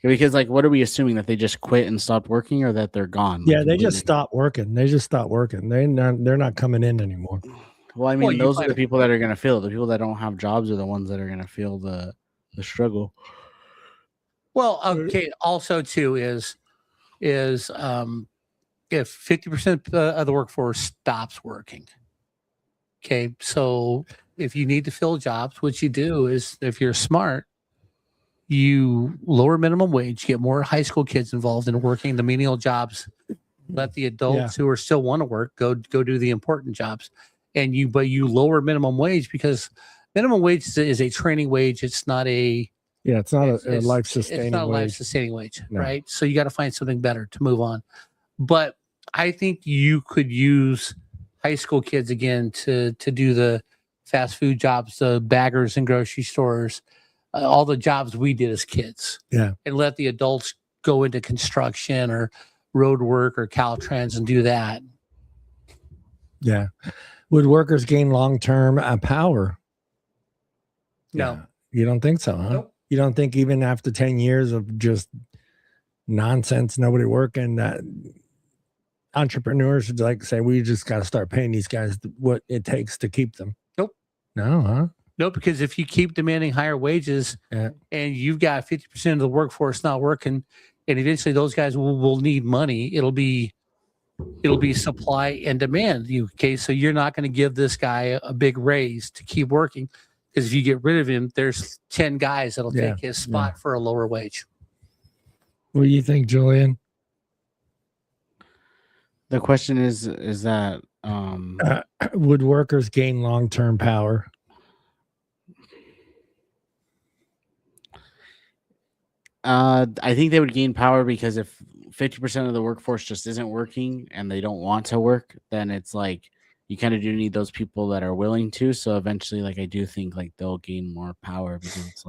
Because what are we assuming, that they just quit and stopped working, or that they're gone? Yeah, they just stopped working. They're not coming in anymore. Well, those are the people that are going to feel. The people that don't have jobs are the ones that are going to feel the struggle. Well, okay. Also, too, is if 50% of the workforce stops working. Okay, so if you need to fill jobs, what you do is, if you're smart, you lower minimum wage, get more high school kids involved in working the menial jobs, let the adults who are still want to work go do the important jobs, but you lower minimum wage, because minimum wage is a training wage. It's not a life sustaining. It's not a life sustaining wage, right? So you got to find something better to move on. But I think you could use high school kids again to do the fast food jobs, the baggers in grocery stores, all the jobs we did as kids. Yeah. And let the adults go into construction or road work or Caltrans and do that. Yeah. Would workers gain long-term power? No. Yeah. You don't think so, huh? Nope. You don't think even after 10 years of just nonsense, nobody working, that entrepreneurs would say, we just got to start paying these guys what it takes to keep them? Nope. No, huh? No, because if you keep demanding higher wages and you've got 50% of the workforce not working, and eventually those guys will need money, it'll be supply and demand. So you're not going to give this guy a big raise to keep working, because if you get rid of him, there's 10 guys that'll take his spot for a lower wage. What do you think, Julian? The question is that would workers gain long-term power? I think they would gain power, because if 50% of the workforce just isn't working and they don't want to work, then it's you kind of do need those people that are willing to. So eventually, I do think they'll gain more power, because it's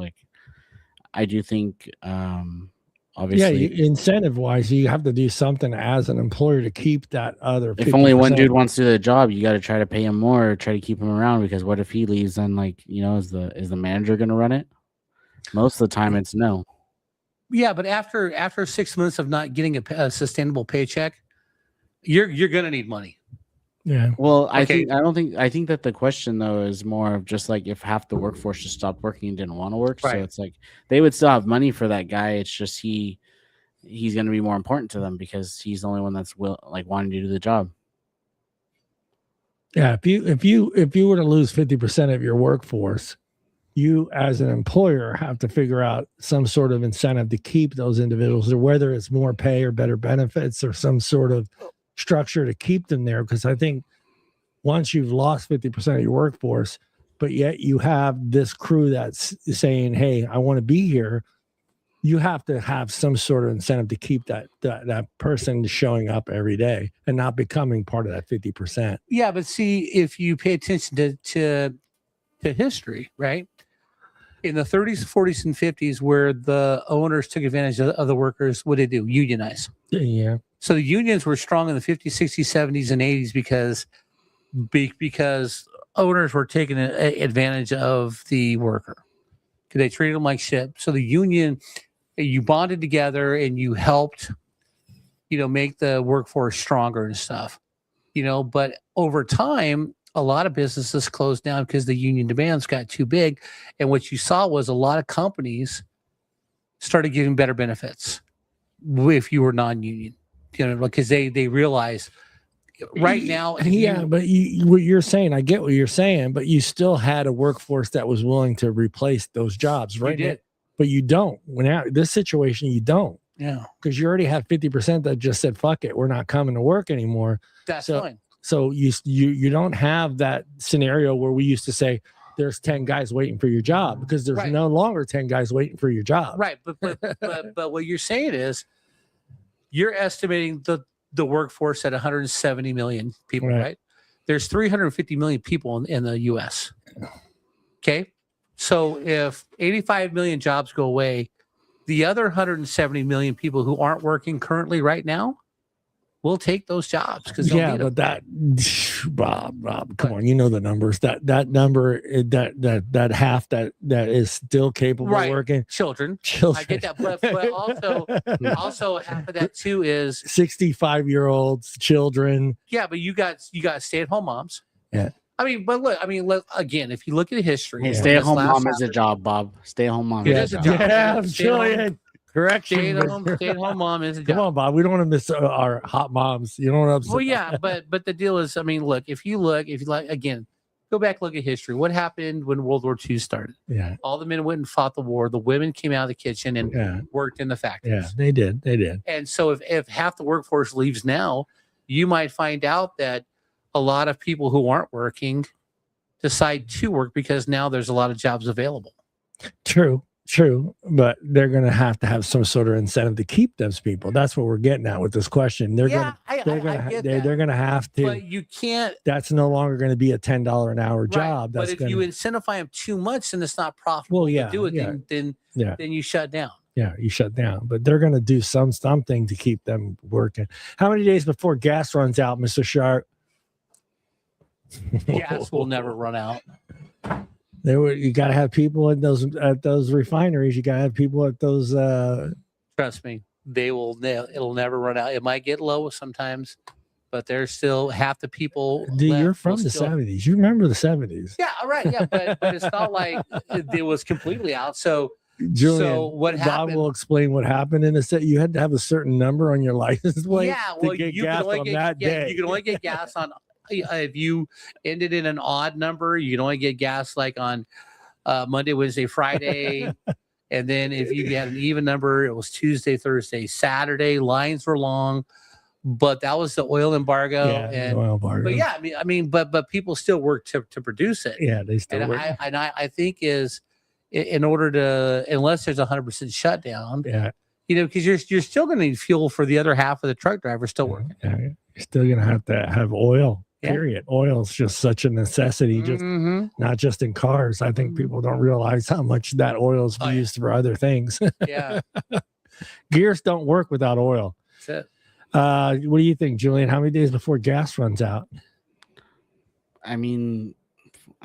I do think obviously incentive-wise, you have to do something as an employer to keep that other 50%. If only one dude wants to do the job, you got to try to pay him more, or try to keep him around, because what if he leaves? Then is the manager going to run it? Most of the time it's no. Yeah, but after 6 months of not getting a sustainable paycheck, you're going to need money. Yeah. Well, I Okay. think that the question though is more of just like if half the workforce just stopped working and didn't want to work. So Right. it's like they would still have money for that guy. It's just he's going to be more important to them because he's the only one that's wanting to do the job. Yeah. If you were to lose 50% of your workforce, you as an employer have to figure out some sort of incentive to keep those individuals, or whether it's more pay or better benefits or some sort of structure to keep them there. Because I think once you've lost 50% of your workforce, but yet you have this crew that's saying, hey, I want to be here, you have to have some sort of incentive to keep that person showing up every day and not becoming part of that 50%. Yeah, but see, if you pay attention to history, right? In the 30s, 40s, and 50s, where the owners took advantage of the workers, what did they do? Unionize. Yeah. So the unions were strong in the 50s, 60s, 70s, and 80s because owners were taking advantage of the worker. They treated them like shit. So the union, you bonded together and you helped, make the workforce stronger and stuff, but over time, a lot of businesses closed down because the union demands got too big. And what you saw was a lot of companies started giving better benefits if you were non-union, because they realized right now. But what you're saying, I get what you're saying, but you still had a workforce that was willing to replace those jobs, right? You did. But you don't. When out this situation, you don't. Yeah. Because you already had 50% that just said, fuck it, we're not coming to work anymore. That's fine. So you don't have that scenario where we used to say there's 10 guys waiting for your job, because there's no longer 10 guys waiting for your job. Right. But what you're saying is you're estimating the workforce at 170 million people, right? There's 350 million people in the US. Okay. So if 85 million jobs go away, the other 170 million people who aren't working currently right now will take those jobs because but that Bob, come on, you know the numbers. That number, that half that is still capable of working. Children. I get that, but also half of that too is 65-year-olds, children. Yeah, but you got stay-at-home moms. Yeah. Look again. If you look at history, hey, stay-at-home mom is a job, Bob. Stay-at-home mom is a job. Yeah, Julian. Correction. Stay-at-home mom is a job. Come on, Bob. We don't want to miss our hot moms. You don't want to upset. Well, yeah, but the deal is, look, if you like again, go back, look at history. What happened when World War II started? Yeah. All the men went and fought the war. The women came out of the kitchen and worked in the factories. Yeah, they did. And so if half the workforce leaves now, you might find out that a lot of people who aren't working decide to work because now there's a lot of jobs available. True, but they're going to have some sort of incentive to keep those people. That's what we're getting at with this question. They're going to have to. But you can't. That's no longer going to be a $10 an hour job. But if you incentivize them too much, then it's not profitable to do it. Then you shut down. Yeah, you shut down. But they're going to do something to keep them working. How many days before gas runs out, Mr. Sharp? Gas will never run out. You got to have people at those refineries. You got to have people at those. Trust me, it'll never run out. It might get low sometimes, but there's still half the people. Dude, you're from the 70s. You remember the 70s? Yeah, right. Yeah, but it's not like it was completely out. So, Julian, what happened? Bob will explain what happened in a set. You had to have a certain number on your license plate. Yeah, well, to get gas on that day. You can only get gas on. If you ended in an odd number, you can only get gas like on Monday, Wednesday, Friday. And then if you had an even number, it was Tuesday, Thursday, Saturday. Lines were long, but that was the oil embargo. Yeah, oil embargo. But yeah, but people still work to produce it. Yeah, they still work. I think is in order to, unless there's 100% shutdown. Yeah. Because you're still going to need fuel for the other half of the truck drivers still working. Yeah, you're still going to have oil. Period. Oil is just such a necessity, just not just in cars. I think people don't realize how much that oil is used for other things. Yeah. Gears don't work without oil. That's it. What do you think, Julian? How many days before gas runs out? I don't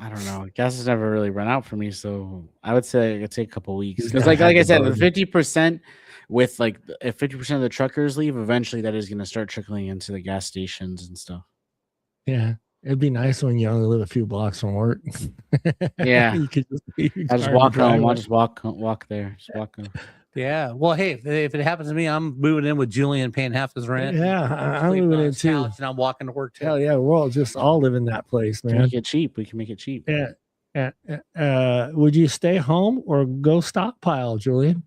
know. Gas has never really run out for me, so I would say it'd take a couple weeks. Because like I said, the 50%. With if 50% of the truckers leave, eventually that is going to start trickling into the gas stations and stuff. Yeah. It'd be nice when you only live a few blocks from work. Yeah. You could just leave your I just car in the walk home. I'll driveway. just walk there. Just walk home. Yeah. Well, hey, if it happens to me, I'm moving in with Julian, paying half his rent. Yeah, I'm sleeping living on in his too. couch, and I'm walking to work too. Hell yeah, we'll just all live in that place, We can man. make it cheap. We can make it cheap. Yeah. Would you stay home or go stockpile, Julian?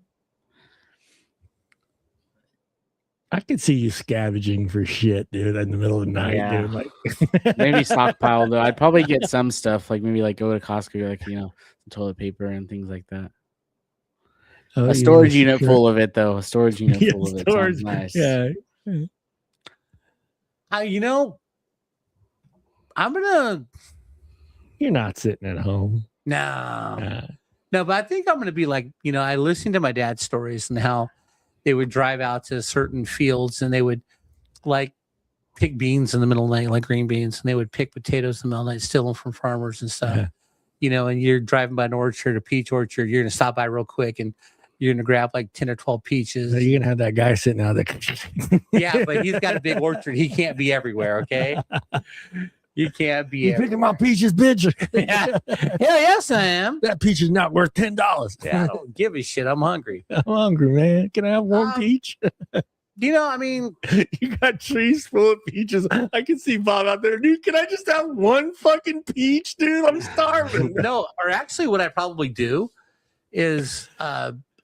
I could see you scavenging for shit, dude, in the middle of the night, Yeah. dude. Like Maybe stockpile though. I'd probably get some stuff, like maybe like go to Costco, like some toilet paper and things like that. Oh, A storage unit full of it though. A storage unit Yeah, full of it. storage. Sounds nice. Yeah. I'm gonna You're not sitting at home. no, but I think I'm gonna be like, I listened to my dad's stories and how they would drive out to certain fields and they would like pick beans in the middle of the night, like green beans, and they would pick potatoes in the middle of the night, steal them from farmers and stuff. Yeah. And you're driving by an orchard, a peach orchard, you're gonna stop by real quick and you're gonna grab like 10 or 12 peaches. So you're gonna have that guy sitting out there. Yeah, but he's got a big orchard. He can't be everywhere, okay? You can't be You picking my peaches, bitch? Yeah. Hell yes, I am. That peach is not worth $10. Yeah, I don't give a shit. I'm hungry. I'm hungry, man. Can I have one peach? I mean, You got trees full of peaches. I can see Bob out there. Dude, can I just have one fucking peach, dude? I'm starving. no, or actually what I probably do is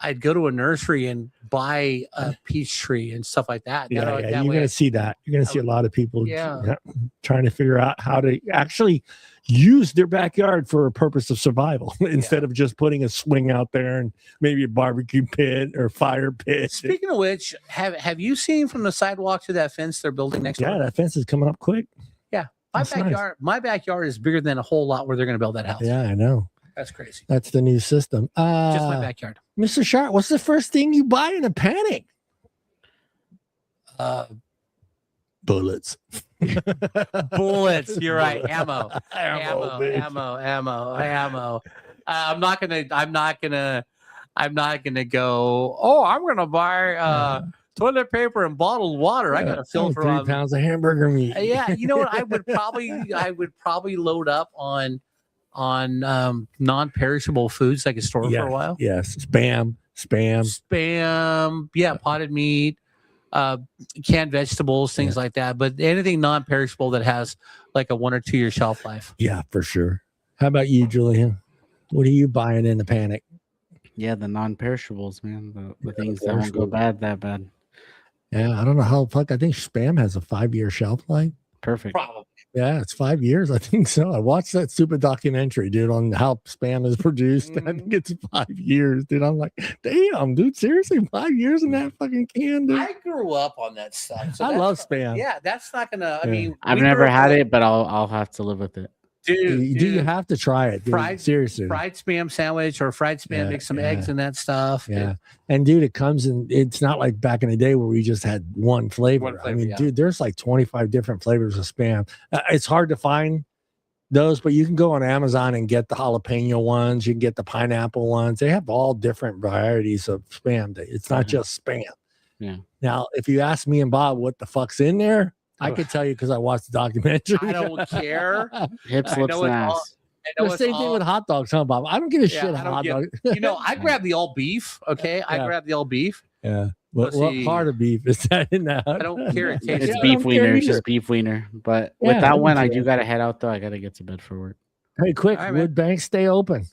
I'd go to a nursery and buy a peach tree and stuff like that. Yeah, That you're way going to see that. You're going to see a lot of people Yeah. trying to figure out how to actually use their backyard for a purpose of survival instead of just putting a swing out there and maybe a barbecue pit or fire pit. Speaking of which, have you seen from the sidewalk to that fence they're building next Yeah, door? that fence is coming up quick. Yeah. That's nice. My backyard is bigger than a whole lot where they're going to build that house. Yeah, I know. That's crazy. That's the new system. Just my backyard. Mr. Sharp, what's the first thing you buy in a panic? Bullets. Bullets. You're right. Ammo. bitch. Ammo. I'm not gonna go. Oh, I'm gonna buy toilet paper and bottled water. I got to filter 3 pounds of hamburger meat. Yeah, you know what? I would probably load up on non-perishable foods I could store for a while. Yes, spam. Yeah, potted meat, canned vegetables, things like that. But anything non-perishable that has like a 1 or 2 year shelf life. Yeah, for sure. How about you, Julian? What are you buying in a panic? Yeah, the non-perishables, man. The things that won't go bad that bad. Yeah, I don't know how the fuck. I think spam has a 5-year shelf life. Perfect. Probably. Yeah, it's 5 years. I think so. I watched that stupid documentary, dude, on how spam is produced. I think it's 5 years, dude. I'm like, damn, dude, seriously, 5 years in that fucking can, dude. I grew up on that stuff. So I love spam. Yeah, that's not gonna. I Yeah. mean, I've we never grew up had with- it, but I'll have to live with it. Dude, You have to try it, dude. Seriously. fried spam sandwich or fried spam, mix some eggs in that stuff. Yeah. And dude, it comes in, it's not like back in the day where we just had one flavor. I mean, dude, there's like 25 different flavors of spam. It's hard to find those, but you can go on Amazon and get the jalapeno ones. You can get the pineapple ones. They have all different varieties of spam. It's not just spam. Yeah. Now, if you ask me and Bob what the fuck's in there, I could tell you because I watched the documentary. I don't care. Hips, I lips, know and it's all- ass. I know The it's same thing all- with hot dogs, huh, Bob? I don't give a shit I about don't hot give- dogs. I grab the all beef. Okay, I Yeah. grab the all beef. Yeah. What see- part of beef is that in that? I don't care. It tastes It's good. beef wiener. It's just beef wiener. But Yeah, with I that don't one, I care. do gotta head out though. I gotta get to bed for work. Hey, quick, All right, man. would banks stay open?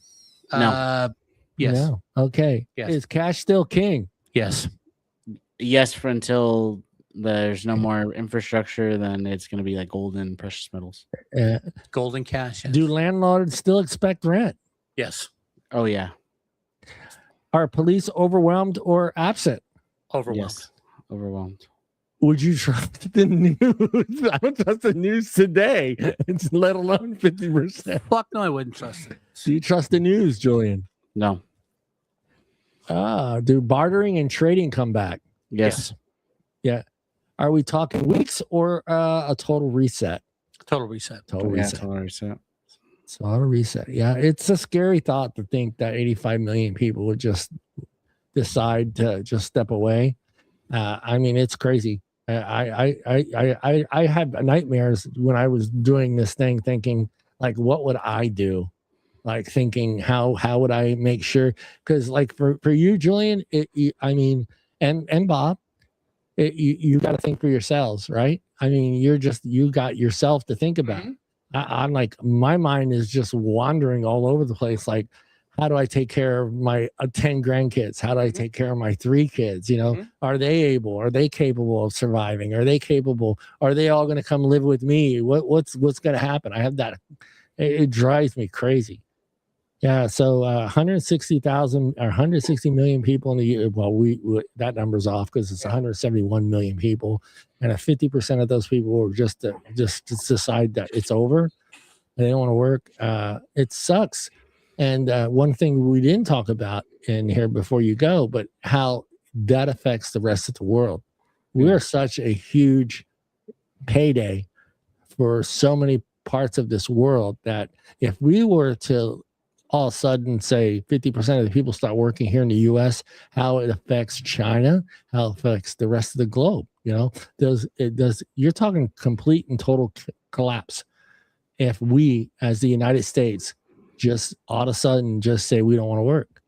Yes. No. Okay. Yes. Is cash still king? Yes. Yes, for until there's no more infrastructure, then it's gonna be like gold and precious metals. Golden cash. Yes. Do landlords still expect rent? Yes. Oh yeah. Are police overwhelmed or absent? Overwhelmed. Yes. Overwhelmed. Would you trust the news? I don't trust the news today. It's let alone 50%. Fuck no, I wouldn't trust it. Do you trust the news, Julian? No. Do bartering and trading come back? Yes. Yeah. Are we talking weeks or a total reset? Total reset. Total Yeah, reset. total reset. Total reset. Yeah, it's a scary thought to think that 85 million people would just decide to just step away. I mean, it's crazy. I had nightmares when I was doing this thing, thinking like, what would I do? Like thinking how would I make sure? Because like for you, Julian, I mean, and Bob, you got to think for yourselves, right? I mean, you got yourself to think about. I'm like, my mind is just wandering all over the place. Like, how do I take care of my 10 grandkids? How do I take care of my 3 kids? You know, are they able? Are they capable of surviving? Are they capable? Are they all going to come live with me? What's going to happen? I have that. It drives me crazy. Yeah. So 160,000 or 160 million people in the year. Well, we that number's off because it's 171 million people, and 50% of those people will just decide that it's over and they don't want to work. It sucks. And one thing we didn't talk about in here before you go, but how that affects the rest of the world. We're such a huge payday for so many parts of this world that if we were to all of a sudden say 50% of the people start working here in the US, how it affects China, how it affects the rest of the globe, you know, you're talking complete and total collapse. If we as the United States just all of a sudden just say we don't want to work,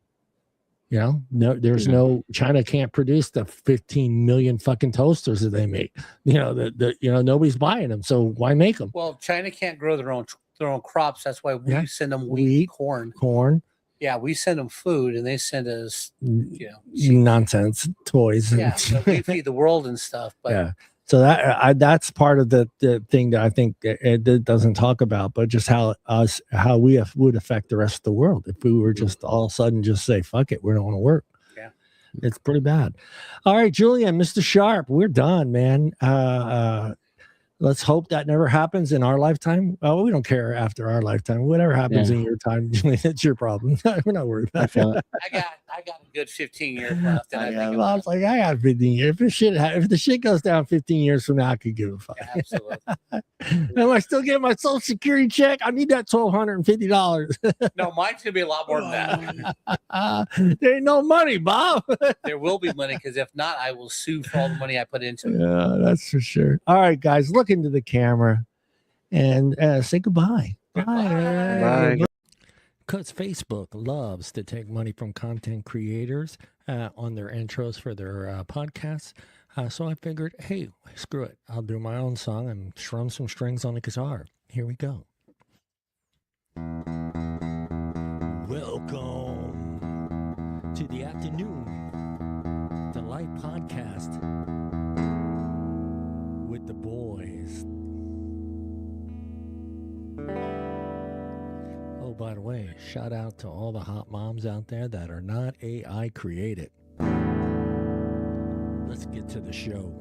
you know, there's no, China can't produce the 15 million fucking toasters that they make, you know, nobody's buying them, so why make them? Well, China can't grow their own crops. That's why we send them wheat, corn. Yeah, we send them food, and they send us, you know, nonsense toys. Yeah, so we feed the world and stuff. But yeah, so that's part of the thing that I think it doesn't talk about, but just how we would affect the rest of the world if we were just all of a sudden just say fuck it, we don't want to work. Yeah, it's pretty bad. All right, Julian, Mr. Sharp, we're done, man. Let's hope that never happens in our lifetime. Oh, we don't care after our lifetime. Whatever happens in your time, it's your problem. We're not worried about it. I got a good 15 years left. And I was like, I got 15 years. If the shit goes down 15 years from now, I could give a fuck. Yeah, absolutely. Am I still getting my Social Security check? I need that $1,250. No, mine's gonna be a lot more than that. There ain't no money, Bob. There will be money, because if not, I will sue for all the money I put into it. Yeah, that's for sure. All right, guys, look into the camera and say goodbye. Bye. Because Facebook loves to take money from content creators on their intros for their podcasts. So I figured, hey, screw it. I'll do my own song and strum some strings on the guitar. Here we go. Welcome to the afternoon, the light podcast with the boys. Oh, by the way, shout out to all the hot moms out there that are not AI created. Let's get to the show.